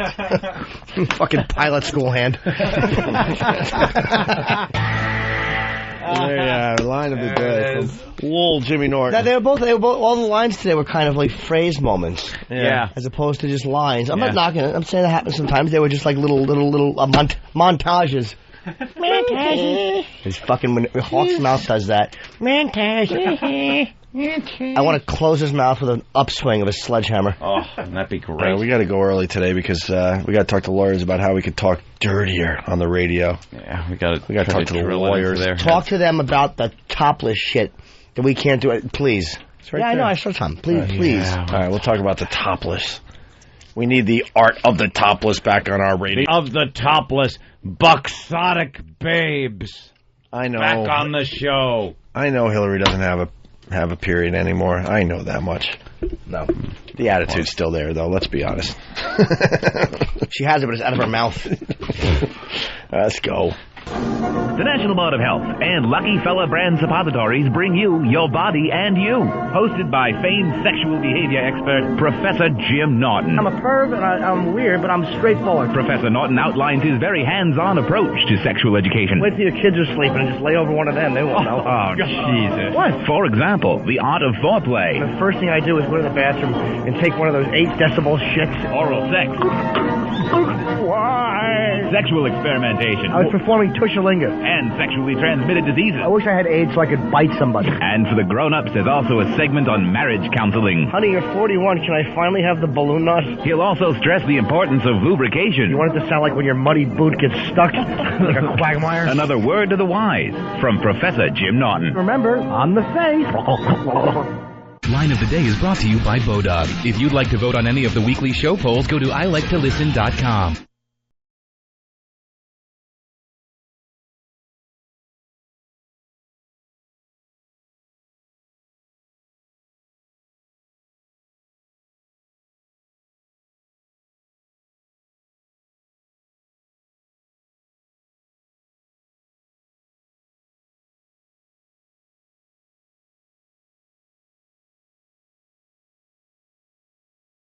Fucking pilot school hand. Yeah, line of the day. Wool, Jimmy Norton. Now, they were both. All the lines today were kind of like phrase moments. Yeah. As opposed to just lines. I'm not knocking it. I'm saying that happens sometimes. They were just like little montages. Montage. His fucking when Hawk's mouth does that. Montage. I want to close his mouth with an upswing of a sledgehammer. Oh, that'd be great. Right, we got to go early today because we got to talk to lawyers about how we could talk dirtier on the radio. Yeah, we got to talk to the lawyers there. Talk to them about the topless shit that we can't do it. Please. Right I there. know. I saw time. Please. Yeah. All right, we'll talk about the topless. We need the art of the topless back on our radio. Of the topless, buxotic babes. I know. Back on the show. I know Hillary doesn't have a period anymore. I know that much. No. The attitude's still there, though. Let's be honest. She has it, but it's out of her mouth. Let's go. The National Board of Health and Lucky Fella brand suppositories bring you Your Body and You, hosted by famed sexual behavior expert Professor Jim Norton. I'm a perv and I'm weird, but I'm straightforward. Professor Norton outlines his very hands-on approach to sexual education. Wait till your kids are sleeping and just lay over one of them. They won't know. Oh, Jesus. What? For example, the art of foreplay. The first thing I do is go to the bathroom and take one of those 8 decibel shits. Oral sex. Why? Sexual experimentation. I was performing Tushalinga. And sexually transmitted diseases. I wish I had AIDS so I could bite somebody. And for the grown-ups, there's also a segment on marriage counseling. Honey, you're 41. Can I finally have the balloon knot? He'll also stress the importance of lubrication. You want it to sound like when your muddy boot gets stuck like a quagmire? Another word to the wise from Professor Jim Norton. Remember, on the face. Line of the Day is brought to you by Bodog. If you'd like to vote on any of the weekly show polls, go to iliketolisten.com.